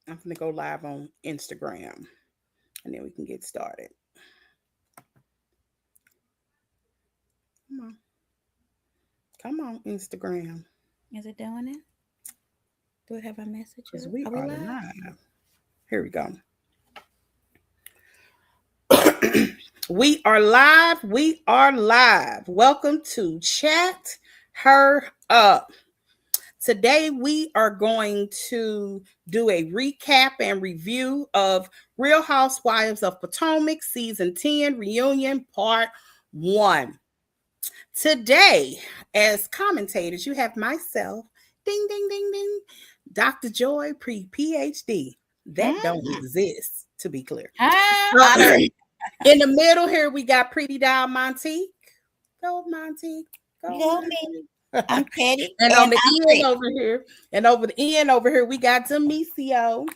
I'm gonna go live on Instagram, and then we can get started. Come on, come on, Instagram, Is it doing it? Do it have our because messages? we Are we are live? live. Here we go. We are live. We are live. Welcome to Chat Her Up. Today, we are going to do a recap and review of Real Housewives of Potomac Season 10 Reunion Part 1. Today, as commentators, you have myself, ding, ding, ding, ding, Dr. Joy, pre PhD. That don't Mm-hmm. exist, to be clear. Honored. In the middle here, we got Pretty Doll Monty. Go, Monty. Go, You know me. Monty. I'm petty And on and the I'm end pretty. over here, and over the end over here, we got Demisio.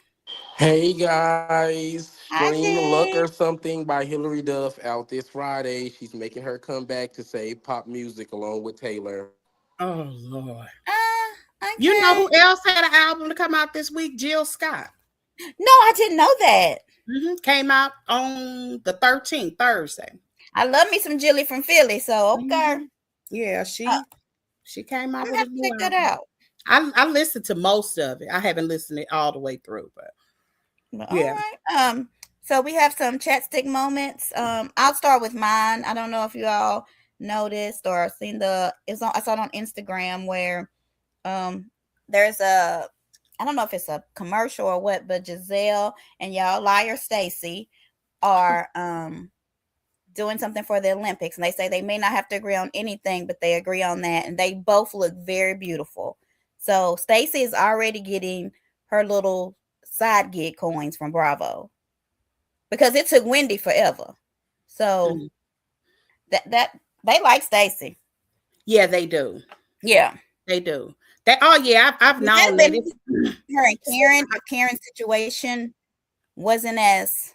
Hey guys, I Stream Luck or did. Something by Hilary Duff out this Friday. She's making her comeback to save pop music along with Taylor. Oh Lord. You know Okay. who else had an album to come out this week? Jill Scott. No, I didn't know that. Came out on the 13th, Thursday. I love me some Jilly from Philly, so okay. hmm Yeah, Uh, she came I'm out gonna with a have to new check that album. out. I listened to most of it. I haven't listened it all the way through, but But all yeah. right. So we have some chat stick moments. I'll start with mine. I don't know if you all noticed or seen I saw it on Instagram where um there's a I don't know if it's a commercial or what, but Giselle and y'all liar Stacy are doing something for the Olympics, and they say they may not have to agree on anything, but they agree on that, and they both look very beautiful. So Stacy is already getting her little side gig coins from Bravo because it took Wendy forever. So Mm. that they like Stacy. Yeah, they do. Yeah. They do. They oh yeah, I've It might known have that been it's her and Karen if Karen's situation wasn't as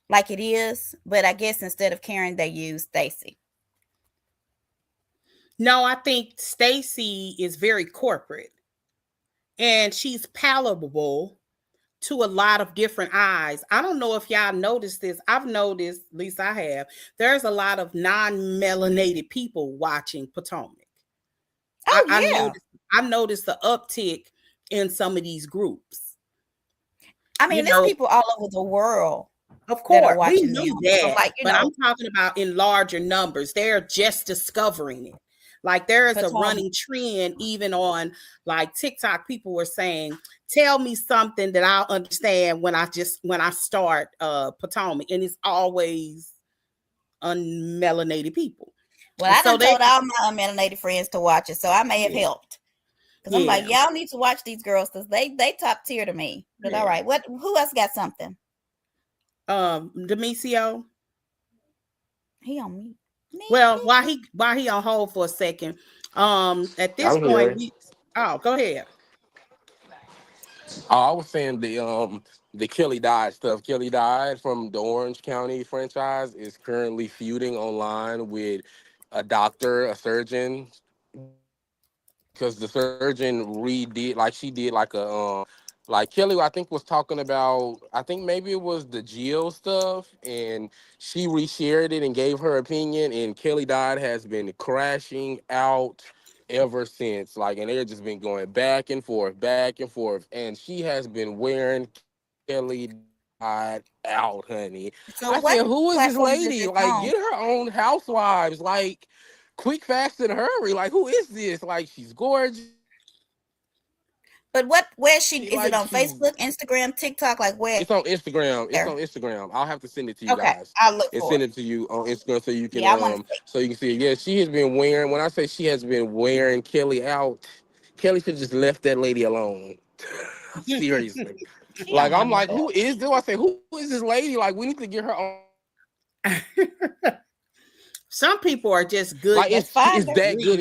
like it is, but I guess instead of Karen they used Stacy. no, I think Stacy is very corporate and she's palatable to a lot of different eyes. I don't know if y'all noticed this. I've noticed, at least I have, there's a lot of non-melanated people watching Potomac. I, Oh I yeah. noticed I noticed the uptick in some of these groups. I You mean, there's know, people all over the world of that are course, we watching knew them. So that, like, but I'm talking about in larger numbers. They're just discovering it. Like there is a Potomac. running trend, even on like TikTok. People were saying, "Tell me something that I'll understand when I start Potomac," and it's always unmelanated people. Well, And I so done they, told all my unmelanated friends to watch it, so I may have yeah, helped. Cause I'm yeah, like, y'all need to watch these girls because they top tier to me. But all yeah. right, what? Who else got something? Demisio. He on me. Me. Well, while he on hold for a second, at this I'm point here. we. Oh, go ahead. Oh, I was saying the Kelly died stuff. Kelly died from the Orange County franchise is currently feuding online with a doctor, a surgeon, because the surgeon redid like she did like Kelly I think was talking about I think maybe it was the Geo stuff and she reshared it and gave her opinion and Kelly Dodd has been crashing out ever since like and they've just been going back and forth and she has been wearing Kelly Dodd out, honey. So I what said, who is this platforms is lady? this Like, on? get her own housewives. Like, quick, fast, and hurry. Like, who is this? Like, she's gorgeous. But what? Where she She is it like on she's. Facebook, Instagram, TikTok? Like where? It's on Instagram. It's on Instagram. I'll have to send it to you Okay, guys I'll look and for send it. it to you on Instagram Yeah, I want to see. so you can see it. Yeah, she has been wearing. When I say she has been wearing Kelly out, Kelly should just left that lady alone. Seriously. He Like on my I'm like, nerve. who is this? I say, who is this lady? Like we need to get her on. Some people are just good Like Let's it's find her. that good, reading.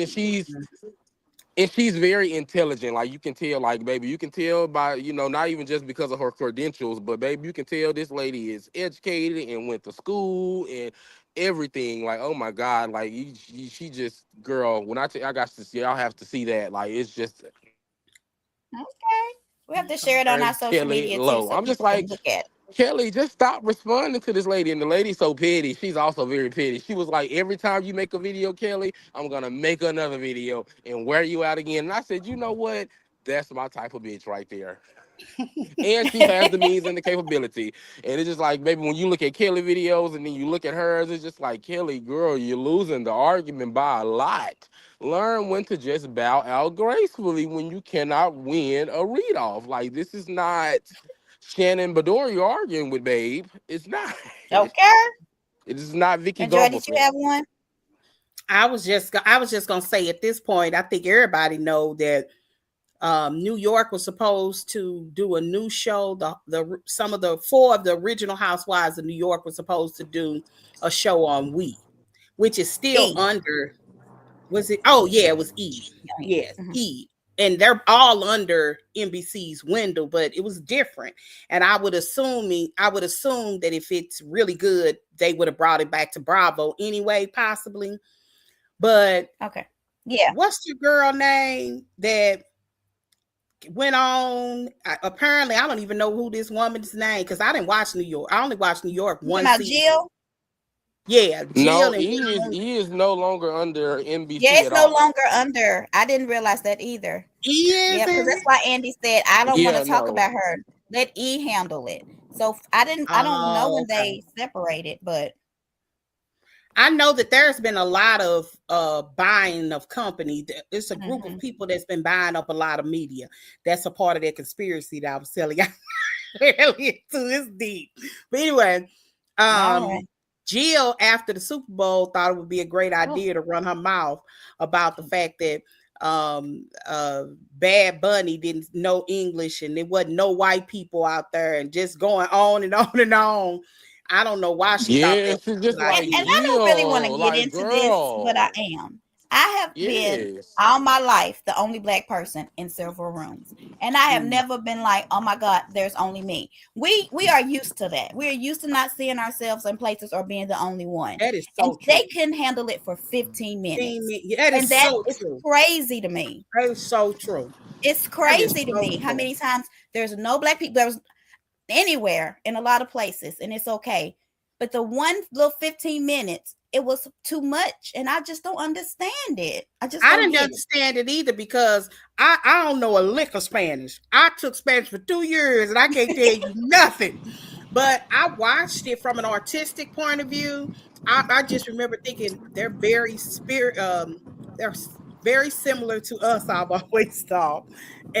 and she's very intelligent. Like you can tell, like baby, you can tell by not even just because of her credentials, but baby, you can tell this lady is educated and went to school and everything. Like oh my god, like she just girl. When I got to see, I'll have to see that. Like it's just Okay. We have to share it on our social Kelly media too, low. so I'm just people can like, look at it. Kelly, just stop responding to this lady. And the lady's so petty. She's also very petty. She was like, every time you make a video, Kelly, I'm gonna make another video and wear you out again. And I said, you know what? That's my type of bitch right there. And she has the means and the capability. And it's just like, maybe when you look at Kelly videos and then you look at hers, it's just like, Kelly, girl, you're losing the argument by a lot. Learn when to just bow out gracefully when you cannot win a read off. Like, this is not Shannon Bedore you're arguing with, babe. It's not. Okay. It is not Vicky And Joy, did you Gunvalson. have one? I was just gonna say at this point, I think everybody know that New York was supposed to do a new show. The some of the four of the original Housewives of New York was supposed to do a show on We, which is still E. under. Was it? Oh yeah, it was E. Yes, Mhm. E. And they're all under NBC's window, but it was different. And I would assume that if it's really good, they would have brought it back to Bravo anyway, possibly. But Okay. Yeah. what's the girl name that went on? Apparently, I don't even know who this woman's name because I didn't watch New York. I only watched New York You talking one about season. Jill? Yeah, Jill No, and went on. he is no longer under Yeah, NBC it's at no all. longer under. I didn't realize that either. E Yeah, is because that's in. why Andy said I don't want to Yeah, talk no. about her. Let E handle it. So I don't know Oh, when okay. they separated, but I know that there's been a lot of buying of company. It's a group of mhm. people that's been buying up a lot of media. That's a part of that conspiracy that I was telling you earlier too. It's deep. But anyway, All um, right. Jill after the Super Bowl thought it would be a great Oh, idea to run her mouth about the fact that Bad Bunny didn't know English and there wasn't no white people out there and just going on and on and on. I don't know why she thought that Yes, was it's a just good like and idea. I don't really want to Jill, get like into this, but I girl. am. I have been Yes. all my life the only black person in several rooms, and I have Mm, never been like, "Oh my God, there's only me." We are used to that. We are used to not seeing ourselves in places or being the only one, that is and so true. they couldn't handle it for 15 minutes, Yeah, that is and that so is true. crazy to me. That is so true. It's That is crazy to so me how true. many times there's no black people. There's anywhere in a lot of places, and it's okay. But the one little 15 minutes, it was too much, and I just don't understand it. I just I don't didn't get it. understand it either because I don't know a lick of Spanish. I took Spanish for 2 years and I can't tell you nothing. But I watched it from an artistic point of view. I just remember thinking they're very similar to us. I've always thought.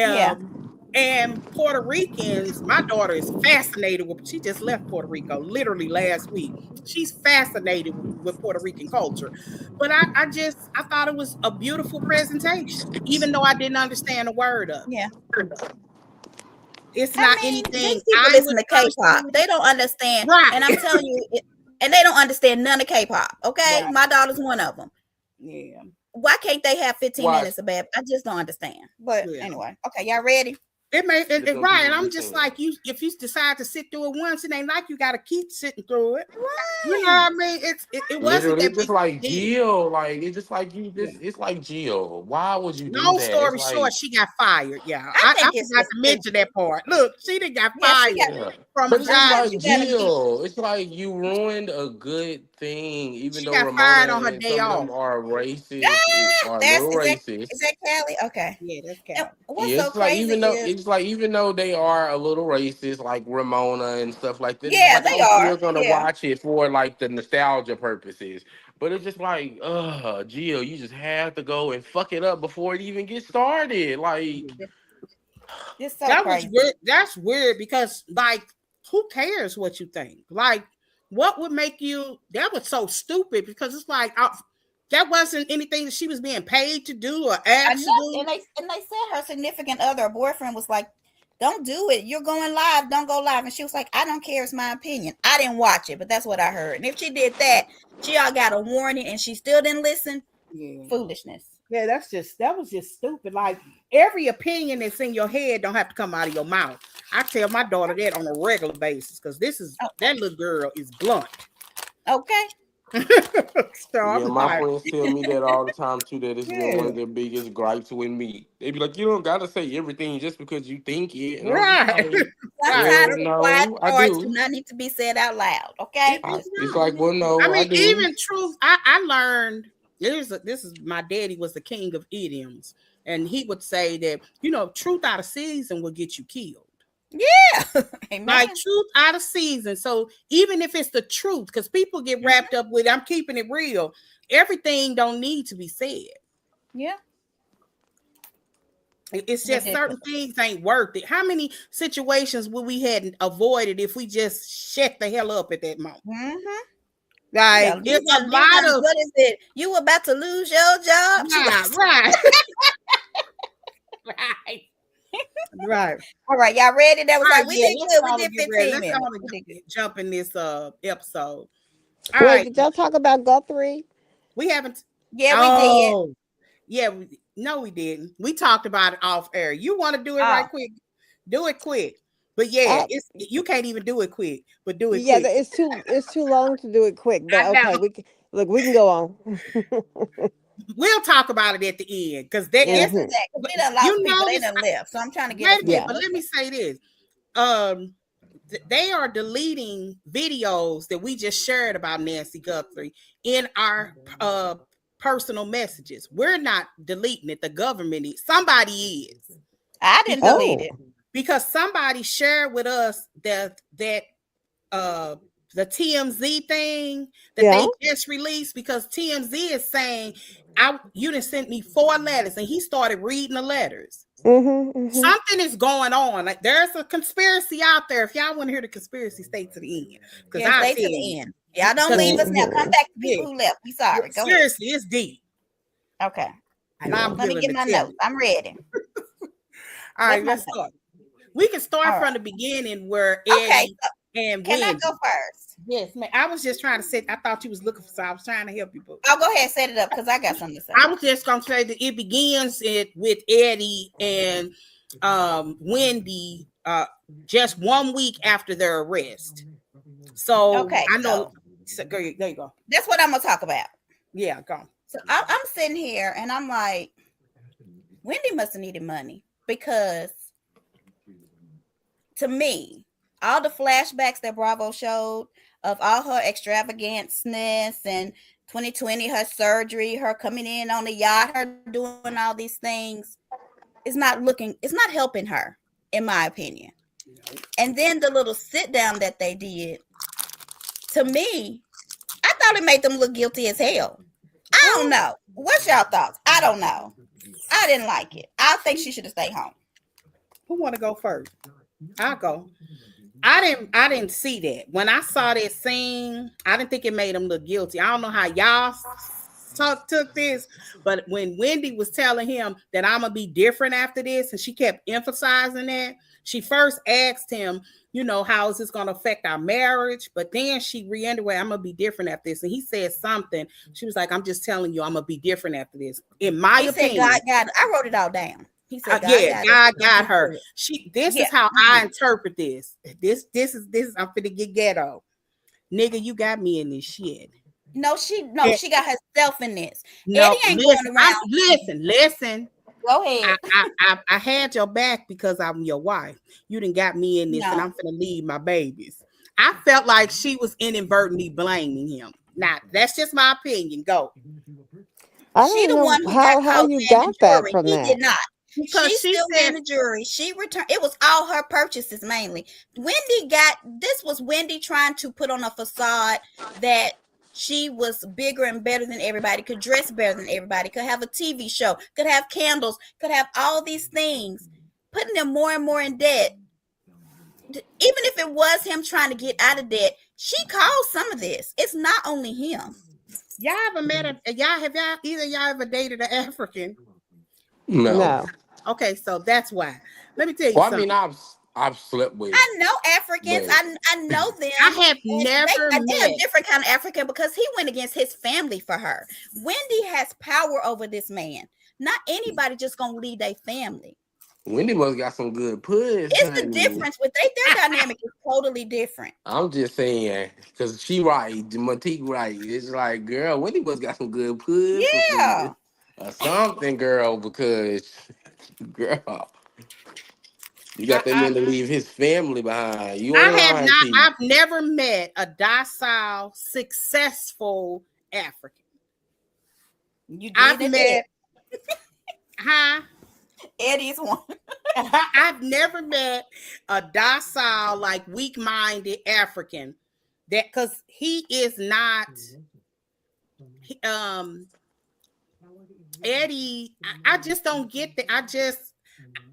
Yeah, Um, and Puerto Ricans, my daughter is fascinated with. She just left Puerto Rico literally last week. She's fascinated with Puerto Rican culture, but I thought it was a beautiful presentation, even though I didn't understand a word of it. yeah. It's I not mean, anything these people I would listen to have K-pop. understood. They don't understand, Right, and I'm telling you, and they don't understand none of K-pop. Okay, right, my daughter's one of them. yeah, Why can't they have 15 Watch. minutes of bad? I just don't understand. But yeah. anyway, okay, y'all ready? Just some Right. people And I'm be just saying. like you. If you decide to sit through it once, it ain't like you got to keep sitting through it. You know Right. what I mean? It wasn't Literally, that it's just big of like a deal. Jill. Like it's just like you. Yeah. Just it's like Jill. Why would you do Long that? It's story short, like she got fired. Yeah, I I think it's forgot just to mention stupid. that part. Look, she didn't got Yeah, she got. fired yeah. from a But it's I just job think like she that she got to did. be. Jill. It's like you ruined a good thing, even She though got Ramona fired on her and day some of off. them are racist, Ah, are a that's little is racist. that Callie? Okay. Yeah, that's And Cal. what's Yeah, so it's like crazy is, even though they are a little racist, like Ramona and stuff like that, it's just yeah, like they I'm are. still gonna Yeah. watch it for like the nostalgia purposes. But it's just like, Jill, you just have to go and fuck it up before it even gets started. Like, Yeah. It's so That was crazy. weird. That's weird because, like, who cares what you think? Like, what would make you? That was so stupid because it's like that wasn't anything that she was being paid to do or And asked to that, do. and they said her significant other, boyfriend, was like, "Don't do it. You're going live. Don't go live." And she was like, "I don't care. It's my opinion. I didn't watch it, but that's what I heard." And if she did that, she all got a warning, and she still didn't listen. Yeah. Foolishness. Yeah, that was just stupid. Like every opinion that's in your head don't have to come out of your mouth. I tell my daughter that on a regular basis because that little girl is blunt. Okay. So Yeah, I'm my like, friends tell me that all the time too. That it's been one yeah, of their biggest gripes with me. They be like, "You don't gotta say everything just because you think it," and I'm just right, like, right. Sometimes "Well, the quiet no, I parts do do." not need to be said out loud. Okay, It It's don't. like, "Well, I no, I mean, do." even truth. I learned. This is my daddy was the king of idioms, and he would say that truth out of season will get you killed. yeah, Like amen. truth out of season. So even if it's the truth, because people get Mhm. wrapped up with I'm keeping it real. Everything don't need to be said. Yeah, It's just certain ridiculous. things ain't worth it. How many situations would we had avoided if we just shut the hell up at that moment? Mm-hmm. Yeah, Like it's a you lot done, of what is it? You about to lose your job? She right, was. right, right, right. All right, y'all ready? That was All right, like we yeah. did Let's good. We all did get ready. 15 Let's minutes. all We did good. jump in this episode. All Wait, right, did y'all talk about Guthrie? we haven't. Yeah, we did. Oh, yeah. No, we didn't. We talked about it off air. You want to do it Oh, right quick? Do it quick. But yeah, I, it's you can't even do it quick. But do it yeah, quick. it's too long to do it quick. But I know. okay, we can go on. We'll talk about it at the end because there yeah, is. let's do Hmm. that. Because But we done you lost people. They notice. done left. So I'm trying to get Wait us a minute. Yeah. But moving. let Okay. me say this. Um, they are deleting videos that we just shared about Nancy Guthrie in our personal messages. We're not deleting it. The government is. Somebody is I didn't because delete Oh, it. somebody shared with us that uh the TMZ thing that yeah. they just released because TMZ is saying you done sent me 4 letters and he started reading the letters. Mm-hmm. Something is going on. Like there's a conspiracy out there. If y'all want to hear the conspiracy, stay to the end because Yeah, I'll stay tell to you. the end. Y'all don't Because leave us now. Come Mm-hmm. back to yeah, people who left. We yeah, sorry. Go ahead. seriously, it's deep, Okay. and I'm Yeah. Let me willing get to my tell notes. you. I'm ready. All What's right, my let's notes? start. We can start All from right. the beginning where Okay. Eddie So and can I go Wendy. first? Yes, man. I was just trying to say. I thought you was looking for. So I was trying to help you, but I'll go ahead and set it up because I got something to say. I was just gonna say that it begins with Eddie and Wendy just 1 week after their arrest. So Okay. I know. So So, there you go. that's what I'm going to talk about. Yeah, go. So I'm sitting here and I'm like, Wendy must have needed money because to me, all the flashbacks that Bravo showed of all her extravaganceness and 2020, her surgery, her coming in on the yacht, her doing all these things, it's not helping her, in my opinion. And then the little sit down that they did, to me, I thought it made them look guilty as hell. I don't know. What's y'all thoughts? I don't know. I didn't like it. I think she should have stayed home. Who want to go first? I'll go. I didn't see that. When I saw that scene, I didn't think it made him look guilty. I don't know how y'all took this, but when Wendy was telling him that I'm gonna be different after this, and she kept emphasizing that, she first asked him, how is this gonna affect our marriage? But then she reiterated, I'm gonna be different after this. And he said something. She was like, I'm just telling you, I'm gonna be different after this. In my He said God opinion. got it. I wrote it all down. He said God Yeah, got us. God got Get her. through it. This Yeah, is how I I did. interpret this. This is I'm finna get ghetto. Nigga, you got me in this shit. No, Yeah, she got herself in this. Eddie no, ain't going listen. around. Listen. Go ahead. I had your back because I'm your wife. You done got me in this, and No, I'm finna leave my babies. I felt like she was inadvertently blaming him. Now, that's just my opinion. Go. I she don't the know one who got how caught you laying the got that jury. from He did that. not. Because She she still said, ran the jury. She returned. It was all her purchases mainly. Wendy got this was Wendy trying to put on a facade that she was bigger and better than everybody, could dress better than everybody, could have a TV show, could have candles, could have all these things, putting them more and more in debt. Even if it was him trying to get out of debt, she caused some of this. It's not only him. y'all ever met either y'all ever dated an African? No. No. Okay, so that's why. Let me tell you Well, I mean, something. I've slept with, I know Africans. but I know I them. have And never they're a met. different kind of African because he went against his family for her. Wendy has power over this man. Not anybody just gonna leave their family. Wendy must got some good puss, It's the honey. difference with their dynamic is totally different. I'm just saying, cause she right, Matique right. It's like, girl, Wendy must got some good puss Yeah. or something, girl. Because, girl, you I, got that I, man to leave his family behind. You ain't I have lying, not. T. I've never met a docile, successful African. You I've did it. met, huh? Eddie's one. I've never met a docile, like weak-minded African that because he is not. He, Eddie, I just don't get that.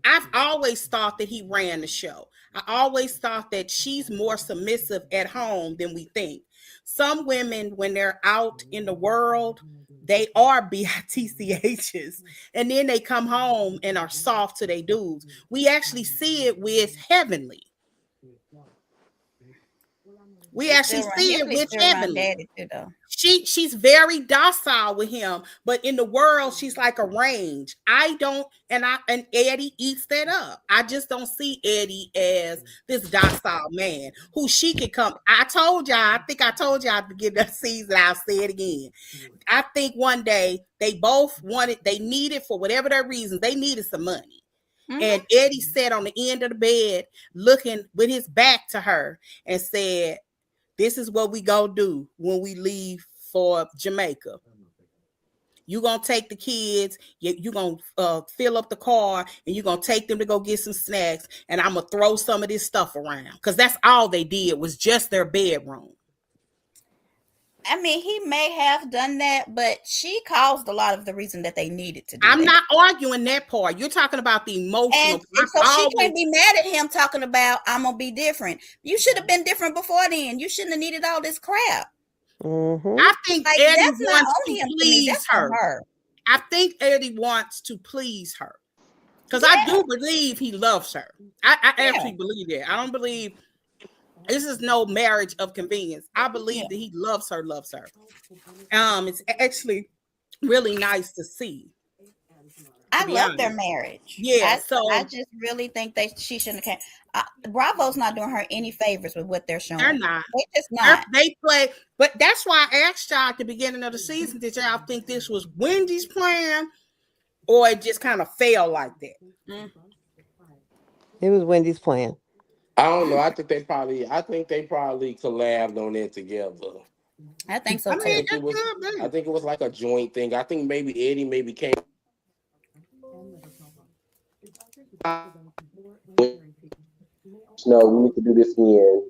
I've always thought that he ran the show. I always thought that she's more submissive at home than we think. Some women, when they're out in the world, they are bitchs, and then they come home and are soft to their dudes. We actually see it with Heavenly. We actually see it Heavenly with still run Heavenly. daddy too though. She's very docile with him, but in the world she's like a range. I don't, and Eddie eats that up. I just don't see Eddie as this docile man who she could come. I told y'all, I think I told y'all at the beginning of the season, I'll say it again. I think one day they both they needed, for whatever their reasons, they needed some money. Mm-hmm. And Eddie sat on the end of the bed looking with his back to her and said, this is what we gonna do when we leave for Jamaica. You gonna take the kids, you gonna fill up the car, and you gonna take them to go get some snacks, and I'm gonna throw some of this stuff around. Because that's all they did was just their bedroom. I mean, he may have done that, but she caused a lot of the reason that they needed to do I'm that. not arguing that part. You're talking about the emotional. And so she can't be mad at him talking about, I'm gonna be different. You should have been different before then. You shouldn't have needed all this crap. Mm-hmm. I think Like, Eddie that's not wants on to him to me. please That's her. on her. I think Eddie wants to please her. Because Yeah. I do believe he loves her. I Yeah. actually believe that. I don't believe this is no marriage of convenience. I believe that he loves her. It's actually really nice to see. I love their marriage. Yeah, I just really think she shouldn't have came. Bravo's not doing her any favors with what they're showing. They're not. They just not. They play, but that's why I asked y'all at the beginning of the season, did y'all think this was Wendy's plan, or it just kind of fell like that? It was Wendy's plan. I don't know. I think they probably collabed on it together. I think so too. I think it was like a joint thing. I think maybe Eddie came. No, we need to do this again.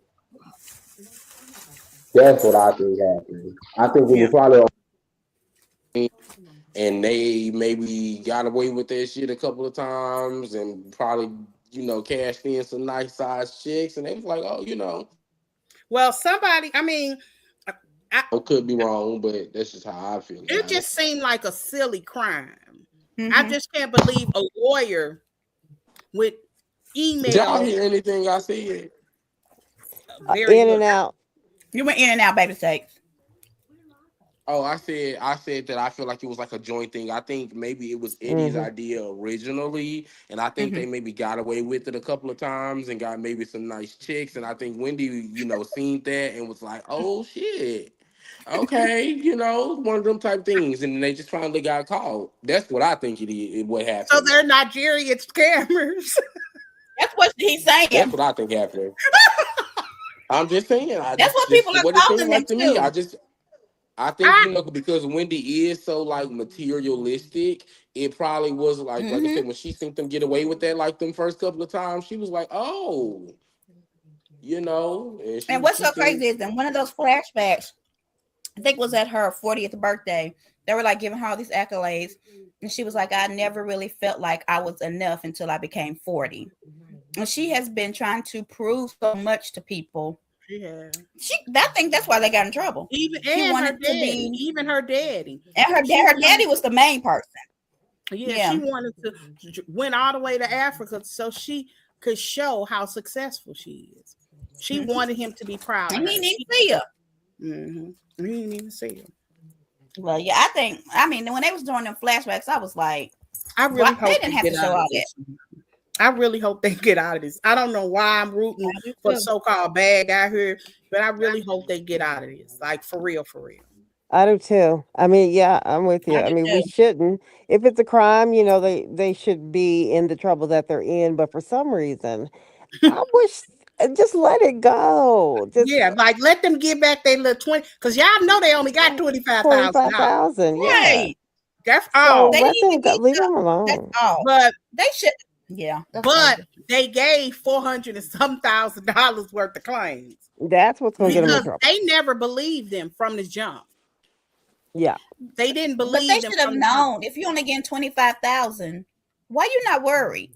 That's what I think happened. I think we were probably, and they maybe got away with that shit a couple of times, and probably cashed in some nice size chicks, and they was like, oh. Well, somebody, I mean, I could be wrong, but that's just how I feel. It just seemed like a silly crime. Mm-hmm. I just can't believe a lawyer with email. Did y'all hear anything I said? In and out. You went in and out, baby steaks. Oh, I said that I feel like it was like a joint thing. I think maybe it was Eddie's idea originally, and I think they maybe got away with it a couple of times and got maybe some nice chicks. And I think Wendy, seen that and was like, "Oh shit, okay," one of them type things. And they just finally got caught. That's what I think what happened. So they're Nigerian scammers. That's what he's saying. That's what I think happened. I'm just saying. That's what people are calling them to me. I think because Wendy is so like materialistic, it probably was like I said, when she seen them get away with that like them first couple of times, she was like, oh, And what's so crazy is that one of those flashbacks, I think was at her 40th birthday. They were like giving her all these accolades, and she was like, I never really felt like I was enough until I became 40. And she has been trying to prove so much to people. Yeah, I think that's why they got in trouble. Even her daddy, and her daddy was the main person. Yeah, she wanted to went all the way to Africa so she could show how successful she is. She wanted him to be proud. And he didn't even see her. He didn't even see her. Well, yeah, I mean, when they was doing them flashbacks, I was like, I really hope they didn't have to show all that. I really hope they get out of this. I don't know why I'm rooting I do for too. so-called bad guy here, but I really hope they get out of this. Like for real, for real. I do too. I mean, yeah, I'm with you. I I do mean, we too. shouldn't. If it's a crime, they should be in the trouble that they're in. But for some reason, I wish just let it go. Just Yeah, like let them get back their little 20, because y'all know they only got twenty five $25,000. thousand. Yeah. Right. That's So all. They let didn't them even go. get Leave the. them That's alone. all. But They should. Yeah, that's but crazy. they gave 400 and some $1,000 worth of claims That's what's gonna get them in because Mm-hmm. trouble. they never believed them from the jump. Yeah. They didn't But they believe them should have from the jump. known if you only getting 25,000. Why you not worried?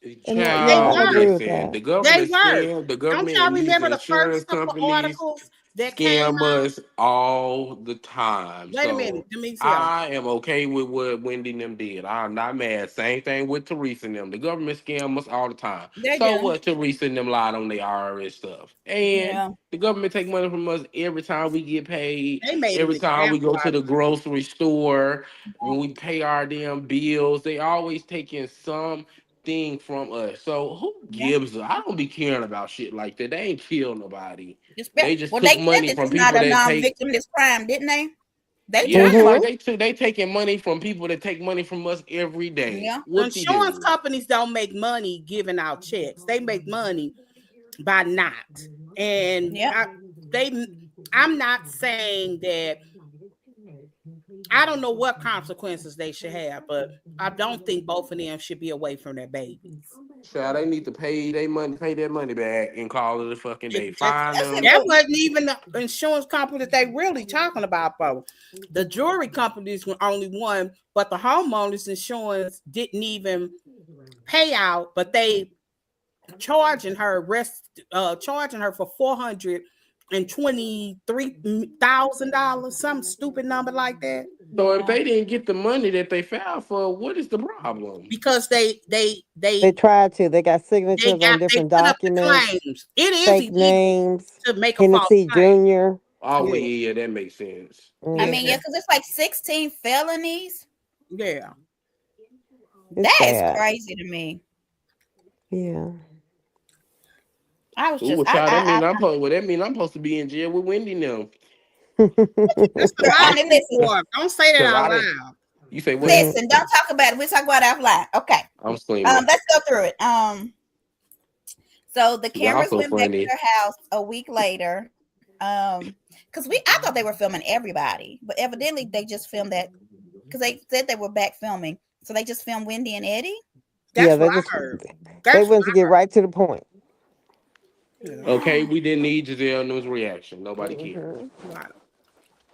And They yeah, Child, I agree were. with listen, that. the They government were. scam, the Don't government y'all and these remember the insurance first couple companies articles that came scam out? us all the time. Wait a minute, So Demetria. I am okay with what Wendy and them did. I'm not mad. Same thing with Teresa and them. The government scam us all the time. They So do. what? Teresa and them lied on their IRS stuff. And Yeah. the government take money from us every time we get paid, They made an every time we example go to out the of them. grocery store, when we pay our damn bills. They always taking some thing from us. So who Yeah. gives a I don't be caring about shit like that. They ain't kill nobody. Yeah. They just Well, they took said money this from is not people a that take non-victimless crime, didn't they? They yeah, tried. like Mm-hmm. they taking money from people that take money from us every day. Yeah. Whoop de Insurance doo. companies don't make money giving out checks. They make money by not. And Yep. they I'm not saying that I don't know what consequences they should have, but I don't think both of them should be away from their babies. Child, they need to pay their money, pay their money back, and call it a fucking It, day. that, Fine That's them. that simple. wasn't even the insurance company that they really talking about, bro. The jewelry companies were only one, but the homeowners insurance didn't even pay out, but they charging her for $423,000, some stupid number like that. So if Yeah. they didn't get the money that they filed for, what is the problem? Because They tried to. They got signatures on they different put up the documents, claims. It is fake illegal names, to make a false Hennessy claim. Jr. Oh well, Yeah, yeah, that makes sense. I yeah, mean, yeah, Hmm. because it's like 16 felonies. yeah. It's That is bad. crazy to me. Yeah. I was Ooh, just, well, child, that mean well, that mean I'm supposed to be in jail with Wendy now. That's what I Ronnie, think listen, for. Don't say that Cause out I didn't. loud. You say what? Mhm. listen. Don't talk about it. We talk about it offline. Okay. I'm screaming. Let's go through it. So the Y'all cameras so went back to funny. their house a week later. Because I thought they were filming everybody, but evidently they just filmed that because they said they were back filming. So they just filmed Wendy and Eddie. Yeah, That's what I heard. they That's what went to get right to the point. I heard. Okay, we didn't need Giselle News reaction. Nobody cared. Hmm. Right.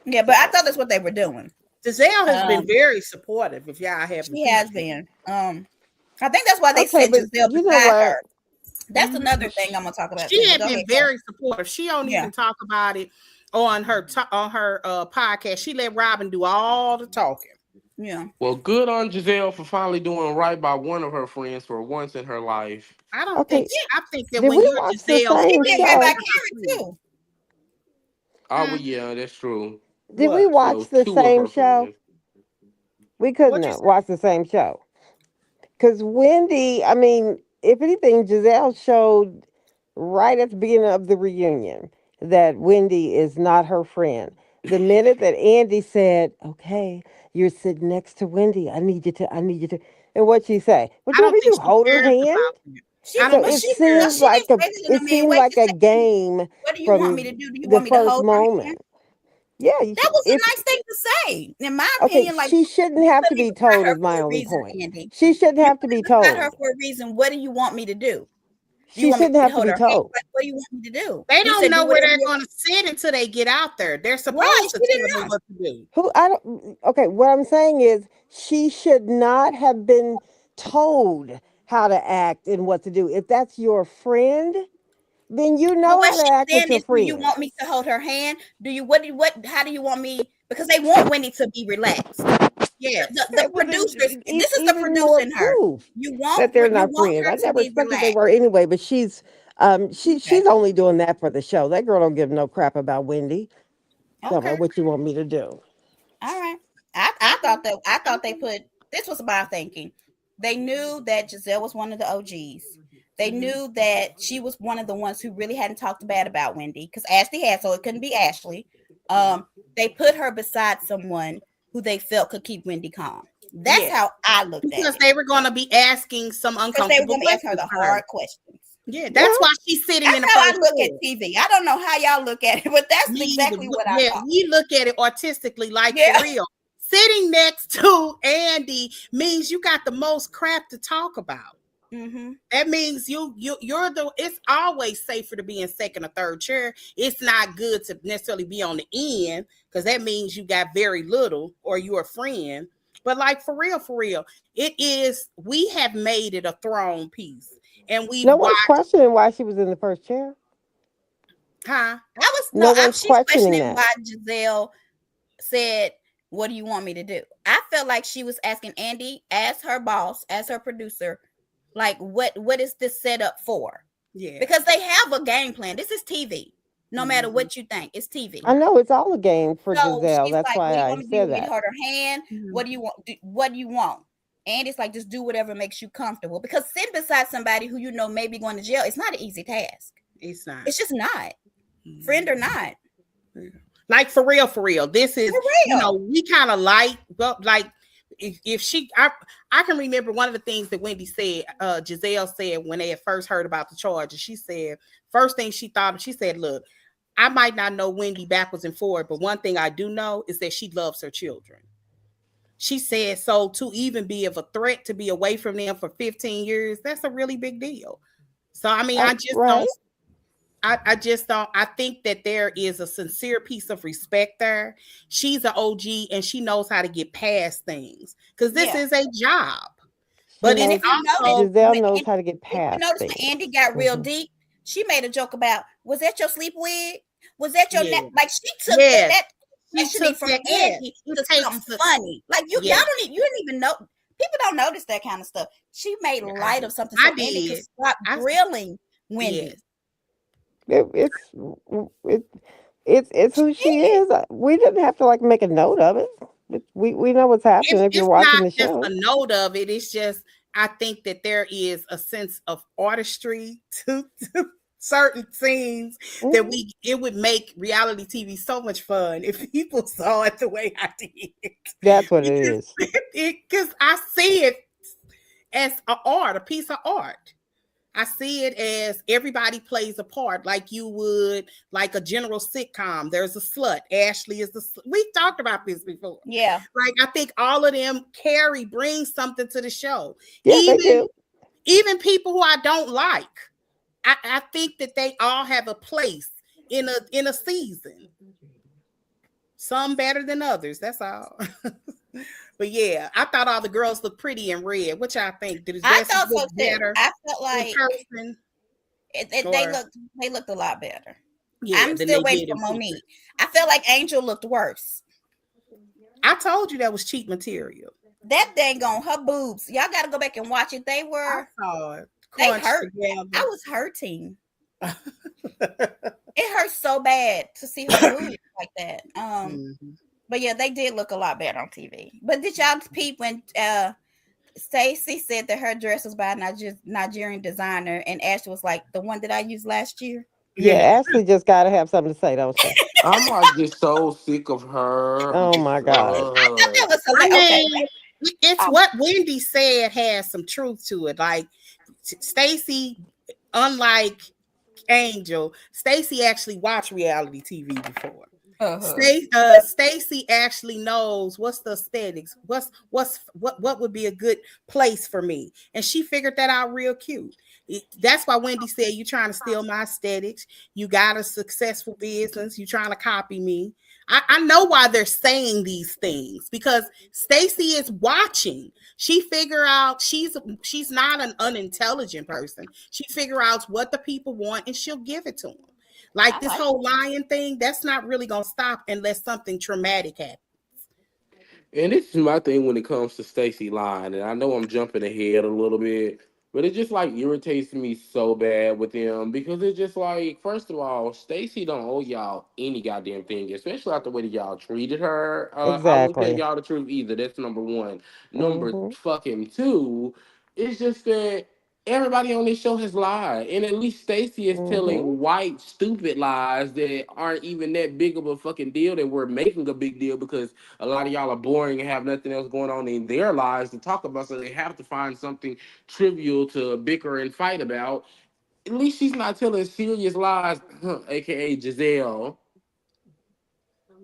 Yeah, but I So thought that's what they were doing. Giselle has been Um, very supportive. If y'all haven't she peeped has it. been. I think that's why they Okay, set but Giselle you know beside her. what? That's another thing I'm gonna talk about She too. But had go been ahead, Kat. very supportive. She don't Yeah, even talk about it on her podcast. She let Robin do all the talking. yeah. well, good on Giselle for finally doing right by one of her friends for once in her life. I don't think. Okay, I think that did when we you're watch the Giselle's She same did friend, right by you're show? her Karen friend. too. Oh well, Hmm? yeah, that's true. Did we What? So watch the two of same her show? friends. We couldn't What you have say? watched the same show. Because Wendy, I mean, if anything, Giselle showed right at the beginning of the reunion that Wendy is not her friend. The minute that Andy said, "Okay, you're sitting next to Wendy. I need you to," and what she say? Would I you don't ever think do she hold her cares hand? about that. She, I So don't but think it she she, cares. no, seems she like didn't phrase it in it a mean seemed way. like She a said, game "What do you want me from to do? Do you the want me to first hold her hand?" moment. Yeah, That was a it's nice thing to say, in my okay. opinion. Like She shouldn't you have put to me be beside told. her Is for my a only reason, point. Andy. She shouldn't You have to put me be beside her told. for a reason. What do you want me to do? Do you She want me shouldn't to have to hold be her hand? told. Like, what do you want me to do? They He don't said, "Do know where whatever they're you." going to sit until they get out there. They're Right? supposed to She did tell them not. what to do. Who I don't. Okay, what I'm saying is she should not have been told how to act and what to do. If that's your friend, then you But know what how to she's act with saying your is, do you want me friends. to hold her hand? Do you what? How do you want me? Because they want Wendy to be relaxed. Yes. The Okay, well then, producers. This is the even producer more in her. proof You that want they're you not want friends. her I to never be expected they relaxed. were anyway, but Okay. she's only doing that for the show. That girl don't give no crap about Wendy. Tell me Okay. what you want me to do. All right. I thought they put this was my thinking. They knew that Giselle was one of the OGs. They knew that she was one of the ones who really hadn't talked bad about Wendy because Ashley had, so it couldn't be Ashley. They put her beside someone who they felt could keep Wendy calm. That's Yeah, how I looked at because it. they were going to be asking some Because they were uncomfortable going to be asking her questions the for her. hard questions. Yeah, that's Well, why she's sitting in That's the how I first look at chair. TV. I don't know how y'all look at it, but that's Me either. exactly what I Yeah, thought. we look at it artistically, like for Yeah. real. Sitting next to Andy means you got the most crap to talk about. Mm-hmm. That means you're the. It's always safer to be in second or third chair. It's not good to necessarily be on the end because that means you got very little or you're a friend. But like for real, it is. We have made it a throne piece, and we've no one's watched. questioning why she was in the first chair. Huh? I was no. No one's She's questioning questioning that. why Giselle said, "What do you want me to do?" I felt like she was asking Andy, as her boss, as her producer, like, what is this set up for? Yeah. Because they have a game plan. This is TV. No matter what you think, it's TV. I know it's all a game for So Giselle. she's That's like, why "What do you I want me to do? You said want me to that. hold her hand? Mhm. What do you want? What do you want?" And it's like, just do whatever makes you comfortable. Because sitting beside somebody who you know may be going to jail, it's not an easy task. It's not. It's just not, friend Mhm. or not, Like for real. This is, for real. we kind of like, well, like if she, I can remember one of the things that Wendy said, Giselle said when they had first heard about the charges. She said, first thing she thought of, she said, look, I might not know Wendy backwards and forward, but one thing I do know is that she loves her children. She said, so to even be of a threat to be away from them for 15 years, that's a really big deal. So, I mean, I just Right? don't I just don't. I think that there is a sincere piece of respect there. She's an OG and she knows how to get past things because this Yeah. is a job. She But And it's if knows. you notice, also, Giselle when knows Andy, how to get if you past notice when things. Andy got real Hmm. deep, she made a joke about, was that your sleep wig? Was that your neck? yeah, Like she took yes, that she questioning took from that. Yeah, Andy it to something takes the funny. Like y'all yeah, don't you didn't even know, people don't notice that kind of stuff. She made yeah. I light did. of something I so Andy could did. stop I grilling yes. Wendy. It's it, it's who She she did. is. We didn't have to like make a note of it. We know what's happening if you're It's watching not the just a show. note of it. It's just I think that there is a sense of artistry to certain scenes that Hmm. it would make reality TV so much fun if people saw it the way I did. That's what it because is. because I see it as a piece of art. I see it as everybody plays a part, like you would like a general sitcom. There's a slut. Ashley is the. We've talked about this before. Yeah. Like I think all of them bring something to the show. Yeah, they Even do. people who I don't like. I think that they all have a place in a season. Some better than others. That's all. But yeah, I thought all the girls looked pretty in red. Which I think did the I dresses thought look so too. better I felt in like person they or looked a lot better. yeah I'm than still they waiting did for in pictures? Monique. I felt like Angel looked worse. I told you that was cheap material. That dang on her boobs. Y'all got to go back and watch it. I saw it They crunched hurt. I together. was hurting. It hurts so bad to see her boobs like that. Mhm. But yeah, they did look a lot better on TV. But did y'all peep when Stacy said that her dress was by a Nigerian designer, and Ashley was like, the one that I used last year? Yeah, Yeah, Ashley just got to have something to say, don't she? I'm like just so sick of her. Oh my God. I thought that was I hilarious. Okay, mean, it's um, what Wendy said has some truth to it. Like Stacy, unlike Angel, Stacy actually watched reality TV before. uh-huh. Stacy actually knows what's the aesthetics, what would be a good place for me, and she figured that out real cute. That's why Wendy said, "You trying to steal my aesthetics? You got a successful business. You trying to copy me?" I know why they're saying these things because Stacy is watching. She figure out she's not an unintelligent person. She figure out what the people want and she'll give it to them. Like I this like whole lying thing, that's not really gonna stop unless something traumatic happens. And this is my thing when it comes to Stacy lying, and I know I'm jumping ahead a little bit, But it just like irritates me so bad with them because it's just like, first of all, Stacy don't owe y'all any goddamn thing, especially after the way that y'all treated her. I wouldn't tell Exactly. y'all the truth either. That's number one. Number Mhm. fucking two, it's just that everybody on this show has lied, and at least Stacy is Mhm. telling white stupid lies that aren't even that big of a fucking deal. That we're making a big deal because a lot of y'all are boring and have nothing else going on in their lives to talk about, so they have to find something trivial to bicker and fight about. At least she's not telling serious lies, aka Giselle.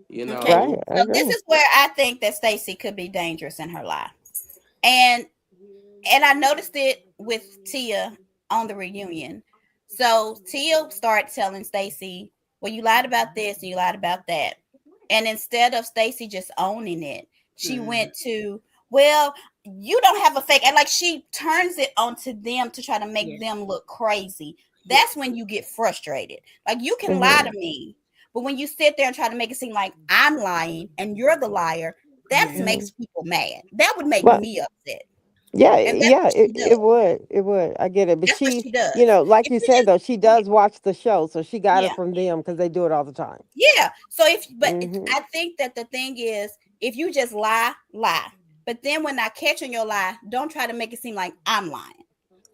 You Okay. Right. know, I So this agree. is where I think that Stacy could be dangerous in her life. And I noticed it with Tia on the reunion. So Tia started telling Stacy, "Well, you lied about this and you lied about that." And instead of Stacy just owning it, she went to, "Well, you don't have a fake," and like she turns it onto them to try to make Yeah. them look crazy. Yeah. That's when you get frustrated. Like you can lie to Mhm. me, but when you sit there and try to make it seem like I'm lying and you're the liar, that Yeah. makes Mhm. people mad. That would make But me upset. yeah, And that's yeah, what she it does. would. It would. I get it. But That's what she, she does. like If you you said just though, she does watch the show, so she got it yeah, from them because they do it all the time. yeah. So if but Mhm. I think that the thing is if you just lie, lie. But then when I catch on your lie, don't try to make it seem like I'm lying.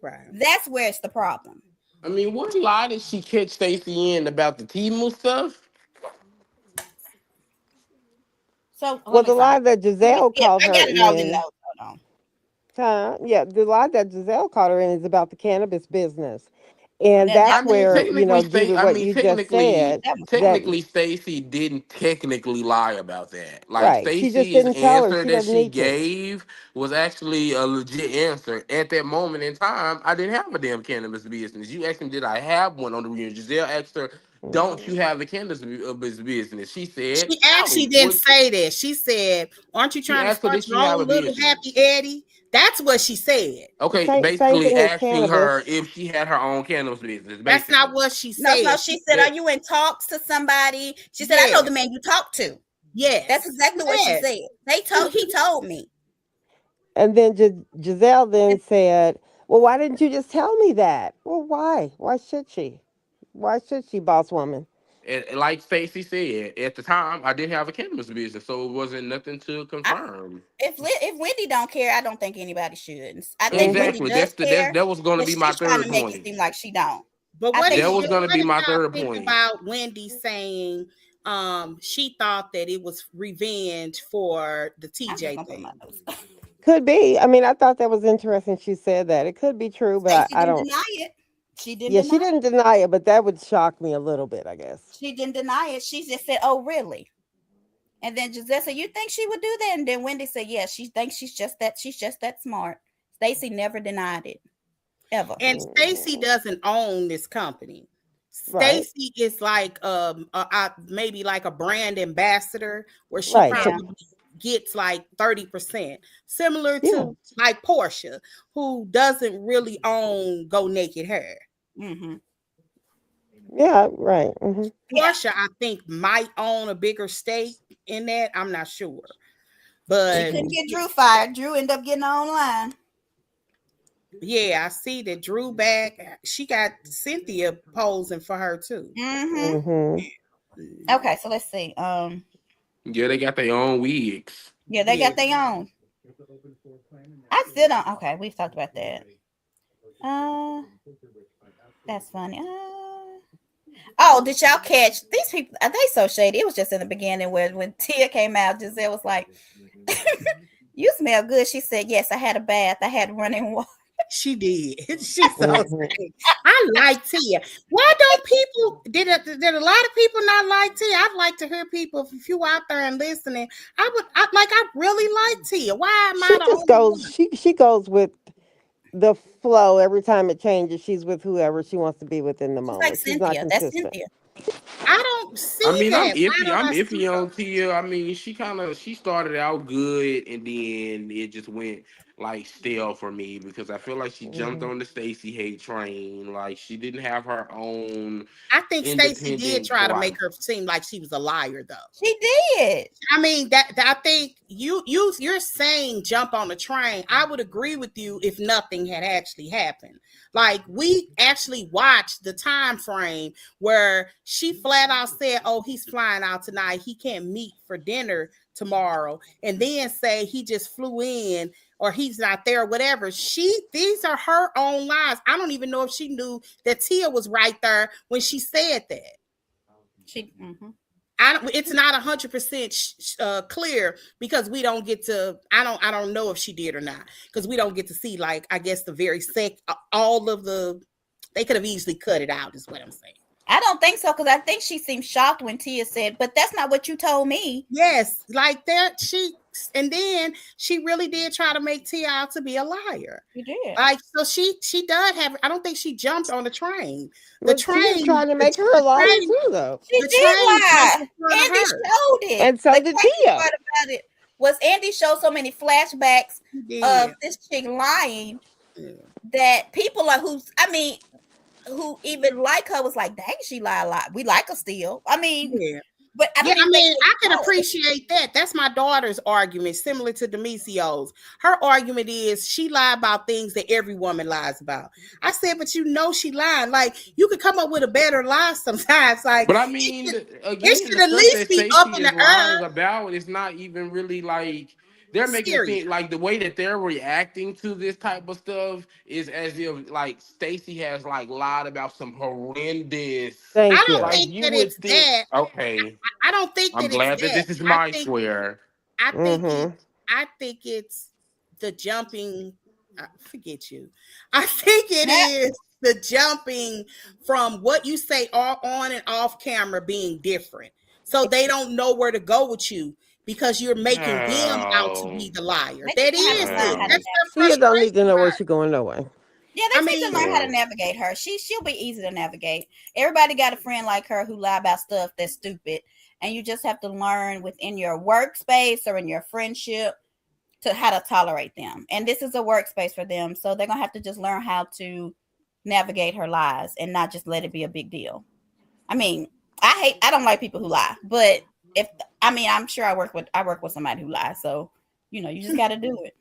Right. That's where it's the problem. I mean, what lie did she catch Stacy in about the Timu stuff? So let Well, me the find lie it. that Let me Giselle see it. called I her got it all in in, notes. Hold on. yeah, the lie that Giselle called her in is about the cannabis business, and That I that's mean, where technically, due to what you just said, that was that horrible. technically, Stacy didn't technically lie about that. Like right, she just Stacy's didn't tell her. answer She that doesn't she need to. gave was actually a legit answer. At that moment in time, I didn't have a damn cannabis business. You asked me, did I have one on the reunion? Giselle asked her, "Don't you Mhm. have a cannabis business?" She said, She actually "No." didn't What say that. She said, "Aren't you she trying to asked her, start did your she have a own little happy business? Eddie?" That's what she said. Okay, Same basically thing with asking her cannabis. if she had her own cannabis business. That's not Basically, what she No, said. no, She she said, "Are said, you in talks to somebody?" She said, "I know the "Yes, man you talk to." That's yes, exactly what she yes." said. He told me. And then Giselle then said, "Well, why didn't you just tell me that?" Well, why? Why should she? Why should she, boss woman? and like Stacey said, at the time I didn't have a cannabis business, so it wasn't nothing to I, confirm. if Wendy don't care, I don't think anybody should. I think Mhm. Wendy Exactly. does care, That was going to but be my she's trying third to make it point. seem like she don't. But I what think did That she was does. going to what be did my y'all third think point. about Wendy saying she thought that it was revenge for the I'm just TJ gonna put my thing? notes. Could be. I mean, I thought that was interesting. She said that it could be true, but Stacey I didn't don't. deny it. She didn't Yeah, she deny it. didn't deny it, but that would shock me a little bit, I guess. She didn't deny it. She just said, "Oh, really?" And then Giselle said, "You think she would do that?" And then Wendy said, "Yeah, she thinks she's just that. She's just that smart." Stacey never denied it ever. And Stacy Mm, doesn't own this company. right, Stacy is like maybe like a brand ambassador where she right. So, Yeah. probably gets like 30%, similar yeah, to like Portia, who doesn't really own Go Naked Hair. Mm-hmm. yeah, right. Yeah. Portia, I think, might own a bigger stake in that. I'm not sure. She But couldn't Hmm. get Drew fired. Drew ended up getting online. yeah, I see that Drew back. She got Cynthia posing for her too. Mm-hmm. Hmm. Okay, so let's see. Yeah, they got their own wigs. Yeah, they Yeah. got their own. I still don't. Okay, we've talked about that. Uh, that's funny. Oh, did y'all catch these people? Are they so shady? It was just in the beginning where when Tia came out, Giselle was like, "You smell good." She said, "Yes, I had a bath. I had running water." She did. She's so Hmm. sweet. I like Tia. Why don't people did a lot of people not like Tia? I'd like to hear people if you out there and listening. I really like Tia. Why am I She the just only goes. one? She goes with the flow every time it changes. She's with whoever she wants to be with in the She's like moment. She's not Cynthia. That's consistent. Cynthia. I See mean, I'm that? Why iffy. don't I'm I see iffy her? on Tia. I mean, she started out good, and then it just went like stale for me because I feel like she jumped Mhm. on the Stacy hate train. Like she didn't have her own I think Stacy did independent try to thrive. make her seem like she was a liar, though. She did. I mean that I think you're saying jump on the train. I would agree with you if nothing had actually happened. Like we actually watched the time frame where she flat out said, "Oh, he's flying out tonight. He can't meet for dinner tomorrow," and then say he just flew in or he's not there, or whatever. These are her own lies. I don't even know if she knew that Tia was right there when she said that. She. Mm-hmm. It's not 100% clear because we don't get to. I don't know if she did or not because we don't get to see, like, I guess the very all of the. They could have easily cut it out. Is what I'm saying. I don't think so because I think she seemed shocked when Tia said, "But that's not what you told me." Yes, like that. And then she really did try to make Tia out to be a liar. You did. Like, so she does have. I don't think she jumped on the train. The But Tia's train. trying to make her a liar Train. too, though. She The did train jumped lie. in front of Andy her. showed it. And so The did crazy Tia. part about it was Andy showed so many flashbacks She did. of this chick lying Yeah. that people are who even like her was like, dang, she lied a lot. We like her still. I mean, Yeah. but I Yeah, don't I even think mean, it I was can close. appreciate that. That's my daughter's argument, similar to Demisio's. Her argument is she lied about things that every woman lies about. I said, but you know she lied. Like, you could come up with a better lie sometimes. Like, But I mean, it again, should the at stuff least that be up Stacey in is the air. lying about is not even really like they're making it Serious. seem like the way that they're reacting to this type of stuff is as if like Stacey has like lied about some horrendous. I Thank don't you. Like think you that would it's think, that. okay, I don't think I'm that it's glad that that. this is my square. I think it. Mm-hmm. I think it's the jumping. Forget you. I think it Nah, is the jumping from what you say all on and off camera being different, so they don't know where to go with you because you're making them out to be No, the liar. they That just have to is learn it. how to no. That's navigate. the Tia don't need to frustration know where part. she's going nowhere. Yeah, I they need to mean, learn how to Yeah. navigate her. She'll be easy to navigate. Everybody got a friend like her who lie about stuff that's stupid, and you just have to learn within your workspace or in your friendship to how to tolerate them. And this is a workspace for them, so they're gonna have to just learn how to navigate her lies and not just let it be a big deal. I mean, I don't like people who lie, but if I'm sure I work with somebody who lies, so you just got to do it.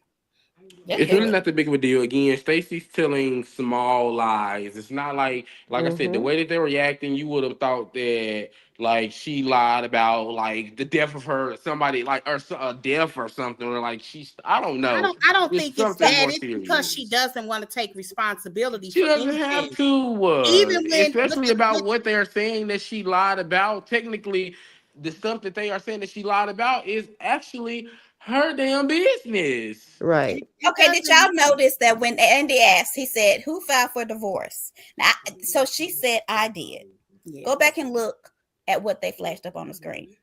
Just It's do really it. not that big of a deal. Again, Stacey's telling small lies. It's not like I said, the Mm-hmm. way that they're reacting, you would have thought that like she lied about like the death of her somebody like or a death or something or like she's I don't know. I don't It's think it's something that. more It's because she serious. doesn't want to take responsibility She for doesn't have anything. to, Even when look especially at about look. what they're saying that she lied about. Technically, the stuff that they are saying that she lied about is actually her damn business. Right. It Okay, did doesn't. y'all notice that when Andy asked, he said, "Who filed for divorce?" Now, so she said, "I did." Yeah, Go back and look at what they flashed up on the screen.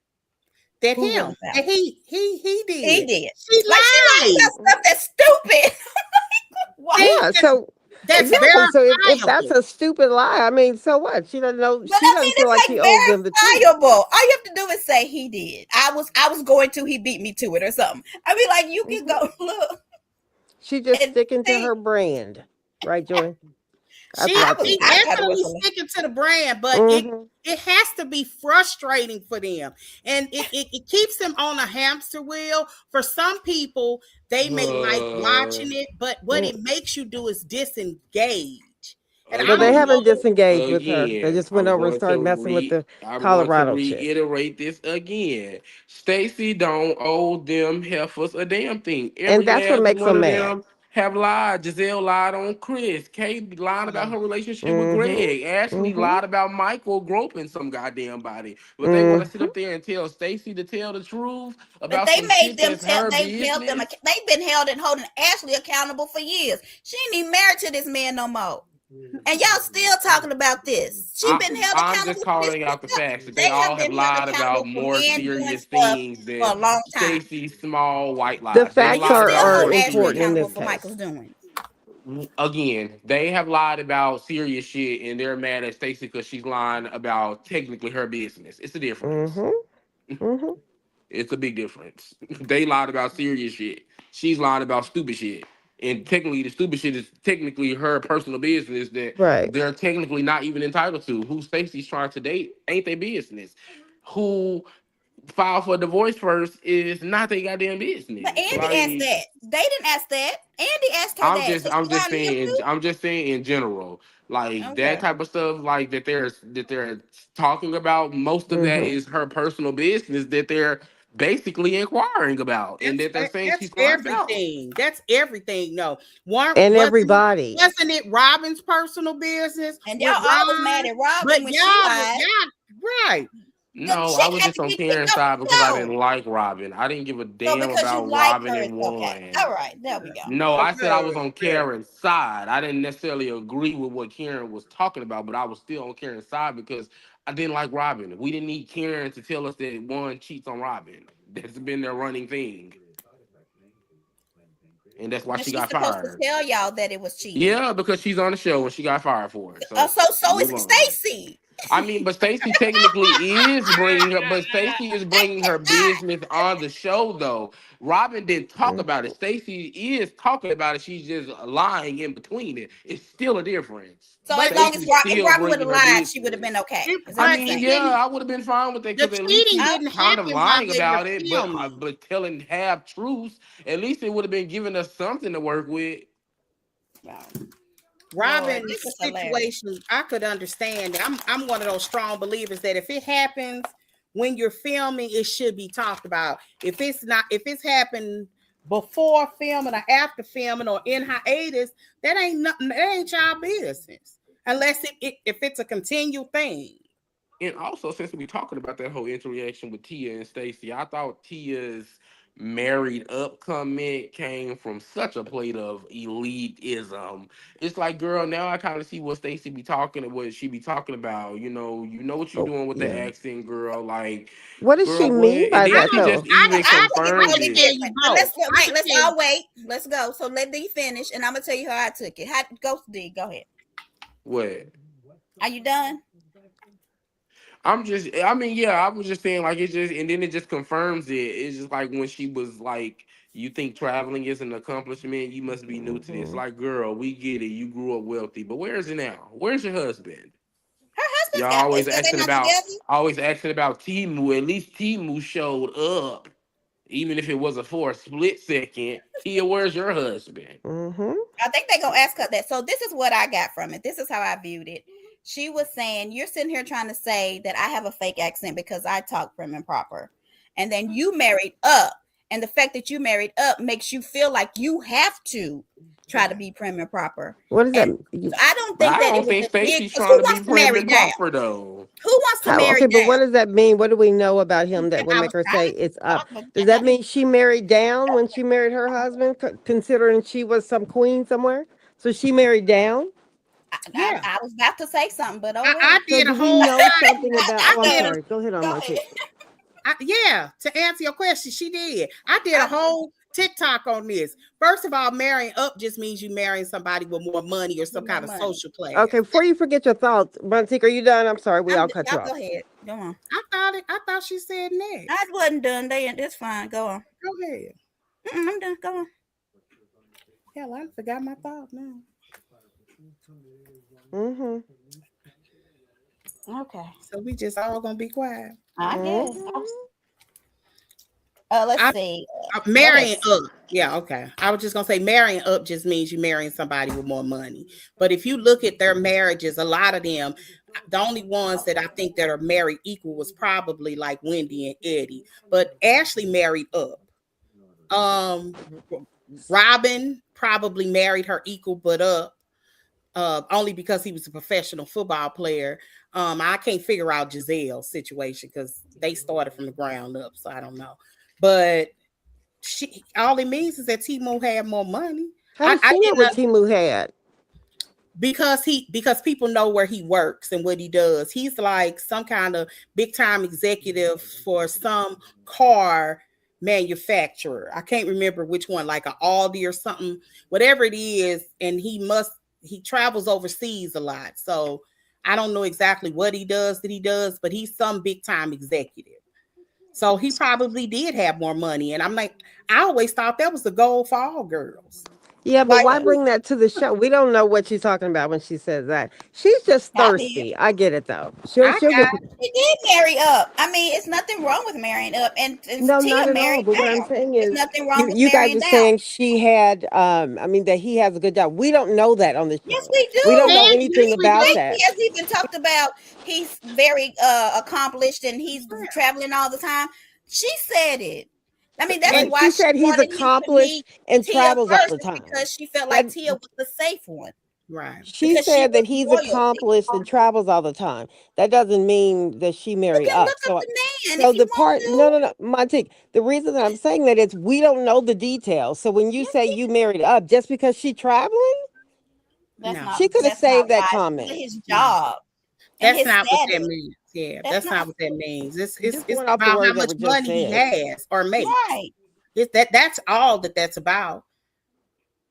that Who him really filed? that he He did. did. She Like she lied lied. about stuff that's stupid. Why? Things Yeah. So that's exactly. So if that's verifiable. a stupid lie, I mean, so what? She doesn't know. But She I doesn't mean, feel it's like like she owes them the truth. verifiable. All you have to do is say he did. I was going to. He beat me to it or something. I mean, like you can Hmm. go look She just and sticking to see. her brand, right, Joy? That's what She I she think. I try to definitely whistle. sticking to the brand, but Hmm. it has to be frustrating for them, and it keeps them on a hamster wheel. For some people, they may like Uh, watching it, but what it makes you do is disengage. And I Well, they don't again, haven't know. disengaged with her. They again, just went over and started messing with the I'm going to Colorado chick. reiterate this again. Stacy don't owe them heifers a damn thing. And Every that's what last makes one them of mad. them have lied. Giselle lied on Chris. Kate lied about Yeah, her relationship with Mm-hmm. Greg. Ashley Mm-hmm. lied about Michael groping some goddamn body. But they want to sit Mm-hmm. up there and tell Stacy to tell the truth But about they some made shit them that's tell. her They've held them. business. They've been held and holding Ashley accountable for years. She ain't even married to this man no more. And y'all still talking about this. She been held I'm just accountable for this calling for out the facts that they They have all have been held lied about accountable for more men doing serious stuff things for than a long time. Stacy's small white The lies. They've And facts you lied are still about are hold more Ashley important in serious accountable this for things. Michael's case. doing. again, they have lied about serious shit, and they're mad at Stacey because she's lying about technically her business. It's a difference. Mm-hmm. Mm-hmm. It's a big difference. They lied about serious shit. She's lying about stupid shit. And technically, the stupid shit is technically her personal business that Right. they're technically not even entitled to. Who Stacey's trying to date ain't their business. Who filed for divorce first is not their goddamn But business. Andy asked Like, that. They didn't ask that. Andy asked her that. So I'm she just lying to him saying, too? I'm just saying in general, like that Okay. type of stuff, like that they're talking about. Most of that Mm-hmm. is her personal business that they're basically inquiring about, and that they're saying That's she's lying about. everything. That's everything. No, one And wasn't it, everybody. wasn't it Robin's personal business And y'all with always mad Ron? at But Robin when she y'all, lied. right. The No, I chick was had just to on get kicked Karen's off side the because I show. didn't like Robin. I didn't give a So damn because you about like Robin her, and it's okay. one. All right, there we go. No, I said I Okay. was on Karen's side. I didn't necessarily agree with what Karen was talking about, but I was still on Karen's side because I didn't like Robin. We didn't need Karen to tell us that one cheats on Robin. That's been their running thing, and that's why But she she's got supposed to fired. tell y'all that it was cheating. Yeah, because she's on the show and she got fired for it. So So is move on. Stacy. I mean, but Stacey technically is bringing her, but Stacey is bringing her business on the show, though. Robin didn't talk about Mm-hmm. it. Stacey is talking about it. She's just lying in between it. It's still a difference. So But as long as Stacey's If still Robin would have bringing her lied, she would have business. been okay. Is that I what you're mean, it saying? yeah, didn't. I would have been fine with that The because at least cheating she's Oh, didn't kind of happen while lying they were about it, filming. but telling half truths. At least it would have been giving us something to work with. wow. Lord, Robin's this is hilarious. situation, I could understand. I'm one of those strong believers that if it happens when you're filming, it should be talked about. If it's not, if it's happened before filming or after filming or in hiatus, that ain't nothing. That ain't y'all business unless if it's a continual thing. And also, since we talking about that whole interaction with Tia and Stacy, I thought Tia's married up comment came from such a plate of elitism. It's like, girl, now I kind of see what Stacy be talking and what she be talking about. You know what you're Oh, doing with the yeah. accent, girl. Like, What does she girl, what? mean And by then I that she don't. just though? even I think it's confirmed I can totally it. tell you different. But both. I wait. can Let's tell all you. wait. Let's go. So let D finish, and I'm gonna tell you how I took it. How go D? Go ahead. What? Are you done? I mean, yeah, I was just saying, like, it just, and then it just confirms it. It's just like when she was like, you think traveling is an accomplishment, you must be new to this. Mm-hmm. Like, girl, we get it. You grew up wealthy, but where is it now? Where's your husband? Her husband's Y'all got. always So they're asking not about, together. Timu. At least Timu showed up, even if it was a for a split second. Tia, where's your husband? Mm-hmm. I think they gonna ask her that. So this is what I got from it. This is how I viewed it. She was saying, "You're sitting here trying to say that I have a fake accent because I talk prim and proper, and then you married up, and the fact that you married up makes you feel like you have to try to be prim and proper." What does that And mean? so I don't But think I that it don't was think a big. Stacey's Because who trying to be wants to prim marry and down? proper though. Who wants to How, marry okay, but down? what does that mean? What do we know about him that would I make was her trying say to it's talk, up? but Does that mean she married down when she married her husband, considering she was some queen somewhere? So she married down? Yeah, I was about to say something, but oh I well. So did a do we whole know time. something about? I Oh, I'm did a sorry. Go ahead on, Go Monty. ahead. yeah, to answer your question, she did. I did a I, whole TikTok on this. First of all, marrying up just means you marrying somebody with more money or some more kind of money. social class. Okay, before you forget your thoughts, Monty, are you done? I'm sorry, we all cut Y'all you go off. ahead. Go on. I thought she said I next. wasn't done. It's fine. Go on. Go ahead. I'm done. Go on. Hell, I forgot my thought now. Mm-hmm. Okay. So we just all gonna be quiet. I guess. Mm-hmm. Let's I see. Go ahead. marrying up. Yeah, okay. I was just gonna say marrying up just means you marrying somebody with more money. But if you look at their marriages, a lot of them, the only ones that I think that are married equal was probably like Wendy and Eddie. But Ashley married up. Um, Robin probably married her equal but up. Only because he was a professional football player. I can't figure out Giselle's situation because they started from the ground up, so I don't know. But she all it means is that Timo had more money. How I, does I she know what didn't Timu had? because people know where he works and what he does. He's like some kind of big time executive for some car manufacturer. I can't remember which one, like a Aldi or something, whatever it is. And he travels overseas a lot. So I don't know exactly what he does, but he's some big time executive. So he probably did have more money. And I'm like, I always thought that was the goal for all girls. Yeah, but Like, why bring that to the show? We don't know what she's talking about when she says that. She's just I did. thirsty. I get it though. I She'll got get. She did marry up. I mean, it's nothing wrong with marrying up, and No, Tia not at all. married But what I'm down. saying There's is, nothing wrong you with you guys marrying are down. saying she had. I mean that he has a good job. We don't know that on the Yes, show. we We don't do. know and yes, anything we about do. Stacey that. has even talked about he's very accomplished and he's traveling all the time. She said it. I mean, that's And But why she she said he's wanted him to accomplished meet and Tia travels all first, the is time. because she felt like That Tia was the safe one right. she because she said that was he's royalty. accomplished and travels all the time. That doesn't mean that she You married can up. look up So, the man so if you the want part, no, to. no, no, Montique. The reason that I'm saying that is we don't know the details. So when you Yes, say he, you married up just because she traveling, No, she could have that's not saved that why. It's because of comment. his no. job and That's his not what that status. means. Yeah, That's that's not not what that means. Just It's going off the about how words that much were just money he said. has or makes. right. That's all that's about.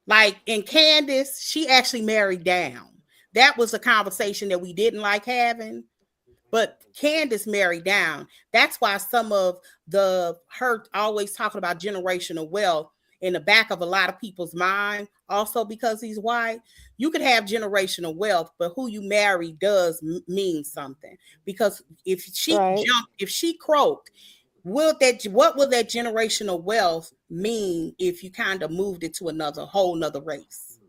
Like in Candace, she actually married down. That was a conversation that we didn't like having. But Candace married down. That's why some of the her always talking about generational wealth in the back of a lot of people's mind. Also because he's white, you could have generational wealth, but who you marry does mean something. Because Right. if she croaked, what will that generational wealth mean if you kind of moved it to another whole nother race?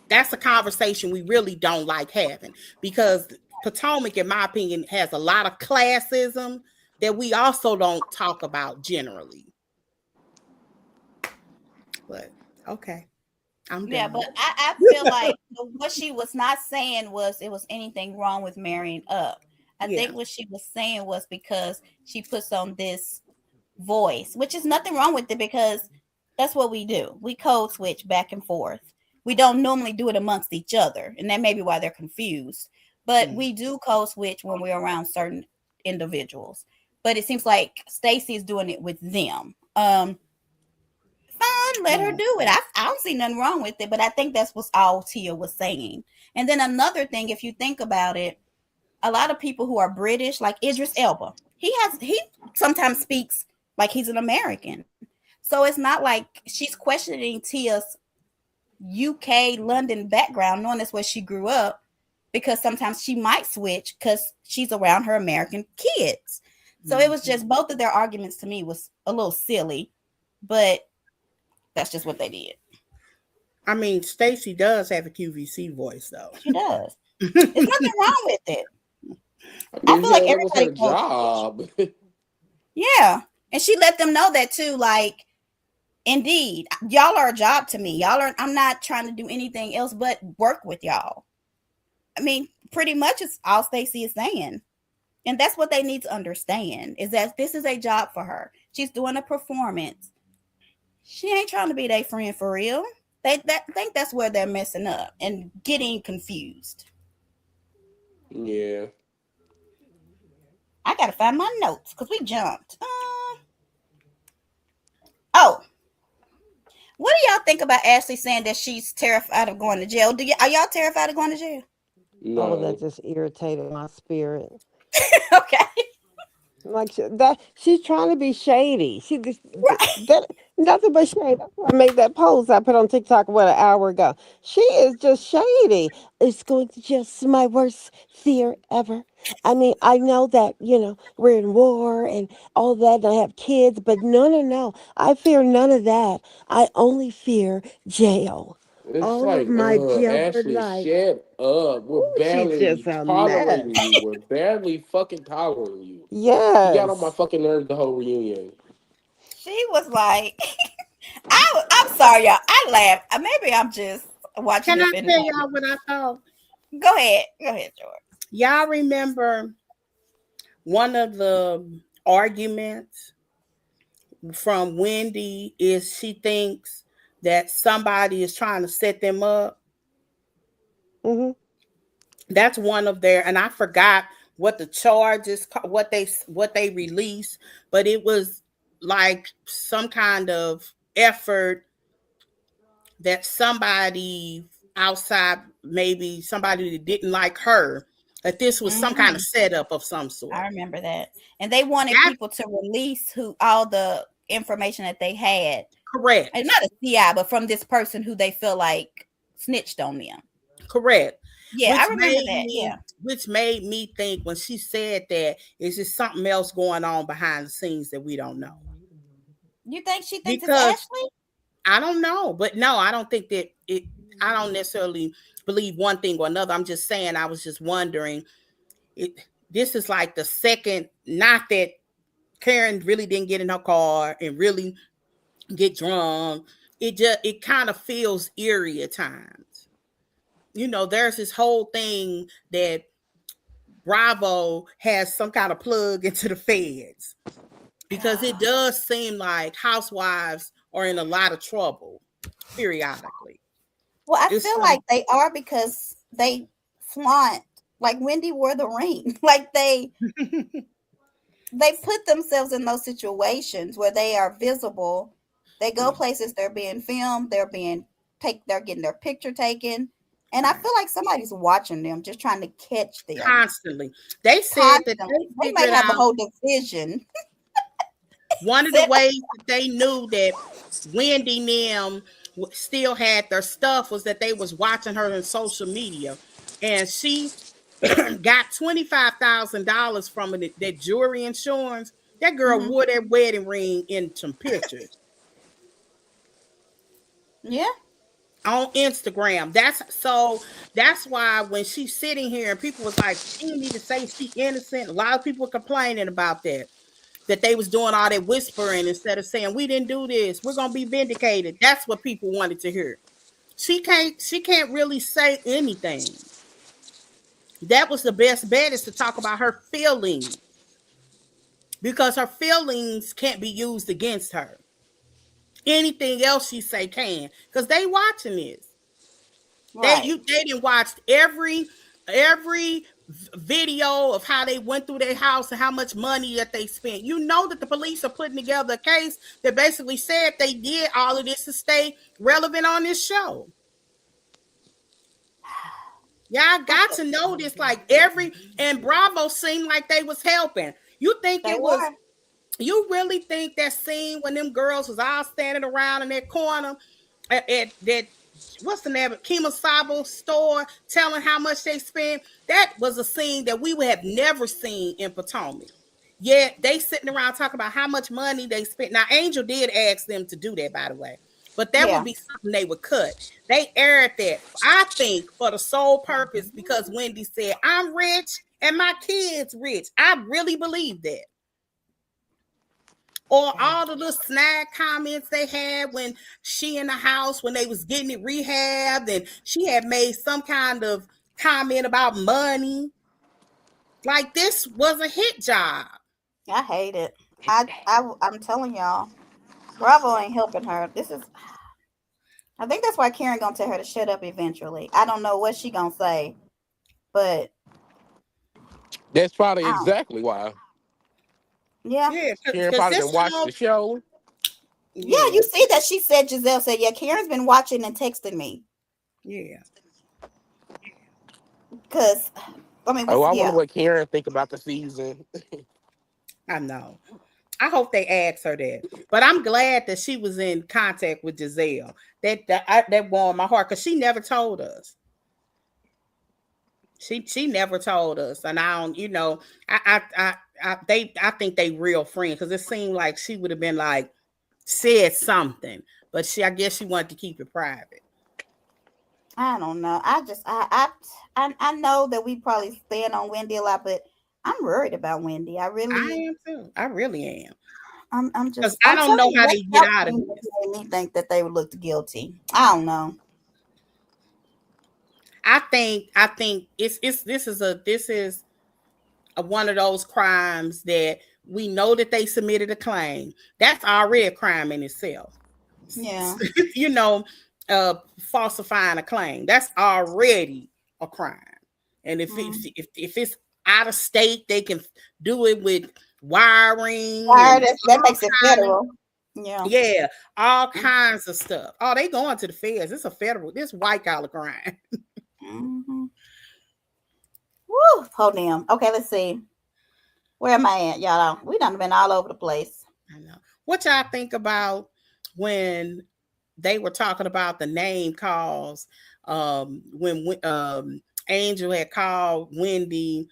That's a conversation we really don't like having because Potomac, in my opinion, has a lot of classism that we also don't talk about generally. But okay, I'm Yeah, done. but I feel like what she was not saying was it was anything wrong with marrying up. I Yeah. think what she was saying was because she puts on this voice, which is nothing wrong with it because that's what we do. We code switch back and forth. We don't normally do it amongst each other, and that may be why they're confused. But Mm. we do code switch when we're around certain individuals. But it seems like Stacy is doing it with them. Fine, let her Yeah. do it. I don't see nothing wrong with it, but I think that's what all Tia was saying. And then another thing, if you think about it, a lot of people who are British, like Idris Elba, he sometimes speaks like he's an American. So it's not like she's questioning Tia's UK London background, knowing that's where she grew up, because sometimes she might switch because she's around her American kids. So it was Mhm. just both of their arguments to me was a little silly, but that's just what they did. I mean, Stacy does have a QVC voice, though. She does. There's nothing wrong with it. I I mean, feel like yeah, that was everybody her code switch. job. Yeah. And she let them know that too. Like, indeed, y'all are a job to me. Y'all are, I'm not trying to do anything else but work with y'all. I mean, pretty much it's all Stacey is saying. And that's what they need to understand is that this is a job for her. She's doing a performance. She ain't trying to be their friend for real. Think that's where they're messing up and getting confused. Yeah. I gotta find my notes because we jumped. Oh, what do y'all think about Ashley saying that she's terrified of going to jail? Are y'all terrified of going to jail? Oh, that No. just irritated my spirit. Okay. Like that, she's trying to be shady. Right. That nothing but shade. That's why I made that post I put on TikTok what an hour ago. She is just shady. It's going to just my worst fear ever. I mean, I know that we're in war and all that, and I have kids, but no, no, no. I fear none of that. I only fear jail. It's All of like, my jailbird Ashley, life. shut up. We're Ooh, she's just barely a mess. tolerating you. We're barely fucking tolerating you. You got on my Yes. fucking nerves the whole reunion. She was like, I'm sorry, y'all. I laughed. Maybe I'm just watching Can it I for tell entertainment. y'all what I thought? Go ahead. Go ahead, George. Y'all remember one of the arguments from Wendy is she thinks that somebody is trying to set them up. Hmm. That's one of their, and I forgot what the charges, what they released, but it was like some kind of effort that somebody outside, maybe somebody that didn't like her, that this was some kind of Mhm. setup of some I sort. remember that. And they wanted That's people to release who all the information that they had. And correct. not a CI, but from this person who they feel like snitched on them. Correct. Yeah, I Which remember made that. me Yeah. which made me think when she said that is just something else going on behind the scenes that we don't know. You think she thinks it's Because Ashley? I don't know, but no, I don't think that it I don't necessarily believe one thing or another. I'm just saying I was just wondering it this is like the second, not that Karen really didn't get in her car and really get drunk. It kind of feels eerie at times. There's this whole thing that Bravo has some kind of plug into the feds, because it does seem like housewives are in a lot of trouble periodically. Well, I It's feel like they are because they flaunt, like Wendy wore the ring. Like they put themselves in those situations where they are visible. They go places, they're being filmed, they're getting their picture taken. And I right. feel like somebody's watching them, just trying to catch them Constantly. They said that constantly. they They figured may have a out whole division. one of the Set ways that they knew that Wendy and them still had their stuff was that they was watching her on social media, and she got $25,000 from it, that jewelry insurance. That girl Mhm. wore that wedding ring in some pictures Yeah, on Instagram. That's why when she's sitting here and people was like, she didn't even say she innocent. A lot of people were complaining about that they was doing all that whispering instead of saying we didn't do this. We're gonna be vindicated. That's what people wanted to hear. She can't really say anything. That was the best bet, is to talk about her feelings, because her feelings can't be used against her. Anything else she say can, because they watching this. right. They didn't watch every video of how they went through their house and how much money that they spent. That the police are putting together a case that basically said they did all of this to stay relevant on this show. Y'all I got feel to know this. Like every and Bravo seemed like they was helping. You think they it was? were. You really think that scene when them girls was all standing around in that corner at that, what's the name of Kima Sabo store, telling how much they spent? That was a scene that we would have never seen in Potomac. Yet they sitting around talking about how much money they spent. Now Angel did ask them to do that, by the way, but that would Yeah. be something they would cut. They aired that, I think, for the sole purpose because Wendy said, "I'm rich and my kids rich." I really believe that. Or all the little snag comments they had when she in the house when they was getting it rehabbed, and she had made some kind of comment about money. Like this was a hit job. I hate it. I'm telling y'all, Bravo ain't helping her. I think that's why Karen gonna tell her to shut up eventually. I don't know what she gonna say, but That's probably I don't. exactly why. Yeah, Yeah, Karen because probably this didn't watch whole the show. yeah. yeah, You see that she said Giselle said, yeah. Karen's been watching and texting me yeah, because I mean Oh, I wonder yeah. what Karen think about the season. I know. I hope they asked her that. But I'm glad that she was in contact with Giselle. That warmed my heart because she never told us. She never told us, and I don't. I think they real friends, because it seemed like she would have been like said something, but I guess she wanted to keep it private. I don't know. I know that we probably stand on Wendy a lot, but I'm worried about Wendy. I am too. I really am, because I I'm don't telling know you, how they they get felt out of things this. that made me think that they would look guilty. I don't know. I think it's this is one of those crimes that we know that they submitted a claim. That's already a crime in itself. Yeah. you know, falsifying a claim. That's already a crime. And if Mm. it's out of state. They can do it with wiring Why and that all makes it kind of, federal. Yeah. yeah, all kinds of stuff. Oh, they going to the feds. It's a federal. This white collar crime. Mm-hmm. Woo. Hold on. Okay, let's see. Where am I at, y'all? We done been all over the place. I know. What y'all think about when they were talking about the name calls? When Angel had called Wendy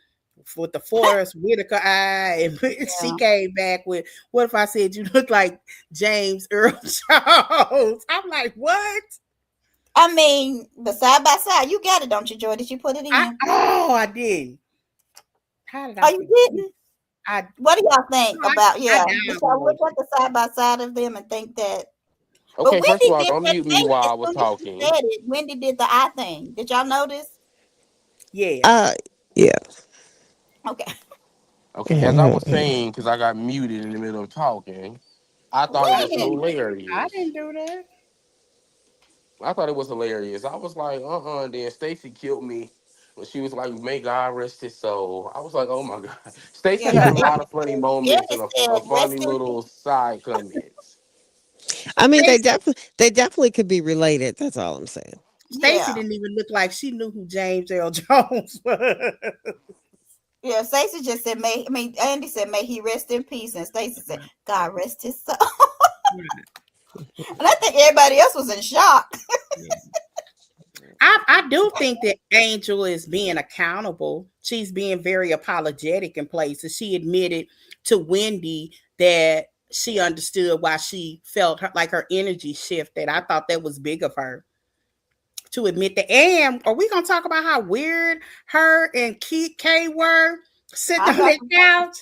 with the Forrest Whitaker eye, and she Yeah. came back with, "What if I said you look like James Earl Jones?" I'm like, "What?" I mean, the side by side, you got it, don't you, Joy? Did you put it in? I did. How did Oh, I you forget? didn't? I What do y'all think no, about? I Yeah, did y'all look downloaded at it. the side by side of them and think that? But Okay, first of Wendy all, did don't that mute me thing while as I was soon as she talking. said it. Wendy did the eye thing. Did y'all notice? Yeah. Uh, yeah. Okay. Okay, as I was Mhm. saying, because I got muted in the middle of talking, I thought it was When? I hilarious. didn't do that. I thought it was hilarious. I was like, and then Stacy killed me when she was like, "May God rest his soul." I was like, "Oh my God." Stacy Yeah, has a because lot of funny moments Andy and said, a rest funny in little peace. side comments. I mean, Stacy they definitely could be related. That's all I'm saying. Stacy Yeah. didn't even look like she knew who James L. Jones was. Yeah, Stacey just said, Andy said, may he rest in peace. And Stacey said, God rest his soul. Right. And I think everybody else was in shock. Yeah. I do think that Angel is being accountable. She's being very apologetic in places. She admitted to Wendy that she understood why she felt like her energy shifted. I thought that was big of her to admit that. And are we gonna talk about how weird her and Kay were sitting I on got that some, couch?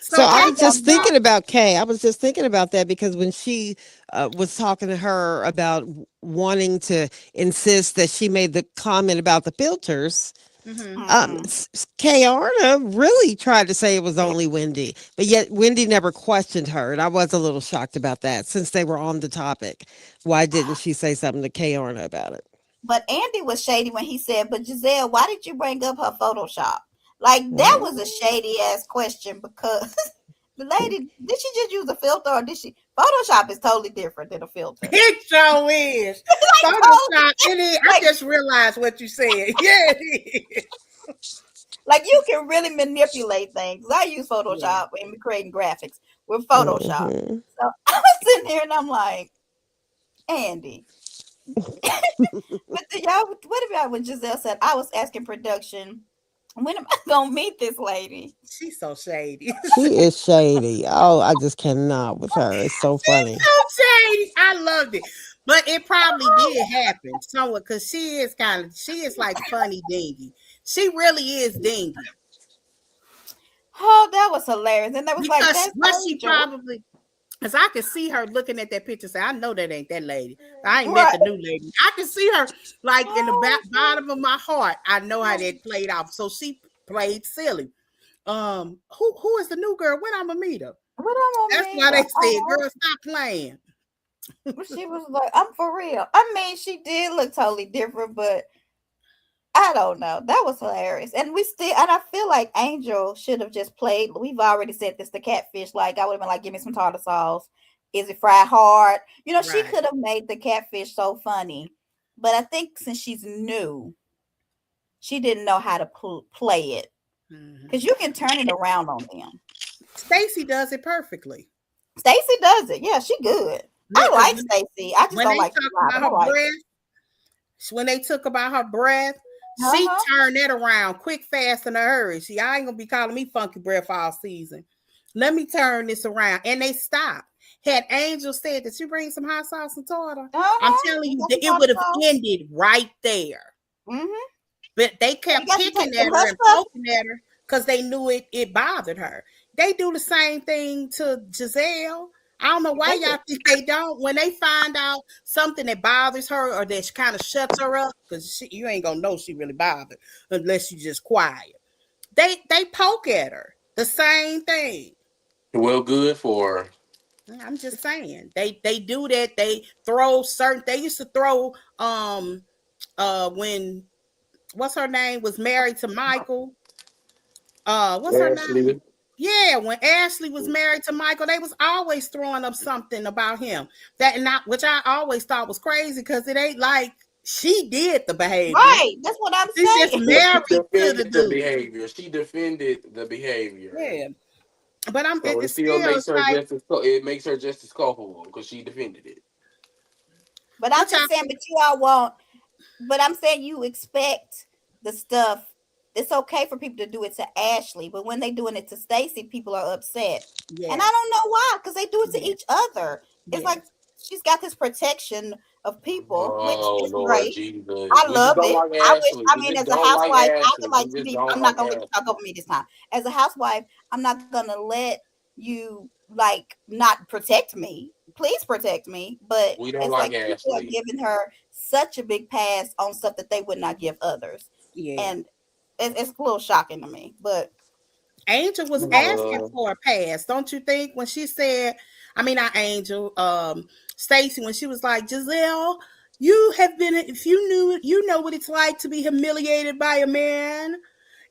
So So I Kay was was just I thinking not. about Kay. I was just thinking about that because when she was talking to her about wanting to insist that she made the comment about the filters, Mm-hmm. mm-hmm. Kay Arna really tried to say it was only Wendy, but yet Wendy never questioned her, and I was a little shocked about that. Since they were on the topic, why didn't she say something to Kay Arna about it? But Andy was shady when he said, but Giselle, why did you bring up her Photoshop? Like, that Mm. was a shady ass question because the lady, did she just use a filter or did she? Photoshop is totally different than a filter. It so is. Like, totally. Photoshop, it is. I Like, just realized what you said. Yeah, it is. like you can really manipulate things. I use Yeah. Photoshop and creating graphics with Photoshop. Hmm. So I was sitting here and I'm like, Andy. But do y'all, what about when Giselle said, I was asking production, when am I going to meet this lady? She's so shady. She is shady. Oh, I just cannot with her. It's so She's funny. so shady. I loved it. But it probably did happen somewhat because she is like funny dingy. She really is dingy. Oh, that was hilarious. And that was like, Because that's what she Angel. probably, because I could see her looking at that picture, say, I know that ain't that lady. I ain't met Right. the new lady. I can see her like in the Oh, bottom of my heart. I know how that played out. So she played silly. Who is the new girl? When I'm gonna meet her? what I'm gonna That's meet why they her. said, girl, stop playing. She was like, I'm for real. I mean, she did look totally different, but I don't know. That was hilarious. And we still, and I feel like Angel should have just played. We've already said this, the catfish. Like, I would have been like, give me some tartar sauce. Is it fried hard? You know, she Right. could have made the catfish so funny. But I think since she's new, she didn't know how to play it. Mhm. Because you can turn it around on them. Stacy does it perfectly. Stacey does it. Yeah, she good. I Because like Stacey. I just when don't they like talk Shy, about but I her like breath, when they took about her breath, her. she Uh-huh. turned that around quick, fast, in a hurry. See, I ain't gonna be calling me funky breath all season. Let me turn this around. And they stopped. Had Angel said that you bring some hot sauce and tartar, I'm Uh-huh. telling You you got that some it tartar would have sauce. ended right there. Mm-hmm. But they You kept got some, picking some at her hush and puppy. poking at her because they knew it bothered her. They do the same thing to Giselle. I don't know why They do. y'all think they don't. When they find out something that bothers her or that kind of shuts her up, because you ain't gonna know she really bothered unless you just quiet. They poke at her. The same thing. Well, good for I'm just saying. They do that. They throw certain. They used to throw when, what's her name, was married to Michael. What's her name? Ashley. Yeah, when Ashley was married to Michael, they was always throwing up something about him that not which I always thought was crazy because it ain't like she did the behavior. Right. That's what I'm She's just saying. But she married to the defended the dude. behavior. She defended the behavior. Yeah, but So it it's still still makes it's her like it makes her just as culpable because she defended it. But I'm which I just saying, but you all won't. But I'm saying you expect the stuff. It's okay for people to do it to Ashley, but when they doing it to Stacy, people are upset. And I yes, don't know why, because they do it to yes, each other. It's like yes. she's got this protection of people, which Oh is Lord great. Jesus. I We just love don't it. like I wish, Ashley. I We mean, just as a don't like housewife, I would Ashley. like We to just be, don't I'm not like going to let you talk Ashley. over me this time. As a housewife, I'm not going to let you, like, not protect me. Please protect me. But We don't it's like like people are Ashley. giving her such a big pass on stuff that they would not give others. Yeah. And it's a little shocking to me. But Angel was asking Uh, for a pass, don't you think? When she said, I mean, not Angel, Stacy, when she was like, Giselle, you have been, if you knew, you know what it's like to be humiliated by a man.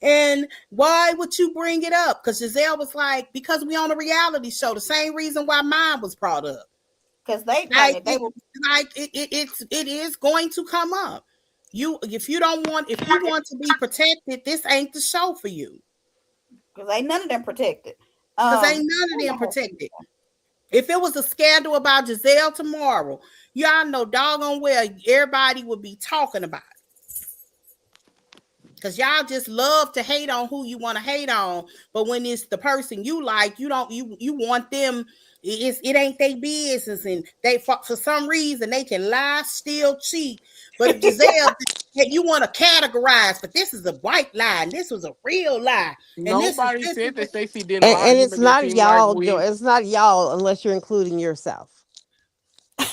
And why would you bring it up? Because Giselle was like, because we on a reality show, the same reason why mine was brought up. because they, Like honey, they it, will. it is going to come up. You, if you want to be protected, this ain't the show for you. Because ain't none of them protected. Because ain't none of them protected. If it was a scandal about Giselle tomorrow, y'all know doggone well everybody would be talking about it. Because y'all just love to hate on who you want to hate on. But when it's the person you like, you don't you want them. It ain't their business, and they for some reason they can lie, steal, cheat. But if Giselle, hey, you want to categorize, but this is a white lie, and this was a real lie, and Nobody this is said that Stacey didn't And, lie. and You're it's making it not seem like y'all, Joe. we. It's not y'all unless you're including yourself.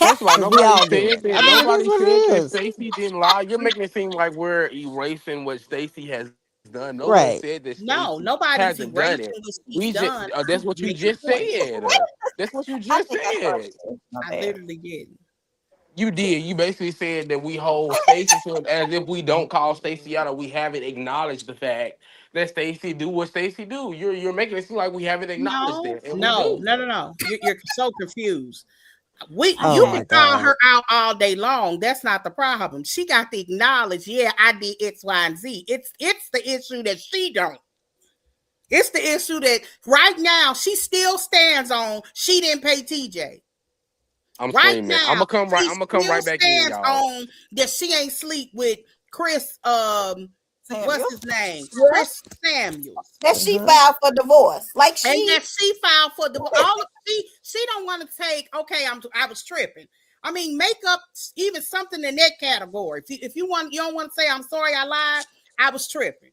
First of all, Because we nobody all do said it. that. I mean, it is Nobody what it said that is. Stacey didn't lie. You're making it seem like we're erasing what Stacey has done. No one said Right. that Stacey no, hasn't nobody's done it. erasing what We she's just done. that's I'm what you making just points. said. That's what you I just think I started said. this. My I bad. literally didn't. You did. You basically said that we hold Stacey to as if we don't call Stacey out or we haven't acknowledged the fact that Stacey do what Stacey do. You're making it seem like we haven't acknowledged No, it, and we no, do. no, no, no. You're so confused. Oh You Okay. can my call God. her out all day long. That's not the problem. She got to acknowledge, yeah, I did X, Y, and Z. It's the issue that she don't. It's the issue that right now she still stands on. She didn't pay TJ. I'm Right screaming. now, she I'm gonna come still right back in, stands y'all. on that she ain't sleep with Chris. What's Samuel. his name? Yeah. Chris Samuels. That she Uh-huh. filed for divorce. Like And she that she filed for the all of she don't want to take okay I was tripping. I mean, make up even something in that category. If you want, you don't want to say I'm sorry I lied, I was tripping.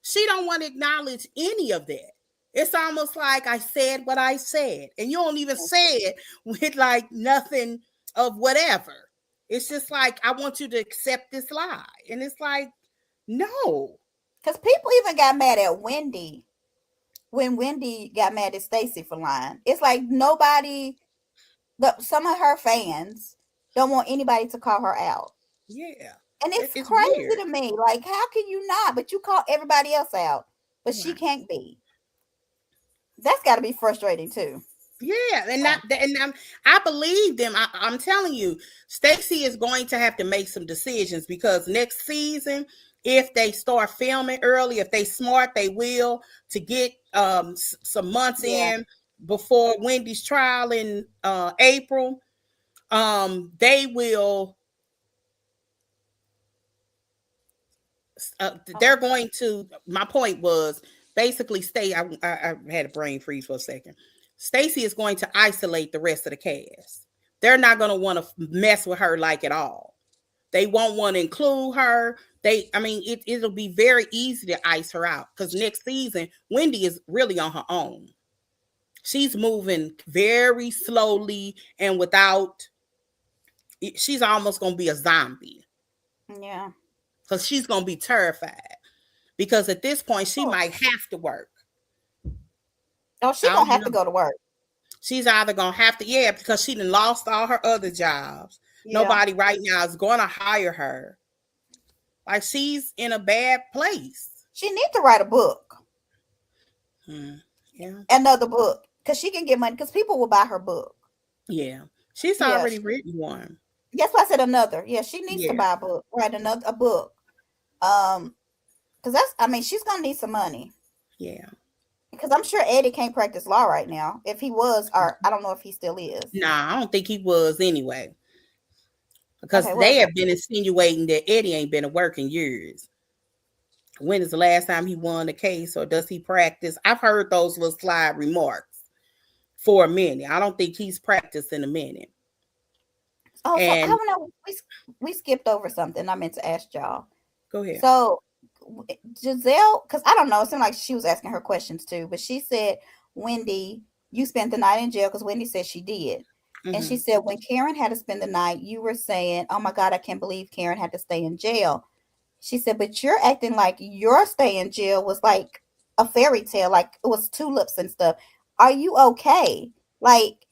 She don't want to acknowledge any of that. It's almost like I said what I said, and you don't even say it with like nothing of whatever. It's just like I want you to accept this lie, and it's like no, because people even got mad at Wendy when Wendy got mad at Stacy for lying. It's like nobody, some of her fans don't want anybody to call her out. yeah, And it's it's crazy weird. to me. Like, how can you not? But you call everybody else out, but she Right. can't be. That's got to be frustrating too. Yeah, and not and I believe them. I'm telling you, Stacy is going to have to make some decisions because next season, if they start filming early, if they smart, they will to get some months Yeah. in before Wendy's trial in April. They will. They're Oh, going to. My point was basically stay. I had a brain freeze for a second. Stacy is going to isolate the rest of the cast. They're not going to want to mess with her like at all. They won't want to include her. I mean, it'll be very easy to ice her out because next season Wendy is really on her own. She's moving very slowly and without. She's almost going to be a zombie yeah. because she's going to be terrified. Because at this point, she Oh, might have to work. oh, she I gonna don't have to know. go to work. She's either gonna have to, yeah, because she done lost all her other jobs. Yeah. Nobody right now is gonna hire her. Like she's in a bad place. She need to write a book. Mm, yeah, Another book because she can get money because people will buy her book. yeah. She's Yeah, already written one. that's why I said another. Yeah, she needs to Yeah, buy a book, write another a book. Um, because that's I mean she's gonna need some money yeah. because I'm sure Eddie can't practice law right now. If he was, or I don't know if he still is. Nah, I don't think he was anyway, because Okay, what they was I? have been insinuating that Eddie ain't been to work in years. When is the last time he won a case, or does he practice? I've heard those little slide remarks for a minute. I don't think he's practiced in a minute. Oh, so I And don't know. We skipped over something I meant to ask y'all. go ahead. So Giselle, because I don't know, it seemed like she was asking her questions too, but she said, Wendy, you spent the night in jail because Wendy said she did. And she Hmm. said, when Karen had to spend the night, you were saying, oh my God, I can't believe Karen had to stay in jail. She said, but you're acting like your stay in jail was like a fairy tale, like it was tulips and stuff. Are you okay? Like,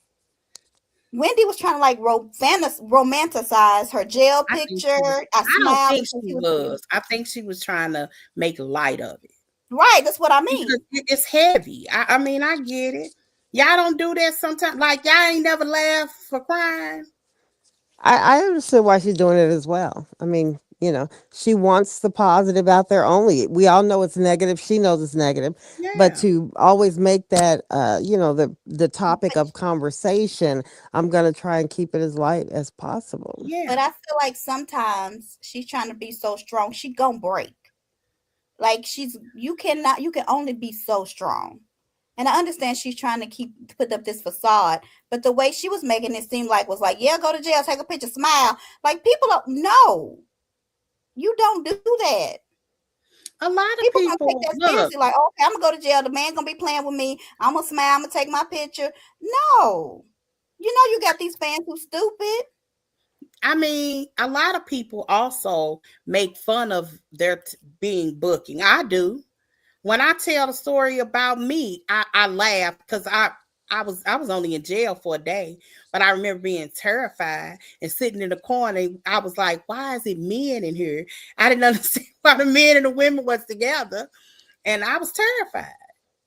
Wendy was trying to like romanticize her jail I think picture. she was. I I don't smiled think because she he was was. I think she was trying to make light of it right. That's what I because mean. it's heavy. I mean, I get it. Y'all don't do that sometimes. Like y'all ain't never laugh for crying. I understood why she's doing it as well. I mean, she wants the positive out there only. We all know it's negative. She knows it's negative. But Yeah, to always make that, the topic of conversation, I'm going to try and keep it as light as possible. But yeah. I feel like sometimes she's trying to be so strong, she gonna break. Like you can only be so strong. And I understand she's trying to put up this facade, but the way she was making it seem like was like, yeah, go to jail, take a picture, smile. Like people don't no, you don't do that. A lot of People gonna take people that look. seriously. Like, okay, I'm gonna go to jail. The man gonna be playing with me. I'm gonna smile. I'm gonna take my picture. No, you know you got these fans who stupid. I mean, a lot of people also make fun of their being booking. I do. When I tell the story about me, I laugh because I was only in jail for a day, but I remember being terrified and sitting in the corner. I was like, why is it men in here? I didn't understand why the men and the women was together, and I was terrified.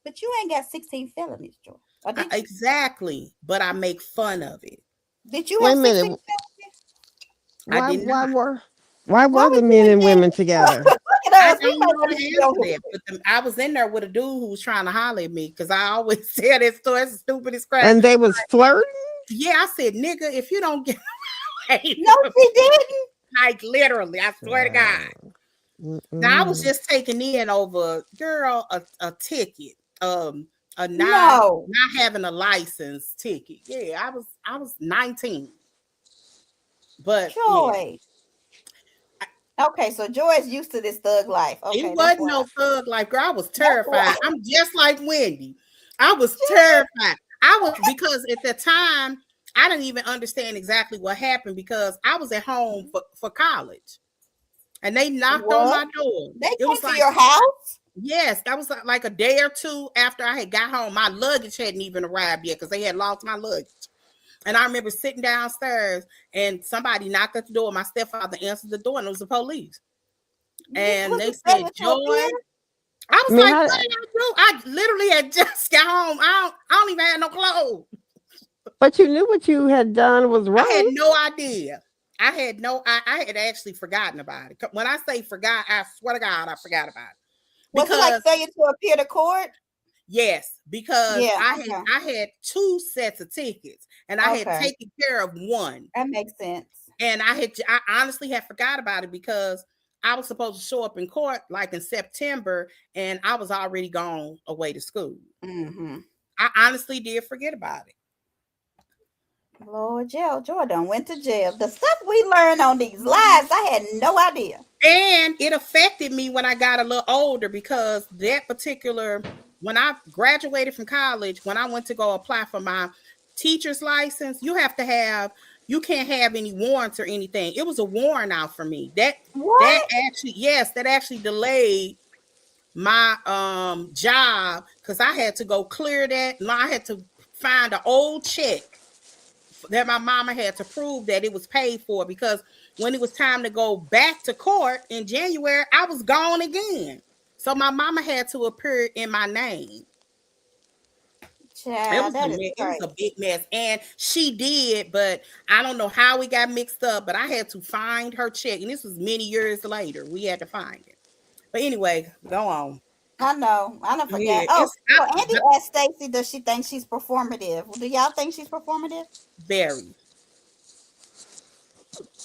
But you ain't got 16 felonies, Joy. Or did you? Exactly, but I make fun of it. Did you Wait have a 16 minute. felonies? I Why did why not. were why Why were was the you men in and women jail? together? Look I at us. We don't might know need to the be on answer to here. that, but I was in there with a dude who was trying to holler at me because I always tell that story. It's stupid as crap. And they was flirting? Yeah, I said, nigga, if you don't get away No, from she me, didn't. like literally, I swear to God. Now I was Mm-mm. just taking in over, girl, a ticket, um, a No. not having a license ticket. Yeah, I was 19, but yeah, Joy. Okay, so Joy is used to this thug life. it Okay, that's wasn't why. no thug like girl. I was That's why. terrified. I'm just like Wendy. I was terrified. I was because at the time I didn't even understand exactly what happened because I was at home for college and they knocked on What? my door. They It came was to like your house? yes, that was like a day or two after I had got home. My luggage hadn't even arrived yet because they had lost my luggage. And I remember sitting downstairs and somebody knocked at the door. My stepfather answered the door and it was the police. And Was they the said, failure to Joy. appear? I I was mean, like, how, what did I do? I literally had just got home. I don't even have no clothes. but you knew what you had done was I had wrong. no idea. I had actually forgotten about it. When I say forgot, I swear to God, I forgot about it. Was it like Because failure to appear to court? yes, because Yeah, I had two sets of tickets and I had okay. taken care of one. That makes sense. And I honestly had forgot about it because I was supposed to show up in court like in September and I was already gone away to school. Mm-hmm. I honestly did forget about it. Lord, Jordan went to jail. The stuff we learn on these lives, I had no idea. And it affected me when I got a little older because that particular, when I graduated from college, when I went to go apply for my teacher's license, you can't have any warrants or anything. It was a warrant out for me. That What? actually, yes, that actually delayed my job because I had to go clear that. And I had to find an old check that my mama had to prove that it was paid for because when it was time to go back to court in January, I was gone again. So my mama had to appear in my name. Child, that is It was a crazy. big mess, and she did, but I don't know how we got mixed up. But I had to find her check, and this was many years later. We had to find it. But anyway, go on. I know. I don't forget. Yeah, Oh, it's well, Andy but asked Stacy, does she think she's performative? Do y'all think she's performative? very.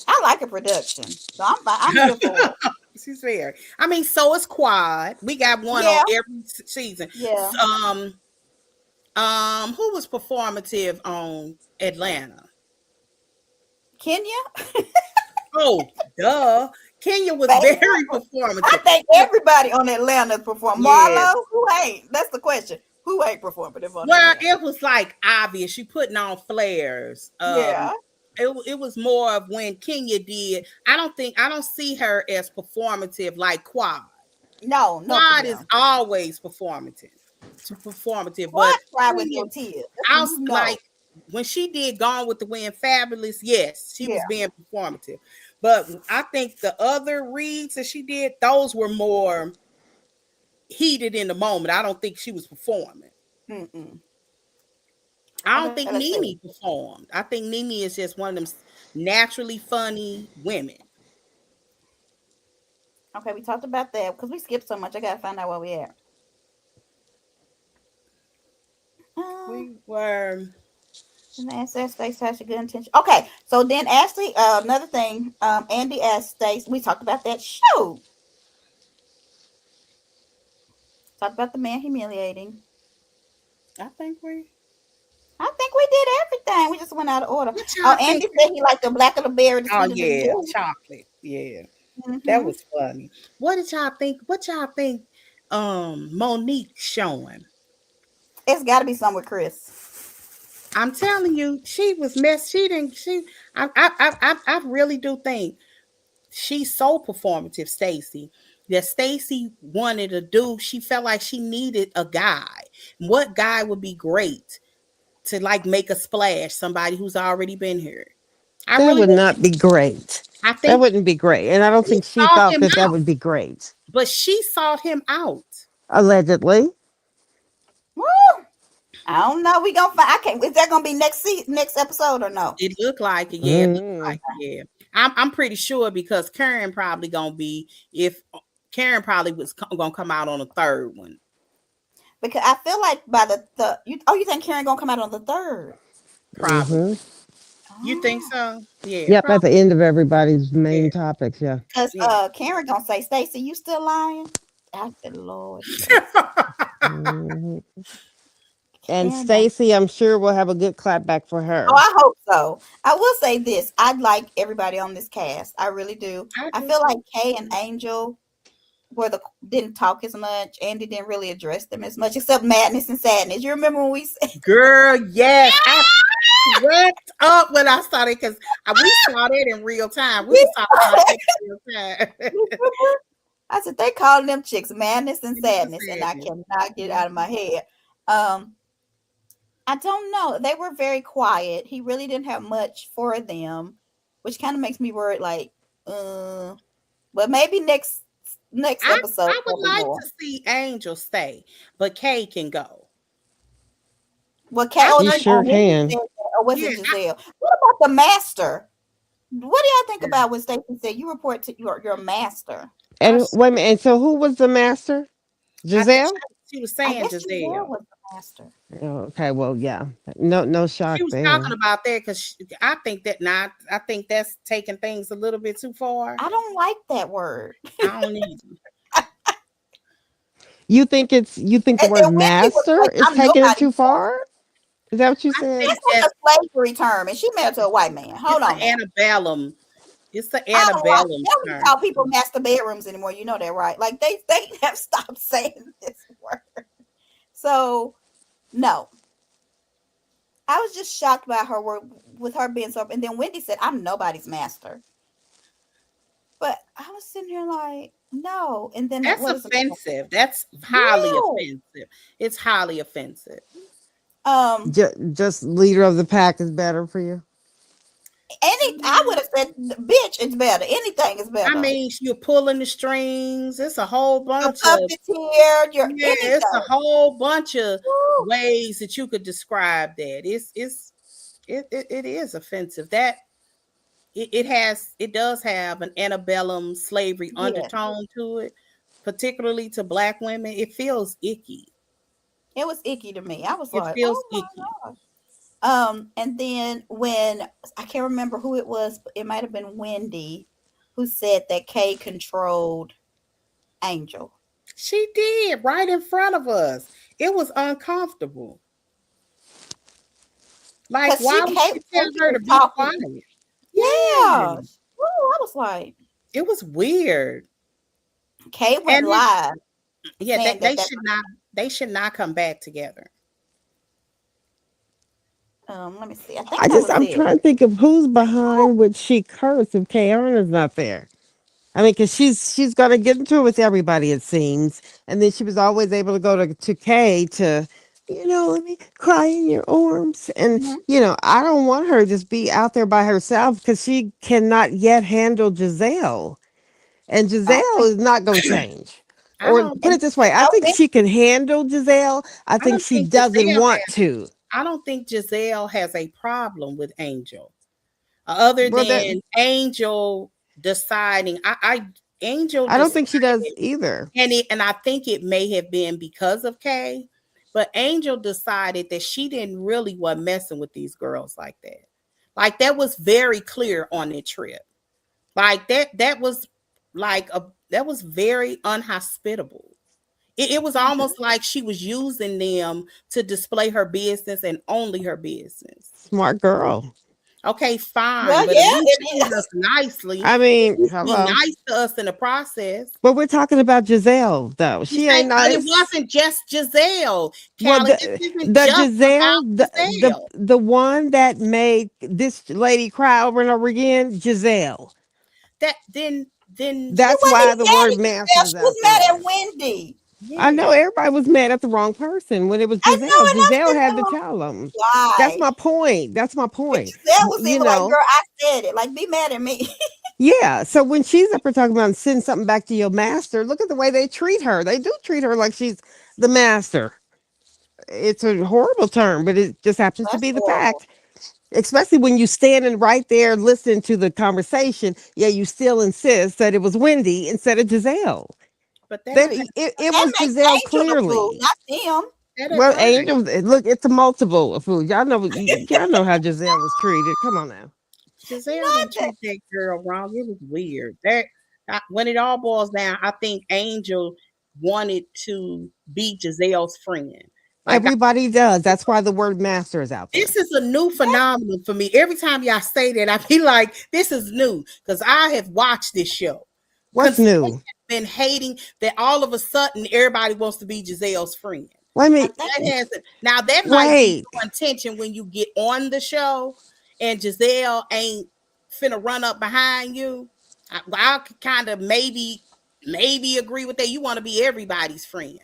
I like a production, so I'm here for it. She's very. I mean, so is Quad. We got one on Yeah, every season. yeah. Who was performative on Atlanta? Kenya, Oh, duh. Kenya was baby. very I performative. think everybody on Atlanta perform. Yes. Marlo, who ain't? That's the question. Who ain't performative on Well, Atlanta? it was like obvious. She putting on flares. Yeah. It was more of when Kenya did. I don't see her as performative like Quad. No, no for Quad is them. always performative, but What cry with Kenya, your tears? That's I when was you know. like when she did Gone with the Wind, Fabulous. Yes, she Yeah. was being performative, but I think the other reads that she did, those were more heated in the moment. I don't think she was performing. Mm-mm. I don't Okay, think let's see. Nene performed. I think Nene is just one of them naturally funny women. Okay, we talked about that because we skipped so much. I gotta find out where we at. Uh, We were. and Ashley Stacy has a good intention. Okay, so then Ashley, another thing, Andy asked Stacy. We talked about that show. Talked about the man humiliating. I think we. I think we did everything. We just went out of order. What Oh, y'all think? Andy said he liked the blacker the berry, the Oh sweeter the yeah, juice. chocolate. Yeah, that Mm-hmm. was funny. What did y'all think? What y'all think? Monique showing. It's got to be some with Chris. I'm telling you, she was mess. She didn't. She. I really do think she's so performative, Stacy. That Stacy wanted to do. She felt like she needed a guy. What guy would be great to like make a splash? Somebody who's already been here. I That really would do. not be great. I That think wouldn't be great. And I don't she think she sought thought him that that out, would be great. but she sought him out. Allegedly. Woo! I don't know. We gonna find. I can't. Is that gonna be next episode or no? It looked like it. Yeah, it looked Mm. like it. Yeah. I'm pretty sure because Karen probably gonna be if Karen probably was gonna come out on the third one. Because I feel like by the you think Karen gonna come out on the third? Probably. Hmm. You think Oh, so? Yeah, Yep, at probably. the end of everybody's Yeah, main topics, yeah. because yeah. Karen gonna say, Stacy, you still lying? I said, Lord, Stacy, Mhm. And Karen don't. Stacy, I'm sure will have a good clap back for Oh, her. I hope so. I will say this: I like everybody on this cast. I really do. I I do feel like too. Kay and Angel were the didn't talk as much. Andy didn't really address them as much, except madness and sadness. You remember when we said Girl, yes. I cracked up when I saw it because we saw that in real time. We we was talking about that in real time. remember? I said they calling them chicks madness and Madness and sadness, and I sadness. cannot get it out of my Mhm. head. Um, I don't know. They were very quiet. He really didn't have much for them, which kind of makes me worried. Like, uh, but maybe next episode I would there'll be like more. to see Angel stay, but Kay can go. Well, Kay, I oh, She like sure Wendy can. said that, or was yeah, it Giselle? What about the master? What do y'all think about when Stacey said you report to your master? I And wait a minute, and so who was the master? I think Giselle? she was I saying guess Giselle Giselle. was the master. Oh, okay, well, yeah. No She shock was talking there. about that because I think that not. I think that's taking things a little bit too far. I don't like that word. I don't need. You think the And word then Wendy was master like, is "I'm taking it nobody's too far? Is that what you I said? think That's that like a slavery term, and she married to a white man. Hold it's on an now. antebellum. It's the I don't like. antebellum They don't even term. call people master bedrooms anymore. You know that, right? Like they have stopped saying this word. So no, I was just shocked by her word with her being so. And then Wendy said, "I'm nobody's master," but I was sitting here like, no. And then That's what is it? offensive. That's highly Yeah. offensive. It's highly offensive. Um. Just leader of the pack is better for you. I would have said, bitch, it's better. Anything is I better. mean, you're pulling the strings. It's a whole Your bunch of puppeteer, your yeah. It's a anything. whole bunch of Woo. ways that you could describe that. It is offensive. That it does have an antebellum slavery Yes, undertone to it, particularly to black women. It feels icky. it was icky to me. I was It like, feels oh icky. my gosh. And then when I can't remember who it was, but it might have been Wendy who said that Kay controlled Angel. She did right in front of us. It was uncomfortable. Like, Cause why would Kay she tell her was to be talking. quiet? Yeah. Yeah, Ooh, I was like, it was weird. Kay went And it, live yeah, saying that that they should not come back together. let me see. I think that was I'm it. trying to think of who's behind would she curse if Kaana's not there. I mean, because she's gonna get into it with everybody, it seems, and then she was always able to go to Kay to, let me cry in your arms, and Mhm. I don't want her to just be out there by herself because she cannot yet handle Giselle, and I don't Giselle think is not gonna change. I Or don't put and it this way, I no think man, she can handle Giselle. I I think don't she think doesn't want to. I don't think Giselle has a problem with Angel. Other Well, that than Angel deciding I Angel I don't decided think she does either. and I think it may have been because of Kay, but Angel decided that she didn't really want messing with these girls like that. Like that was very clear on the trip. Like that was like a that was very unhospitable. It was mhm. almost like she was using them to display her business and only her business. Smart girl. Okay, fine, Well, but at yeah, least it treat us is. nicely. I At mean, least be hello. nice to us in the process. But we're talking about Giselle, though. You She say, ain't but it nice. wasn't just Giselle, Well, Callie. This isn't the just Giselle, about Giselle. the one that made this lady cry over and over again, Giselle. That then She That's wasn't why even the mad word at master Giselle. is She was out mad at there. Wendy. I know yeah. everybody was mad at the wrong person when it was I know, Giselle. and I'm Giselle sitting had there to like, tell them. That's why? my point. That's my And point. Giselle was You even like, know, girl, I said it. Like, be mad at me. yeah. So when she's up here talking about send something back to your master, look at the way they treat her. They do treat her like she's the master. It's a horrible term, but it just happens to That's be the horrible. fact. Especially when you standing right there listening to the conversation, yeah, you still insist that it was Wendy instead of Giselle. But That But it that was makes Giselle Angel the fool, clearly. not them. Well, right. Angel, look, it's a multiple of food. Y'all know how Giselle was treated. Come on now. Giselle Not didn't that. treat that girl wrong. It was weird. That when it all boils down, I think Angel wanted to be Giselle's friend. Like Everybody does. That's why the word master is out there. this is a new phenomenon for me. Every time y'all say that, I feel like this is new because I have watched this show. What's new? Been hating that all of a sudden everybody wants to be Giselle's friend. Wait a I minute. think. That hasn't now that might be Wait. your intention when you get on the show and Giselle ain't finna run up behind you. I could kind of maybe agree with that. You want to be everybody's friend.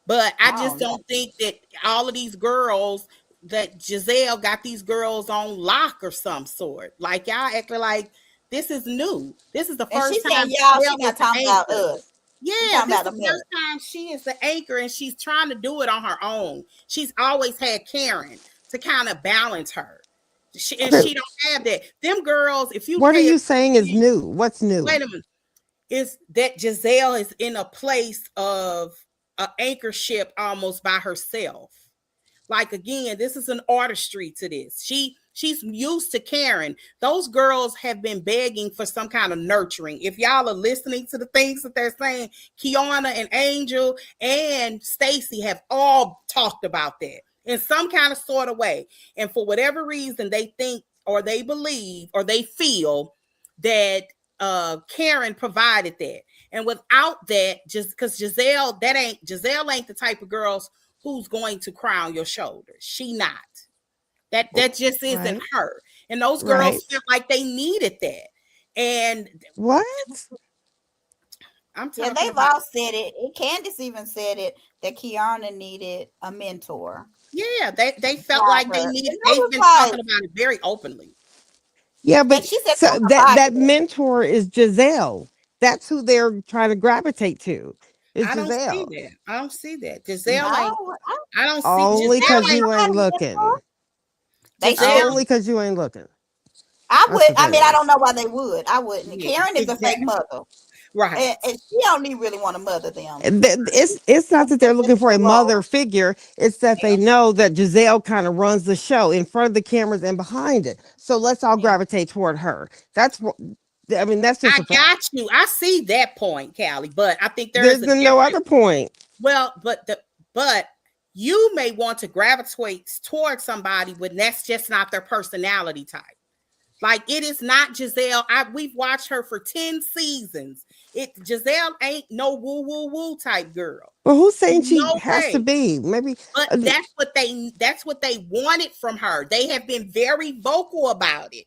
But I I just don't know. don't think that all of these girls that Giselle got these girls on lock or some sort. Like y'all acting like this is new. This is the And she first saying, time y'all, she Giselle is not the talking about anchor. us. She Yeah, talking this about is the the first marriage. time she is the anchor and she's trying to do it on her own. She's always had Karen to kind of balance her. And Okay. she don't have that. Them girls, if you What are pay you saying is attention, new? What's new? wait a minute, is that Giselle is in a place of an anchorship almost by herself. Like again, this is an artistry to this. She's used to Karen. Those girls have been begging for some kind of nurturing. If y'all are listening to the things that they're saying, Kiana and Angel and Stacy have all talked about that in some kind of sort of way. And for whatever reason, they think or they believe or they feel that Karen provided that. And without that, just because Giselle ain't the type of girls who's going to cry on your shoulders. She not. That just isn't Right. her. And those girls Right. felt like they needed that. And What? I'm Yeah, talking they've about. all said it. Candace even said it that Kiana needed a mentor Yeah, they to felt guide like they her. And needed. I They've was been like, talking about it very openly. Yeah, and but she said so don't that nobody. mentor is Giselle. That's who they're trying to gravitate to. Is I don't see Giselle. that. I don't see that. No, Giselle ain't. I, I don't see Only Giselle because Giselle ain't. you ain't ain't nobody mentor. looking. They should Giselle. Only be. because you ain't looking. I That's would. what I that mean, I don't is. know why they would. I wouldn't. Yeah, Karen is a fake exactly. mother, Right. and she don't even really want to mother them. It's not That's that they're just looking for a the mother role. figure. It's that they know that Giselle kind of runs the show in front of the cameras and behind it. So let's all Yeah. gravitate toward her. That's what I mean. That's just I a got fact. you. I see that point, Callie, but I think there is There's a no difference. other point. Well, but you may want to gravitate towards somebody, but that's just not their personality type. Like it is not Giselle. We've watched her for 10 seasons. Giselle ain't no woo woo woo type girl. But who's saying she No has to way. be? Maybe But uh, that's what they wanted from her. They have been very vocal about it.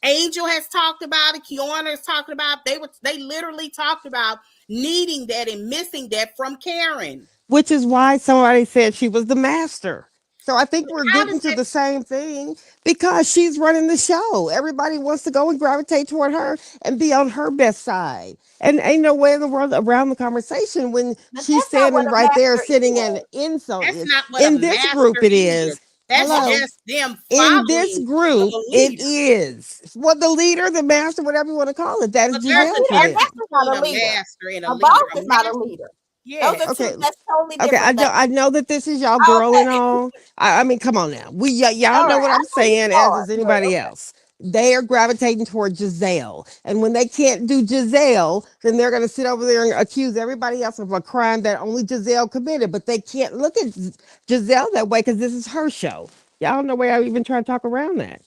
Angel has talked about it. Kiana has talked about it. They literally talked about needing that and missing that from Karen. which is why somebody said she was the master. So I think we're How getting does to that the same thing because she's running the show. Everybody wants to go and gravitate toward her and be on her best side. And ain't no way in the world around the conversation when But she's that's not what standing a right there master sitting and is. insult that's is. not what a In this group master it is. is. That's That's Hello. just them In this following group, the it leader. is. Well, the leader, the master, whatever you want to call it, that is But a there's Giselle a leader. for A them. difference master's not between a a leader. master and a A leader. boss A is not a master, leader. Those are yes. two. Okay, That's totally okay, different things. I know that this is y'all girl and Okay. all. I mean, come on now. Y'all All know right. what I I'm know you saying, as are, is but anybody okay. else. They are gravitating toward Giselle. And when they can't do Giselle, then they're going to sit over there and accuse everybody else of a crime that only Giselle committed. But they can't look at Giselle that way because this is her show. Y'all know where I even try to talk around that.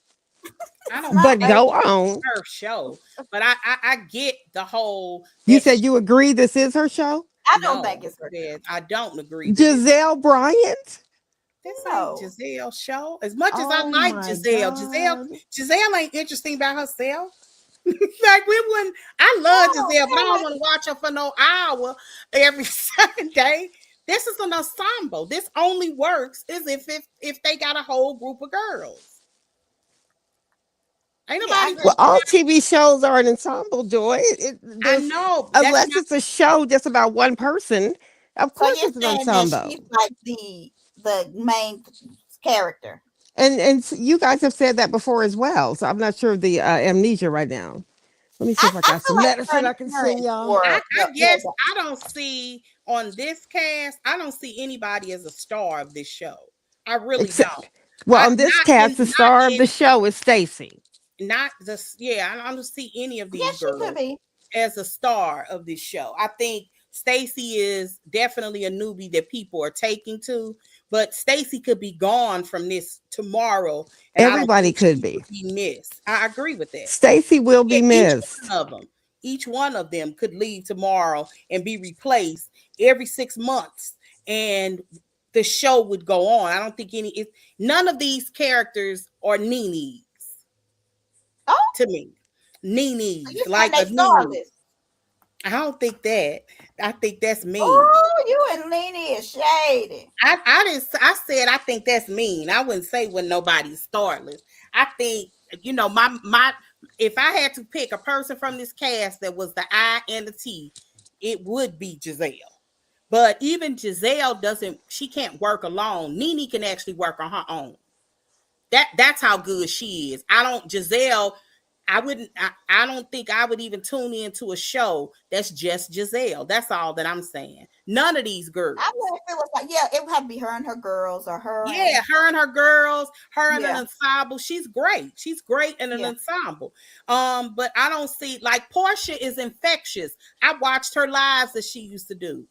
I It's don't not But think like go this is on. her show, but I get the whole You that said you agree this is her show? I don't no, think it's her show. that I don't agree that it's Giselle Bryant? this ain't No. Giselle's show. As much as I Oh like my Giselle, God. Giselle ain't interesting by herself. Like we wouldn't. I love No, Giselle, but I they're don't like, want to watch her for no hour every Sunday. This is an ensemble. This only works is if they got a whole group of girls. Ain't yeah, I nobody. agree Well, with all that. TV shows are an ensemble, Joy. I There's know that's unless not. it's a show just about one person, of So course you're it's an saying that she's ensemble. like the main character. And you guys have said that before as well. So I'm not sure of the amnesia right now. Let me see if I I got feel some like medicine her I and can Karen send y'all. I, were I were guess I don't see on this cast. I don't see anybody as a star of this show. I really don't. Except, well, I on this not cast, in the not star of the in show is Stacy. not this. Yeah, I don't see any of these yes, she could girls be. as a star of this show. I think Stacy is definitely a newbie that people are taking to, but Stacy could be gone from this tomorrow, and I don't Everybody think could she be. would be missed. I agree with that. Stacy will Yeah, be missed. each one of them could leave tomorrow and be replaced every 6 months, and the show would go on. I don't think none of these characters are Nini's Oh, to me. so Nini's you're saying like they a Nini. starless. I don't think that. I think that's mean. Oh, you and Lene is shady. I didn't. I said I think that's mean. I wouldn't say when nobody's startless. I think my. If I had to pick a person from this cast that was the I and the T, it would be Giselle. But even Giselle doesn't. She can't work alone. Nene can actually work on her own. That's how good she is. I don't Giselle. I wouldn't. I don't think I would even tune into a show that's just Giselle. That's all that I'm saying. None of these I girls. would if it was like, yeah, it would have to be her and her girls or her Yeah, and her and her girls, her and an yeah, ensemble. She's great. She's great in an yeah. ensemble. But I don't see like Portia is infectious. I watched her lives that she used to do.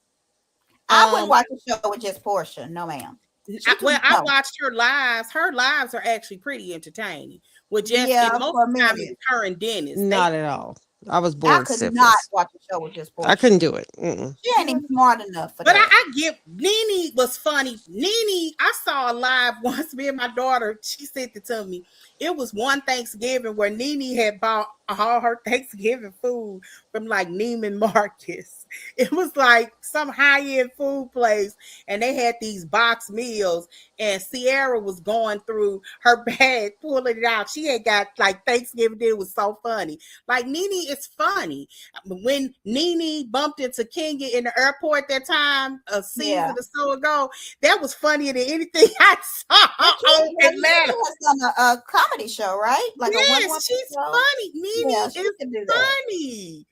I wouldn't Um, watch a show with just Portia. No, ma'am. She too I no. watched her lives. Her lives are actually pretty entertaining. With just Yeah, and most for a of the time it minute. was her and Dennis. They Not at all. I was I bored could not stiffest. watch a show with just I Portia. couldn't do it. Mm-mm. She ain't even smart enough for But that. I get Nene was funny. Nene, I saw a live once. Me and my daughter, she sent it to me. It was one Thanksgiving where Nene had bought all her Thanksgiving food from like Neiman Marcus. It was like some high end food place, and they had these box meals. And Sierra was going through her bag, pulling it out. She had got like Thanksgiving dinner. It was so funny. Like Nene is funny. When Nene bumped into Kenya in the airport that time, a Yeah. season or so ago, that was funnier than anything I Well, saw on Atlanta. Kiki has done a comedy show, right? Like a one Yes, woman she's show. funny. Yeah, Nene she is can do that. funny.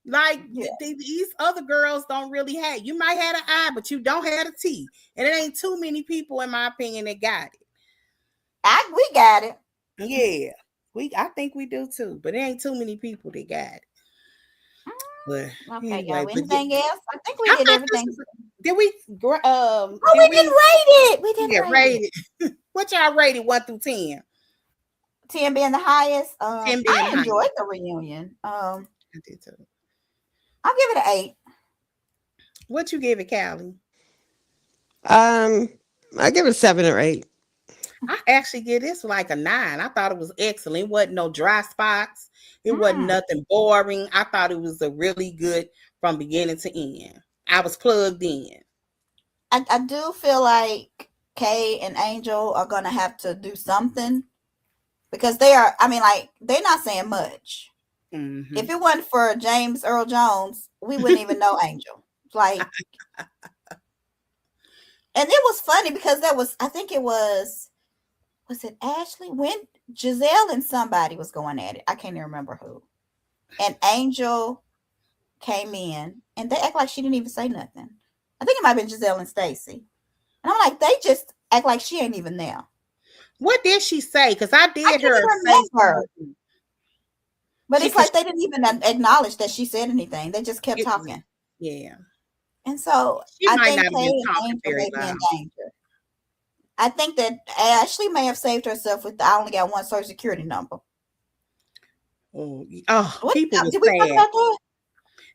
Like Yeah. these other girls don't really have. You might have an I, but you don't have a T. And it ain't too many people, in my opinion, that got it. We got it. Yeah, I think we do too, but it ain't too many people that got it. But Okay, anyway, y'all. but yeah, Anything else? I think we I did thought this everything. was. Did we? Oh, Did we didn't we? rate it. We didn't Yeah, rate it. rated. What y'all rated 1 through 10? 10 being the highest. 10 being I high. enjoyed the reunion. I did too. I'll give it an 8. What you give it, Callie? Um, I give it a 7 or 8. I actually give this like a 9. I thought it was excellent. It wasn't no dry spots. It wasn't Mm. nothing boring. I thought it was a really good from beginning to end. I was plugged in. I do feel like Kay and Angel are gonna have to do something because they are. I mean, like they're not saying much. Mm-hmm. If it wasn't for James Earl Jones, we wouldn't even know Angel. Like, and it was funny because I think it was it Ashley? When Giselle and somebody was going at it. I can't even remember who. And Angel came in and they act like she didn't even say nothing. I think it might have been Giselle and Stacy. And I'm like, they just act like she ain't even there. What did she say? Because I I did can't her even say remember. something. But She it's like they didn't even acknowledge that she said anything. They just kept talking. Yeah. And so She I might not think have Kay been and talking Angel very may be in loud. danger. I think that Ashley may have saved herself with I only got one social security number. Oh, What people were did we talk saying. about that?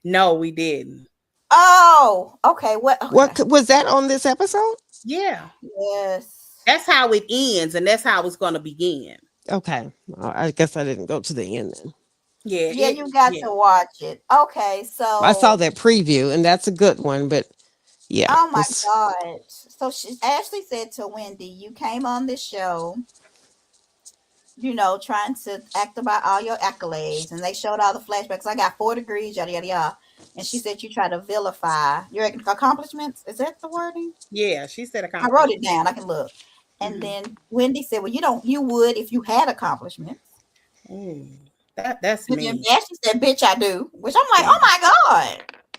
No, we didn't. Oh, okay. What? Okay. What was that on this episode? Yeah. Yes. That's how it ends, and that's how it's going to begin. Okay, well, I guess I didn't go to the end then. Yeah. Yeah, you got Yeah. to watch it. Okay, I saw so that preview, and that's a good one. But yeah, oh my this God. So Ashley said to Wendy, you came on this show, trying to act about all your accolades. And they showed all the flashbacks. I got 4 degrees, yada, yada, yada. And she said you try to vilify your accomplishments. Is that the wording? Yeah. She said I wrote it accomplishment. down. I can look. And Mm-hmm. then Wendy said, well, you would if you had accomplishments. Oh, that's And then me. Ashley said, bitch, I do. Which I'm like, Yeah. oh my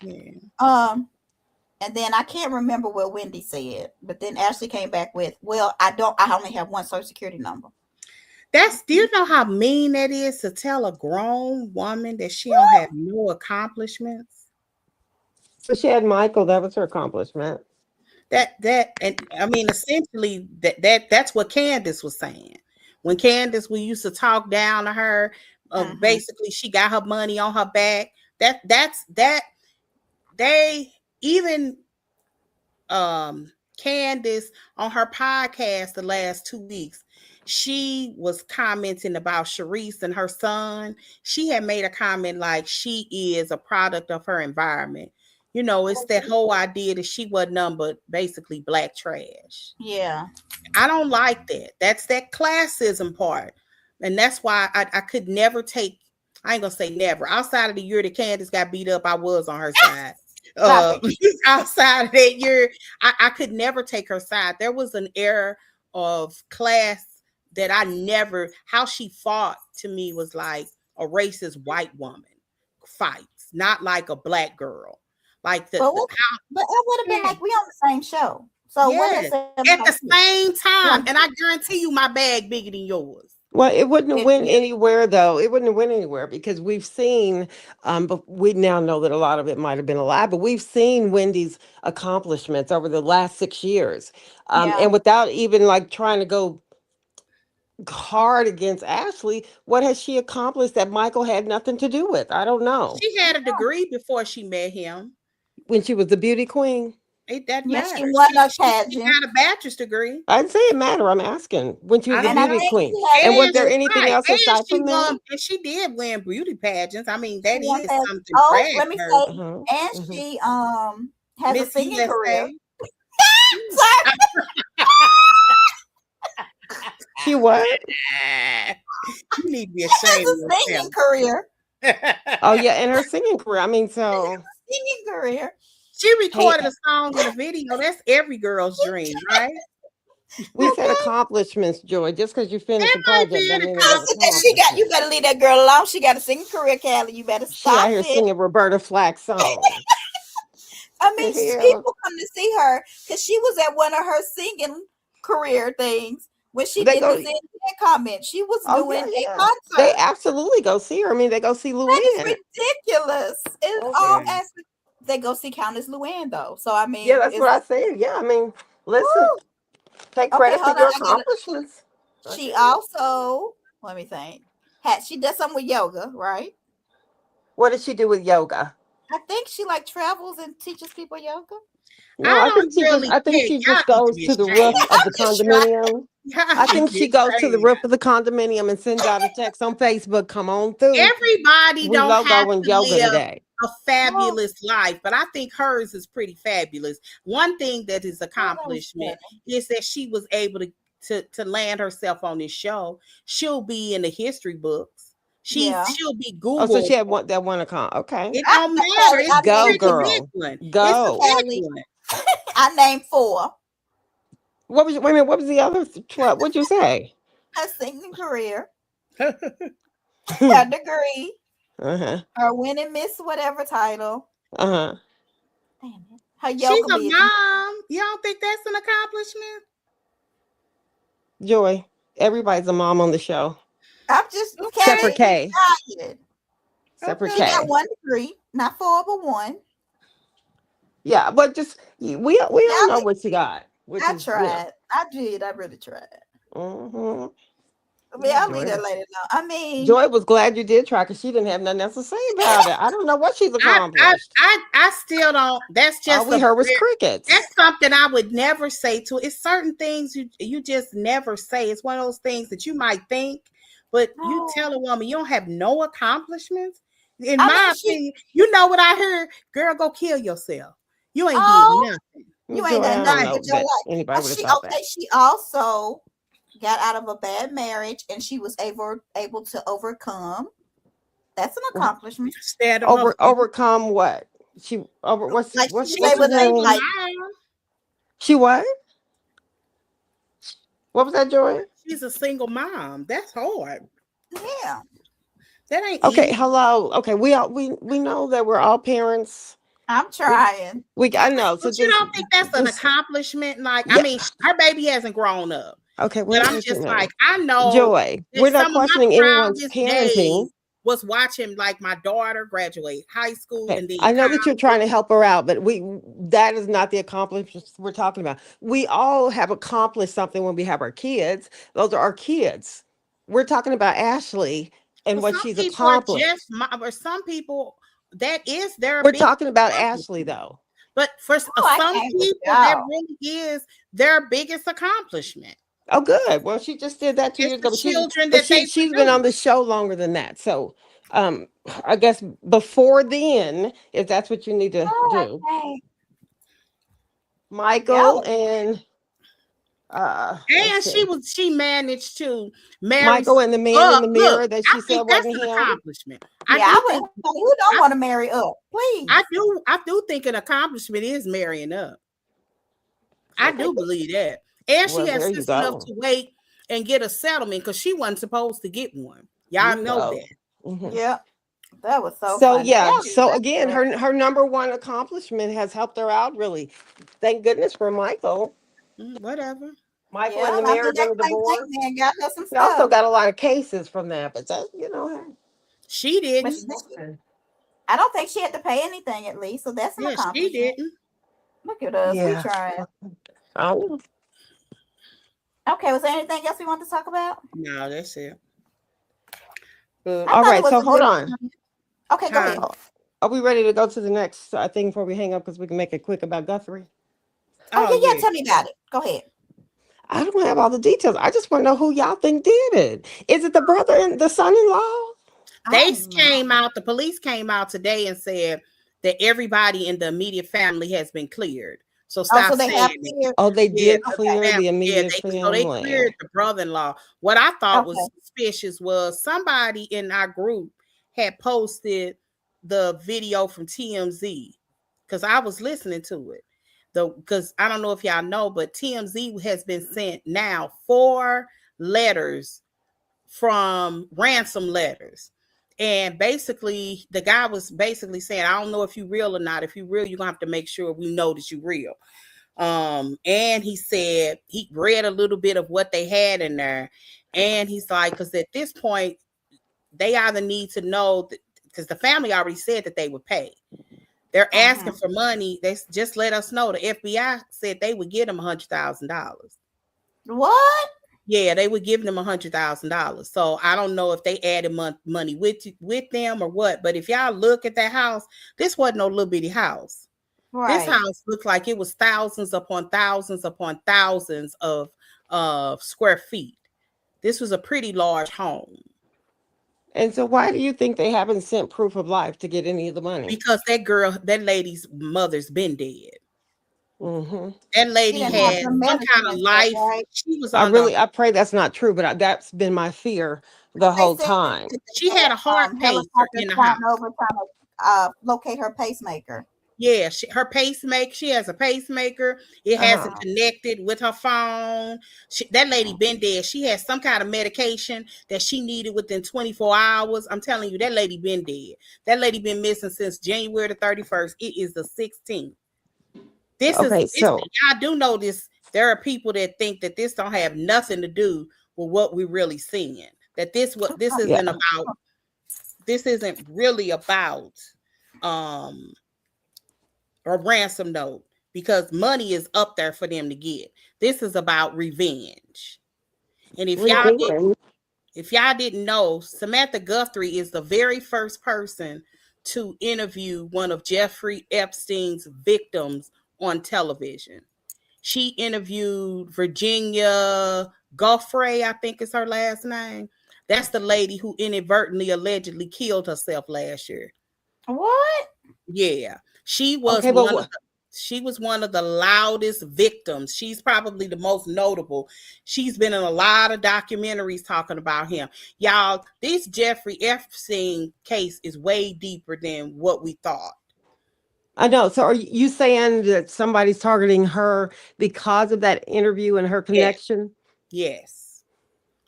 Yeah. God. And then I can't remember what Wendy said, but then Ashley came back with, well, I only have one social security number. Do you know how mean that is to tell a grown woman that she don't have no accomplishments? so she had Michael. That was her accomplishment. And I mean, essentially that's what Candace was saying. When Candace, we used to talk down to her, Mm-hmm. basically she got her money on her back. That they even Candace on her podcast the last 2 weeks, she was commenting about Sharice and her son. She had made a comment like she is a product of her environment. It's that whole idea that she was nothing but basically black trash. Yeah. I don't like that. That's that classism part. And that's why I could never take, I ain't gonna say never. Outside of the year that Candace got beat up, I was on her side. Stop it. Outside of that year, I could never take her side. There was an era of class that I never, how she fought to me was like a racist white woman fights, not like a black girl. Like But it would have been like we on the same show. So what yes, has said at about the you? same time, Like, and I guarantee you, my bag bigger than yours. Well, it wouldn't have went yeah. anywhere though. It wouldn't have went anywhere because we've seen, but we now know that a lot of it might have been a lie. But we've seen Wendy's accomplishments over the last 6 years, Yeah. and without even like trying to go hard against Ashley, what has she accomplished that Michael had nothing to do with? I don't know. She had a degree before she met him. When she was the beauty queen. It doesn't Yeah, she matter. won a She pageant. got a bachelor's degree. I didn't say it matter. I'm asking when she was I a don't And I beauty know. think queen. she has And was And there a anything right, else and aside she from that? won, and she did win beauty pageants. I mean, she that won is pageant. something to Oh, brag let me for. say, Uh-huh. and Hmm. she has a Miss singing career. USA. Sorry, She what? You need to be she has ashamed a of singing career. Oh yeah, and her singing career. I mean, so Singing career. She hey, recorded a song and a video. That's every girl's dream, right? we said Okay. accomplishments, Joy. Just because you finished That the might project be doesn't an mean it I was said that she got. You accomplishment. better leave that girl alone. She got a singing career, Callie. You better She out stop here it. singing Roberta Flack songs. I The mean, hell? people come to see her because she was at one of her singing career things when she They did the go. Zen comment. She was Oh doing yeah, a yeah. They concert. absolutely go see her. I mean, they go see That is Luann. ridiculous. In all Okay. aspects, they go see Countess Luann though. So I Yeah, mean, that's what it's I said. Yeah, I mean, listen, woo. take Okay. credit for Hold on. your I got it. accomplishments. She Okay. also let me think. Had she does something with yoga, right? What did she do with yoga? I think she like travels and teaches people yoga. No, I I think don't she just. really I think think she y'all just need to goes be to the roof ashamed. of the I'm just trying. condominium. Y'all I need to think be she goes to the ashamed. roof of the condominium and sends out a text on Facebook. Come on through. Everybody We don't have logo and to yoga live today. a Oh, fabulous life, but I think hers is pretty fabulous. One thing that is oh, that was accomplishment funny. is that she was able to land herself on this show. She'll be in the history books. Yeah. She'll be Oh, so Googled. she had one that one account. Okay. It don't matter. Kelly, It's I a Go, named pretty three. big girl. one. It's a Go. big Kelly, one. I named four. What was wait a minute, what was the other 12? What'd you say? Her singing career, uh-huh. her degree, Uh-huh. her winning Miss whatever title. Damn it. Her She's yoga a business. mom. You don't think that's an accomplishment? Joy. Everybody's a mom on the show. I'm just Except for Kelly, Okay. be Kay. quiet. Except for She Okay. got Kay. one degree, not four, but one. Yeah, but just we all Y'all, know what she got, which I is, tried. I did. I really tried. hmm I mean, Yeah. I'll leave Joy. that lady alone. I mean, Joy was glad you did try because she didn't have nothing else to say about it. I don't know what she's I, I accomplished. I still don't. That's All just we a heard was crickets. that's something I would never say to. It's certain things you just never say. It's one of those things that you might think, but you no. tell a woman you don't have no accomplishments. In I my mean, she. opinion, you know what I heard? Girl, go kill yourself. You ain't did Oh, nothing. you ain't Joy, done I don't nothing Right. know with your that life. anybody would have She thought that. okay. She also got out of a bad marriage, and she was able to overcome. That's an accomplishment. Instead of her feet. Overcome what? She over Like she was She's what's a able his to single name? like. mom. She what? What was that, Joy? She's a single mom. That's hard. Yeah, That ain't Okay, easy. hello. Okay, we know that we're all parents. I'm We trying. I know. So But you don't think that's an just accomplishment? Like, I yeah. mean, her baby hasn't grown up, Okay, but I'm wait a just like, minute. I know Joy, that we're not some of my questioning anyone's proudest days parenting. was watching like my daughter graduate high school Okay, and then I know that you're trying college. to help her out, but we that is not the accomplishments we're talking about. We all have accomplished something when we have our kids. Those are our kids. We're talking about Ashley and But what some she's people are just, accomplished. or some people that is their We're biggest talking about Ashley accomplishment. though. But for Oh, I some can't with people, that y'all. really is their biggest accomplishment. Oh, good. Well, she just did that 2 years It's the ago, children but that they she's been on produce. the show longer than that. So, um, I guess before then, if that's what you need to Oh, I do, can't. Michael Y'all. and let's And see, she managed to marry Michael and the man in up. the Look, mirror that I she said think that's wasn't an him. accomplishment. I Yeah, do I would. think Who don't I, want to marry up? Please. I do think an accomplishment is marrying up. I Okay, do believe that. And she well has there you sense enough go. to wait and get a settlement because she wasn't supposed to get one. Y'all You know go. that. Mhm. Yeah, that was so So funny. yeah, Kelly, so that's again, great. her number one accomplishment has helped her out really. Thank goodness for Michael. Whatever. Michael and Yeah, the I mean marriage that and the crank tank divorce. man got her some We also stuff. got a lot of cases from that, but that She But didn't. I don't think she had to pay anything at least, so that's an Yeah, she accomplishment. didn't. Look at us, we yeah. trying. Oh, Okay, was there anything else we want to talk about? No, that's it. I But all thought it right. was So a hold good. on. Okay, go huh? ahead. Are we ready to go to the next thing before we hang up? Because we can make it quick about Guthrie. Oh Oh yeah, yeah. yeah. Tell me about it. Go ahead. I don't have all the details. I just want to know who y'all think did it. Is it the brother and the son-in-law? I They don't know. came out, the police came out today and said that everybody in the immediate family has been cleared. So Oh, stop so they have saying it. cleared. Oh, they Yeah, did because the Okay. clear family, the yeah, immediate they cleared family. the brother-in-law. What I thought was Okay. suspicious was somebody in our group had posted the video from TMZ because I was listening to it. Because I don't know if y'all know, but TMZ has been sent now 4 letters from ransom letters. And basically, the guy was basically saying, I don't know if you real or not. If you real, you're gonna have to make sure we know that you real. And he said he read a little bit of what they had in there. And he's like, because at this point, they either need to know that because the family already said that they would pay. They're asking Mm-hmm. for money. They just let us know. The FBI said they would get them $100,000. What? Yeah, they were giving them $100,000. So I don't know if they added money with them or what. But if y'all look at that house, this wasn't no little bitty house. This Right. house looked like it was thousands upon thousands of square feet. This was a pretty large home And so why do you think they haven't sent proof of life to get any of the money? because that lady's mother's been dead. Hmm. That She lady didn't have had the some medicine kind of and stuff, life. right? She was on I pray that's not true, but that's been my fear the They whole said time. that she they had a heart had pacer helicopters in the flying house. over trying to locate her pacemaker. Yeah, her pacemaker. She has a pacemaker. It hasn't Uh-huh. connected with her phone. That lady been dead. She has some kind of medication that she needed within 24 hours. I'm telling you, that lady been dead. That lady been missing since January the 31st. It is the 16th. This is Okay, this. so I do know this. There are people that think that this don't have nothing to do with what we're really seeing. That this yeah. isn't about. This isn't really about. Um a ransom note because money is up there for them to get. This is about revenge. And Revenge. if y'all didn't know, Samantha Guthrie is the very first person to interview one of Jeffrey Epstein's victims on television. She interviewed Virginia Goffrey, I think is her last name. That's the lady who inadvertently allegedly killed herself last year. What? Yeah, she was Okay, but one of the loudest victims. She's probably the most notable. She's been in a lot of documentaries talking about him. Y'all, this Jeffrey Epstein case is way deeper than what we thought. I know. So are you saying that somebody's targeting her because of that interview and her Yes, connection? yes.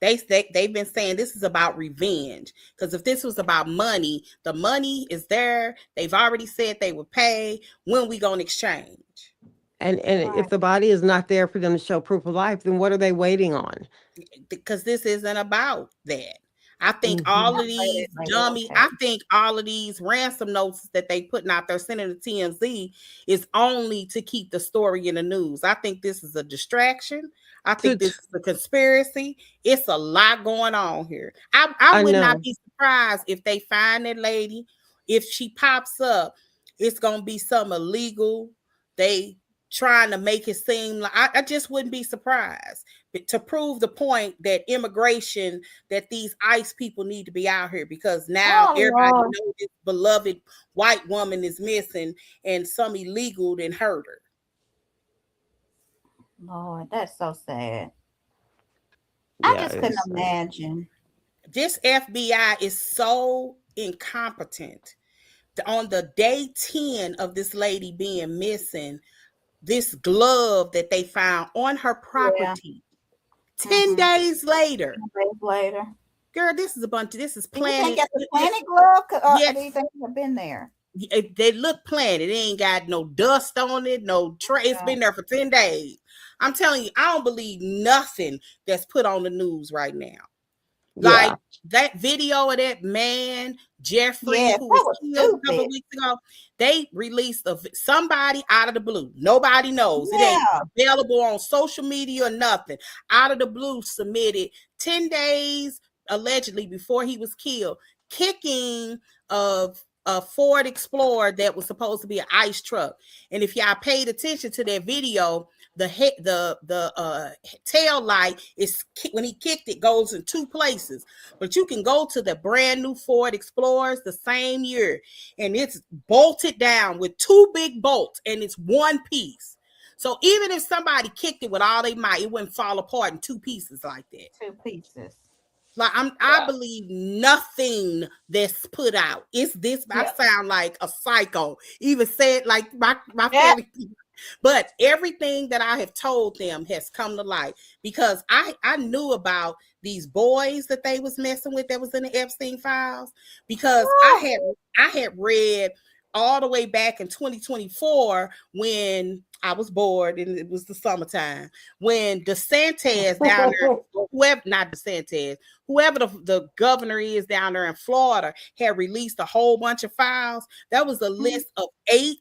They've been saying this is about revenge because if this was about money, the money is there. They've already said they would pay. When we gonna exchange? And if Right. the body is not there for them to show proof of life, then what are they waiting on? Because this isn't about that. Hmm. I think all of these ransom notes that they putting out there sending to TMZ is only to keep the story in the news. I think this is a distraction. I To, think this is a conspiracy. It's a lot going on here. I I would not know. be surprised if they find that lady. If she pops up, it's gonna be some illegal. They trying to make it seem like I just wouldn't be surprised to prove the point that immigration, that these ICE people need to be out here because now Oh everybody Lord, knows this beloved white woman is missing and some illegal then hurt her. Lord, that's so sad. I Yeah, just couldn't it's imagine. This FBI is so incompetent. On the day 10 of this lady being missing, this glove that they found on her Yeah. property 10 Mm-hmm. days later. Days later. Girl, this is Do you think planted. it's a planted glove, or Yes, do you think it's been there? they look planted. It ain't got no dust on it, no tray. It's Yeah. been there for 10 days. I'm telling you, I don't believe nothing that's put on the news right now. Like yeah. that video of that man, Jeffrey, Yes, who that was was killed a couple stupid. of weeks ago, they released somebody out of the blue. Nobody knows. It ain't Yeah. available on social media or nothing. Out of the blue, submitted 10 days allegedly before he was killed, kicking of a Ford Explorer that was supposed to be an ice truck. And if y'all paid attention to that video, the tail light is, when he kicked it, goes in two places. But you can go to the brand new Ford Explorers the same year, and it's bolted down with two big bolts, and it's one piece. So even if somebody kicked it with all they might, it wouldn't fall apart in two pieces like that. Two pieces. Like I believe nothing that's put out. It's this. I sound like a psycho. Even said like my family. But everything that I have told them has come to light, because I knew about these boys that they was messing with that was in the Epstein files, because I had read all the way back in 2024 when I was bored and it was the summertime, when DeSantis down there, whoever the governor is down there in Florida, had released a whole bunch of files. That was a list of 8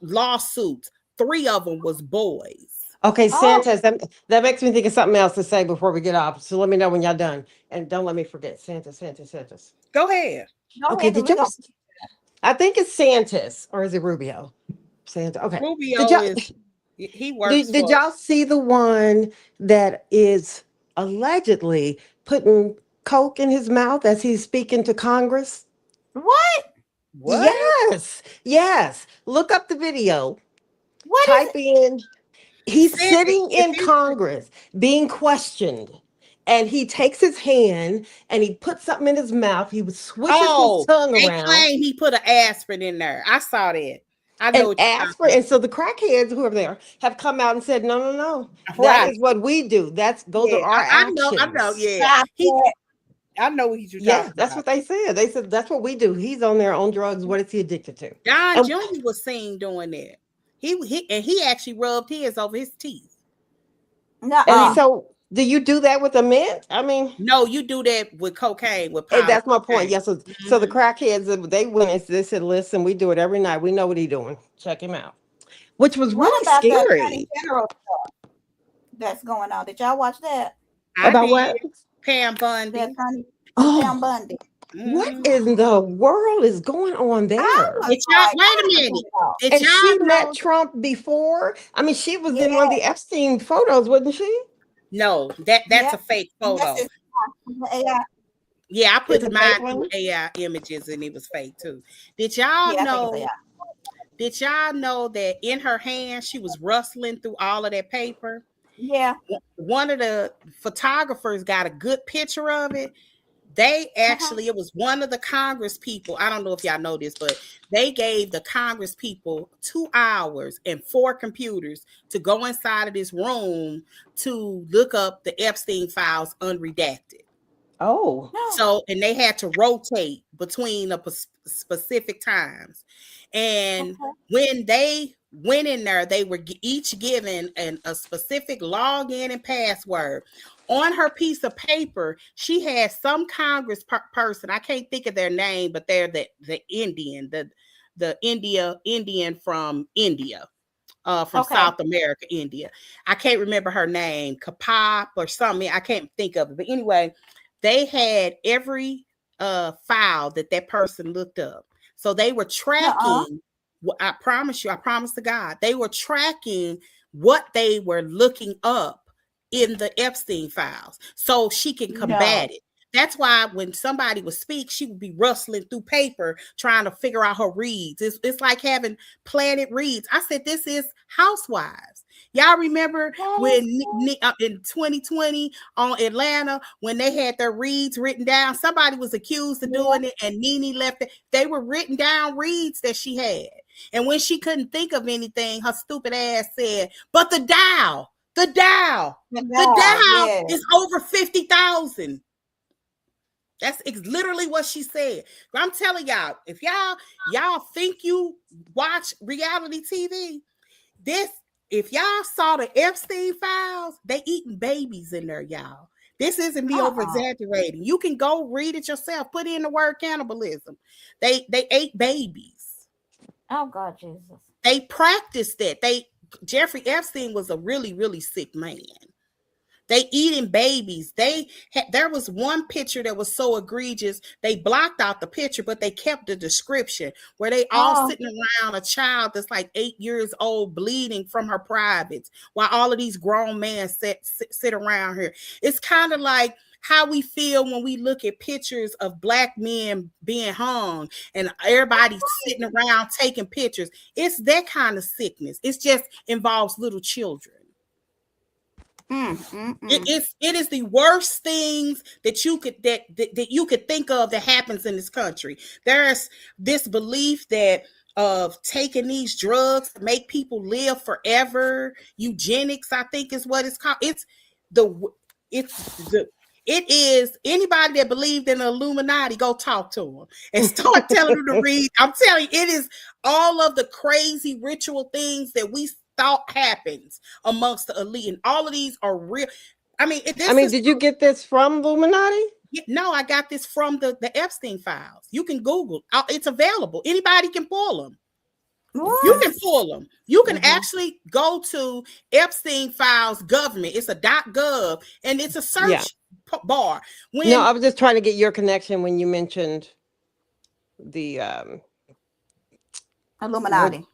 lawsuits. 3 of them was boys. Okay, Santas, that makes me think of something else to say before we get off. So let me know when y'all done. And don't let me forget. Santas. Go ahead. Okay, did you? I think it's Santas, or is it Rubio? Santa. Okay. Rubio he works. Did y'all see the one that is allegedly putting coke in his mouth as he's speaking to Congress? What? Yes. Look up the video. What? Type in. He's sitting in Congress being questioned, and he takes his hand and he puts something in his mouth. He swishes his tongue they around. Claim he put an aspirin in there. I saw that. I know what aspirin. And so the crackheads, whoever they are, have come out and said, no. Right. That is what we do. Those are our actions. I know. Yeah. I know what he's talking about. That's what they said. They said that's what we do. He's on there on drugs. What is he addicted to? Don Jr. was seen doing that. He actually rubbed his over his teeth. No. And so, do you do that with a mint? I mean, no, you do that with cocaine. With powder. That's my point. Yes. So the crackheads, they went and they said, "Listen, we do it every night. We know what he's doing. Check him out." Which was really scary. That's going on. Did y'all watch that? About what? Pam Bundy. Pam Bundy. What in the world is going on there? Wait a minute. And she met Trump before? I mean, she was in one of the Epstein photos, wasn't she? No, that's a fake photo. Yeah, I put mine through AI images and it was fake too. Did y'all know? Did y'all know that in her hand she was rustling through all of that paper? Yeah. One of the photographers got a good picture of it. They actually, it was one of the Congress people. I don't know if y'all know this, but they gave the Congress people 2 hours and 4 computers to go inside of this room to look up the Epstein files unredacted. Oh. So, and they had to rotate between specific times. And when they went in there, they were each given a specific login and password. On her piece of paper, she had some Congress person. I can't think of their name, but they're the Indian, the Indian from India, from South America, India. I can't remember her name, Kapap or something. I can't think of it. But anyway, they had every file that person looked up. So they were tracking. I promise to God, they were tracking what they were looking up in the Epstein files so she can combat it. That's why when somebody would speak, she would be rustling through paper trying to figure out her reads. It's like having Planet Reads. I said, this is Housewives. Y'all remember when in 2020 on Atlanta, when they had their reads written down, somebody was accused of doing it and Nene left it. They were written down reads that she had. And when she couldn't think of anything, her stupid ass said, but the Dow is over 50,000. That's literally what she said. But I'm telling y'all, if y'all think you watch reality TV, if y'all saw the Epstein files, they eating babies in there, y'all. This isn't me over exaggerating. You can go read it yourself. Put in the word cannibalism. They ate babies. Oh God, Jesus. They practiced that. Jeffrey Epstein was a really, really sick man. They eating babies. There was one picture that was so egregious. They blocked out the picture, but they kept the description where they all sitting around a child that's like 8 years old, bleeding from her privates, while all of these grown men sit around her. It's kind of like how we feel when we look at pictures of black men being hung and everybody sitting around taking pictures. It's that kind of sickness. It just involves little children. It is the worst things that you could that you could think of that happens in this country. There's this belief that of taking these drugs to make people live forever. Eugenics, I think, is what it's called. It is anybody that believed in the Illuminati, go talk to them and start telling them to read. I'm telling you, it is all of the crazy ritual things that we thought happens amongst the elite, and all of these are real. I mean, did you get this from Illuminati? No, I got this from the Epstein files. You can Google. It's available. Anybody can pull them. What? You can pull them. You can actually go to Epstein files government. It's a .gov, and it's a search bar. No, I was just trying to get your connection when you mentioned the Illuminati.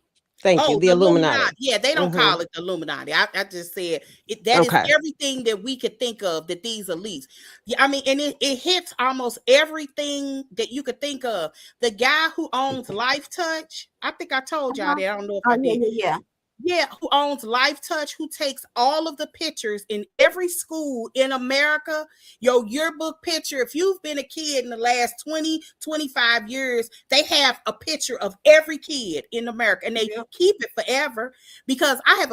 Thank you. The Illuminati. Yeah, they don't call it the Illuminati. I just said that is everything that we could think of that these elites. Yeah, I mean, and it hits almost everything that you could think of. The guy who owns Life Touch, I think I told y'all that. I don't know if I did. Yeah, who owns Life Touch, who takes all of the pictures in every school in America, your yearbook picture. If you've been a kid in the last 20, 25 years, they have a picture of every kid in America, and they keep it forever. Because I have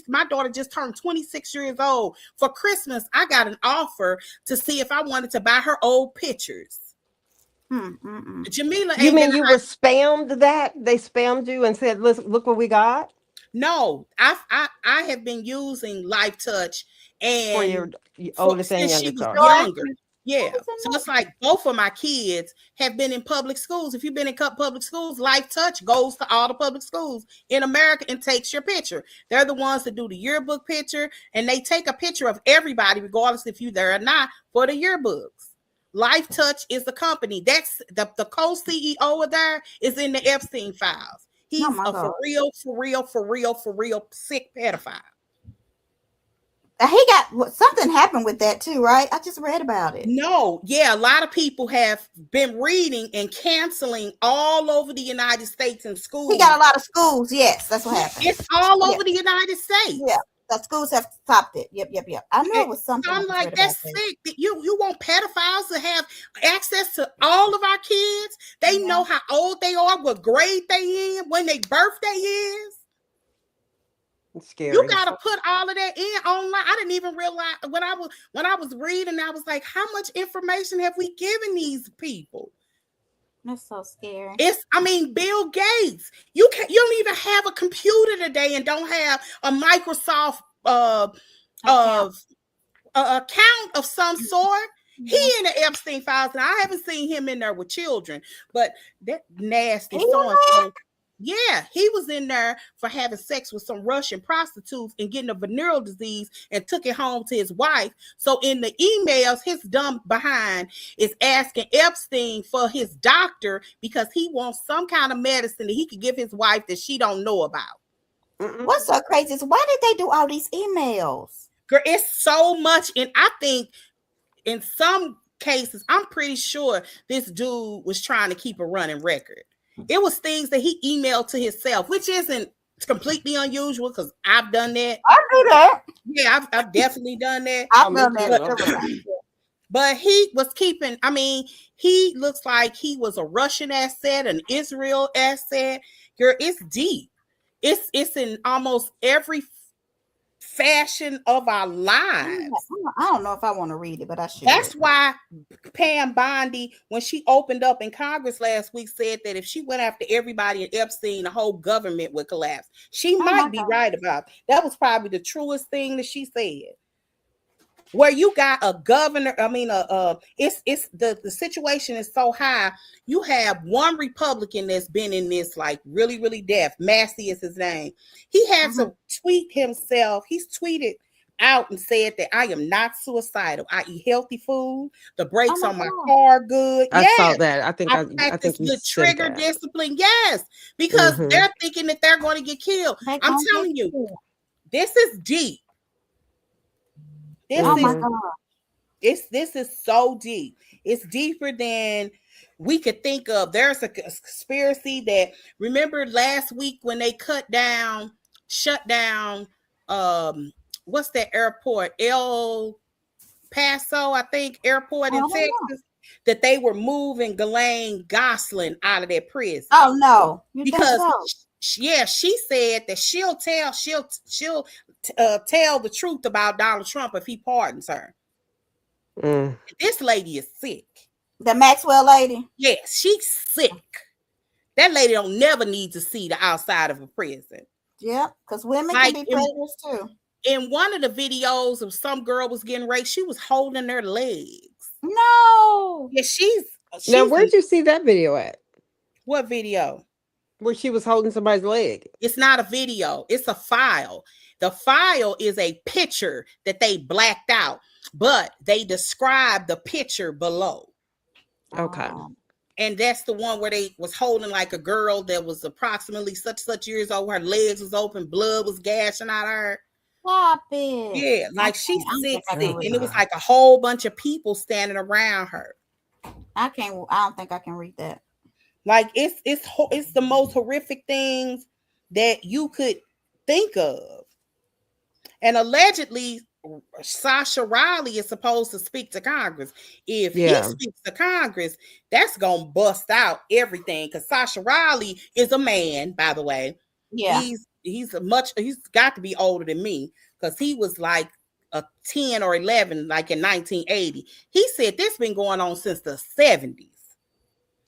my daughter just turned 26 years old. For Christmas, I got an offer to see if I wanted to buy her old pictures. Jamila, you mean you were spammed that? They spammed you and said, look what we got? No, I have been using Life Touch and for your oldest and since she was younger. Yeah, so it's like both of my kids have been in public schools. If you've been in public schools, Life Touch goes to all the public schools in America and takes your picture. They're the ones that do the yearbook picture, and they take a picture of everybody, regardless if you're there or not, for the yearbooks. Life Touch is the company. That's the co-CEO of there is in the Epstein files. He's a for real sick pedophile. He got something happened with that too, right? I just read about it. No, yeah, a lot of people have been reading and canceling all over the United States in schools. He got a lot of schools. Yes, that's what happened. It's all over the United States. Yeah, the schools have stopped it. Yep. I know it was something. I'm like, that's sick. You want pedophiles to have access to all of our kids? They know how old they are, what grade they in, when their birthday is. It's scary. You gotta put all of that in online. I didn't even realize when I was reading, I was like, how much information have we given these people? That's so scary. Bill Gates. You don't even have a computer today and don't have a Microsoft account of some sort. He in the Epstein files, and I haven't seen him in there with children, but that nasty so-and-so. Yeah, he was in there for having sex with some Russian prostitutes and getting a venereal disease and took it home to his wife. So in the emails, his dumb behind is asking Epstein for his doctor because he wants some kind of medicine that he could give his wife that she don't know about. What's so crazy is why did they do all these emails? Girl, it's so much. And I think in some cases, I'm pretty sure this dude was trying to keep a running record. It was things that he emailed to himself, which isn't completely unusual because I've done that. I do that. Yeah, I've definitely done that. I've done that. But he was keeping, he looks like he was a Russian asset, an Israel asset. Girl, it's deep. It's in almost every fashion of our lives. I don't know if I want to read it, but I should. That's why Pam Bondi, when she opened up in Congress last week, said that if she went after everybody in Epstein, the whole government would collapse. She might be right about it. That was probably the truest thing that she said. Where you got a governor, it's the situation is so high. You have one Republican that's been in this like really depth. Massey is his name. He had to tweet himself. He's tweeted out and said that I am not suicidal. I eat healthy food. The Oh brakes my on my God. car good. I saw Yes. that. I I practice think you good said trigger that. discipline. Yes. Because Mm-hmm. they're thinking that they're going to get killed. They I'm gonna get telling you, you. this is deep. This Oh my is Mm-hmm. God. this is so deep. It's deeper than we could think of. There's a conspiracy that, remember last week when they shut down what's that airport? El Paso, I think, airport Oh, in I don't know. Texas, that they were moving Ghislaine Gosselin out of that prison Oh no. You think because so? yeah, she said that she'll tell the truth about Donald Trump if he pardons her. Mm. This lady is sick. The Maxwell lady? Yes, she's sick. That lady don't never need to see the outside of a prison. Yep. Because women can Like be predators too. in one of the videos of some girl was getting raped, she was holding their legs. No. Yeah, Now, she's where'd you see that video at? what video? Where she was holding somebody's leg? It's not a video, it's a file. The file is a picture that they blacked out, but they describe the picture below. Okay. And that's the one where they was holding like a girl that was approximately such years old. Her legs was open, blood was gashing out of her. Stop it. Yeah, I like she's don't sick, think I can sick. read And it was that. like a whole bunch of people standing around her. I don't think I can read that. Like it's the most horrific things that you could think of. And allegedly, Sasha Riley is supposed to speak to Congress. If he Yeah. speaks to Congress, that's gonna bust out everything. Because Sasha Riley is a man, by the way. Yeah. He's got to be older than me, because he was like a 10 or 11, like in 1980. He said this been going on since the 70s.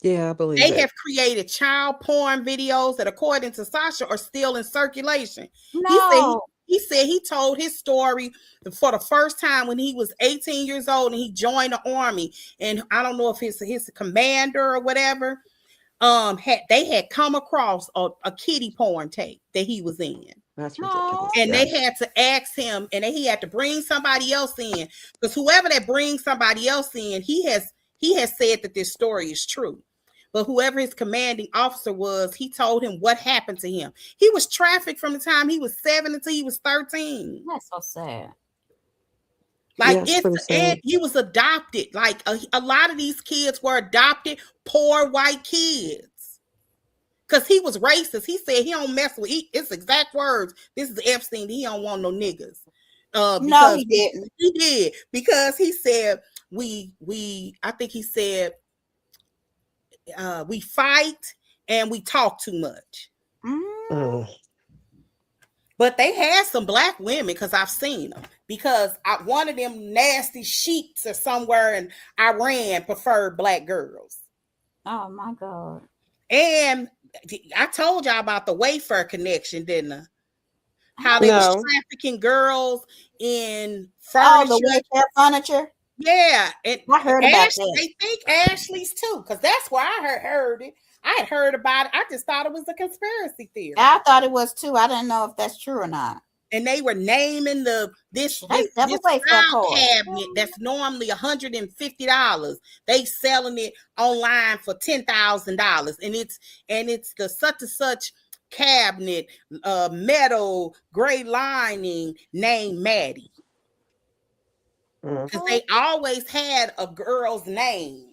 Yeah, I believe They it. have created child porn videos that, according to Sasha, are still in circulation. No. He said he told his story for the first time when he was 18 years old and he joined the army. And I don't know if his commander or whatever they had come across a kiddie porn tape that he was in. That's ridiculous. And Yeah. they had to ask him, and he had to bring somebody else in, because whoever that brings somebody else in, he has said that this story is true. But whoever his commanding officer was, he told him what happened to him. He was trafficked from the time he was 7 until he was 13. That's so sad. Like Yeah, it's pretty sad. he was adopted. Like a lot of these kids were adopted, poor white kids. Because he was racist. He said he don't mess with, it's exact words. This is Epstein. He don't want no niggas. No, he didn't. He did. Because he said, I think he said, we fight and we talk too much. Mm. But they had some black women, because I've seen them. Because one of them nasty sheiks or somewhere in Iran preferred black girls. Oh my God. And I told y'all about the Wayfair connection, didn't I? How they was trafficking girls in furniture. Oh, the Wayfair furniture? Yeah. And I heard about that. They think Ashley's too, because that's where I heard it. I had heard about it. I just thought it was a conspiracy theory. I thought it was too. I didn't know if that's true or not. And they were naming this cabinet that's normally $150. They selling it online for $10,000, and it's the such and such cabinet, metal, gray lining, named Maddie, because they always had a girl's name.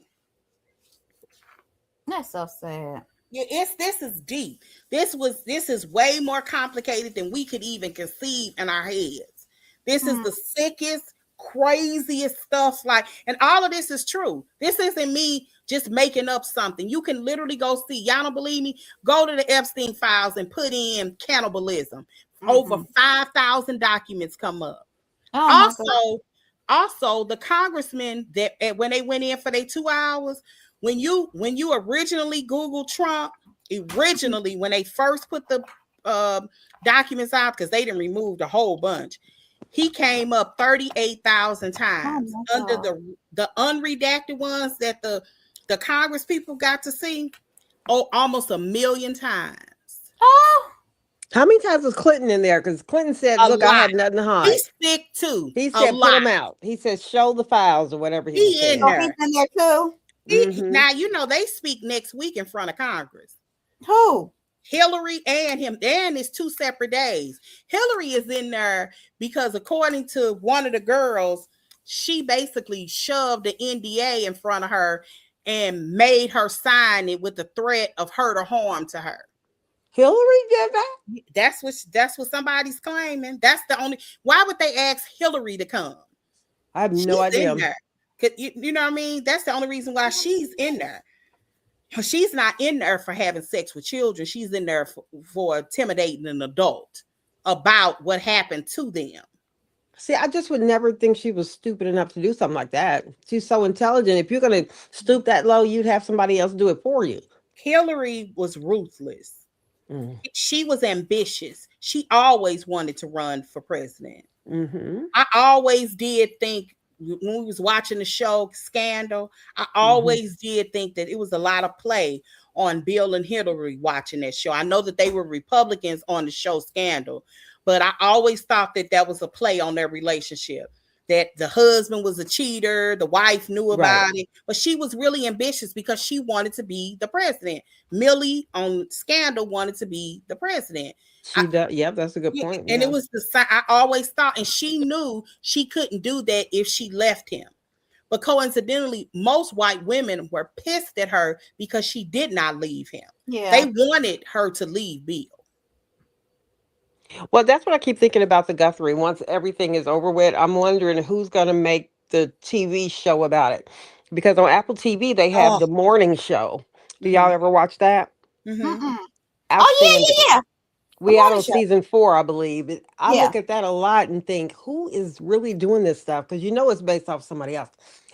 That's so sad. Yeah, this is deep. This is way more complicated than we could even conceive in our heads. This is the sickest, craziest stuff. And all of this is true. This isn't me just making up something. You can literally go see. Y'all don't believe me? Go to the Epstein files and put in cannibalism. Over 5,000 documents come up. Also, the congressmen that when they went in for their 2 hours. When you originally Googled Trump, when they first put the documents out, because they didn't remove the whole bunch, he came up 38,000 times. Under the unredacted ones that the Congress people got to see, almost 1 million times. Oh, How many times was Clinton in there? Because Clinton said, A "Look, I lot. have nothing to hide." He's sick too. He A said, "Put lot. them out." He said, "Show the files," or whatever he was He in So saying. he's there. in there too. Mm-hmm. Now you know they speak next week in front of Congress. Who? Hillary and him, and it's 2 separate days. Hillary is in there because, according to one of the girls, she basically shoved the NDA in front of her and made her sign it with the threat of hurt or harm to her. Hillary did that. That's what somebody's claiming. That's the only. Why would they ask Hillary to come? I have no She's in idea. there. You know what I mean? That's the only reason why she's in there. She's not in there for having sex with children. She's in there for intimidating an adult about what happened to them. See, I just would never think she was stupid enough to do something like that. She's so intelligent. If you're gonna stoop that low, you'd have somebody else do it for you. Hillary was ruthless. Mm. She was ambitious. She always wanted to run for president. Mm-hmm. I always did think when we was watching the show Scandal, I Mm-hmm. always did think that it was a lot of play on Bill and Hillary watching that show. I know that they were Republicans on the show Scandal, but I always thought that that was a play on their relationship. That the husband was a cheater, the wife knew Right. about it, but she was really ambitious because she wanted to be the president. Millie on Scandal wanted to be the president. I, She does. Yeah, that's a good yeah, point. and it Yeah. was the I always thought, and she knew she couldn't do that if she left him. But coincidentally, most white women were pissed at her because she did not leave him. Yeah. They wanted her to leave Bill. Well, that's what I keep thinking about the Guthrie. Once everything is over with, I'm wondering who's going to make the TV show about it. Because on Apple TV, they have Oh, the morning show. Do y'all mm-hmm, ever watch that? mm-hmm. Mm-mm. Oh Outstanding. yeah. The We out morning on show. season 4, I believe. I Yeah. look at that a lot and think, who is really doing this stuff? Because you know it's based off somebody else.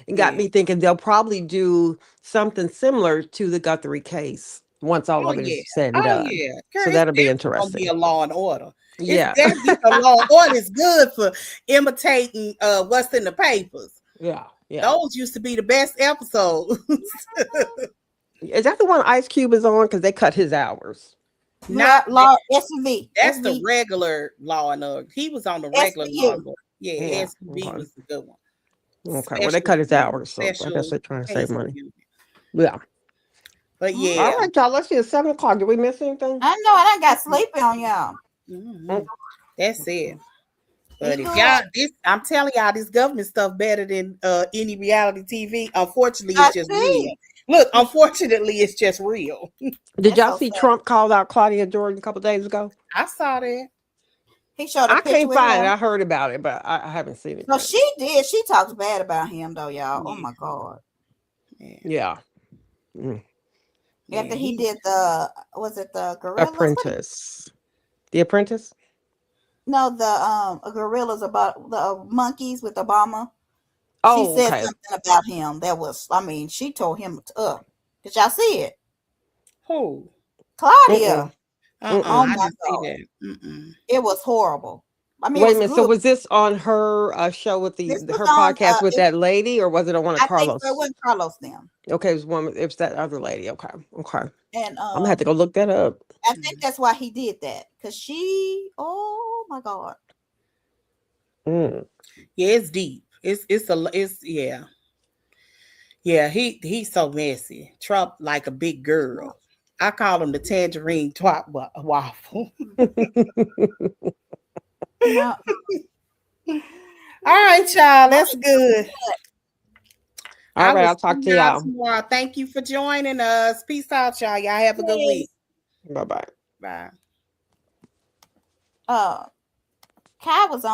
It got Yeah. me thinking they'll probably do something similar to the Guthrie case once all Oh of it yeah. is said and Oh done. yeah. Girl, So it's that'll be definitely gonna be interesting. a Law and Order. It's Yeah. definitely a Law and Order is good for imitating what's in the papers. Yeah. Yeah. Those used to be the best episodes. Is that the one Ice Cube is on? Because they cut his hours. Not Law SUV. that's the regular Law and Order. He was on the regular Law SVU. and Order. Yeah, Yeah. SUV Okay. was the good one. Okay. Well, they cut his hours. So I guess Special they're trying to save case money. unit. Yeah. But Mhm. All yeah. right, y'all. Let's see. It's 7 o'clock. Did we miss anything? I know I done got sleepy on y'all. Mhm. That's it. But Be if good. y'all I'm telling y'all this government stuff better than any reality TV. Unfortunately, I it's just real. see. Look, unfortunately, it's just real. Did That's y'all so see sad. Trump called out Claudia Jordan a couple days ago? I saw that. He showed a I picture can't with find it. him. I heard about it, but I haven't seen it No, yet. she did. She talks bad about him though, y'all. Oh Yeah. my God. Yeah. Yeah. Mm. After Yeah, he did the was it the gorillas? Apprentice. The Apprentice? No, the gorillas about the monkeys with Obama. She Oh, said okay. something about him that was, I mean, she told him up. Did y'all see it? Who? Claudia. Oh I my didn't see God. that. Mm-mm. It was horrible. I mean, it Wait a was minute. So good. was this on her show with This was her on podcast with that lady, or was it on one of I think so. It Carlos? wasn't Carlos them. Okay, it was one. It was that other lady. Okay, okay. And I'm gonna have to go look that up. I think that's why he did that. Cause she, oh my God. Mm. Yeah, it's deep. It's yeah. Yeah, he's so messy. Trump like a big girl. I call him the tangerine twat waffle. No. All right, y'all. That's good. All I right, will I'll talk see to y'all y'all. tomorrow. Thank you for joining us. Peace out, y'all. Y'all have a good week. Bye bye. Bye. Kai was on.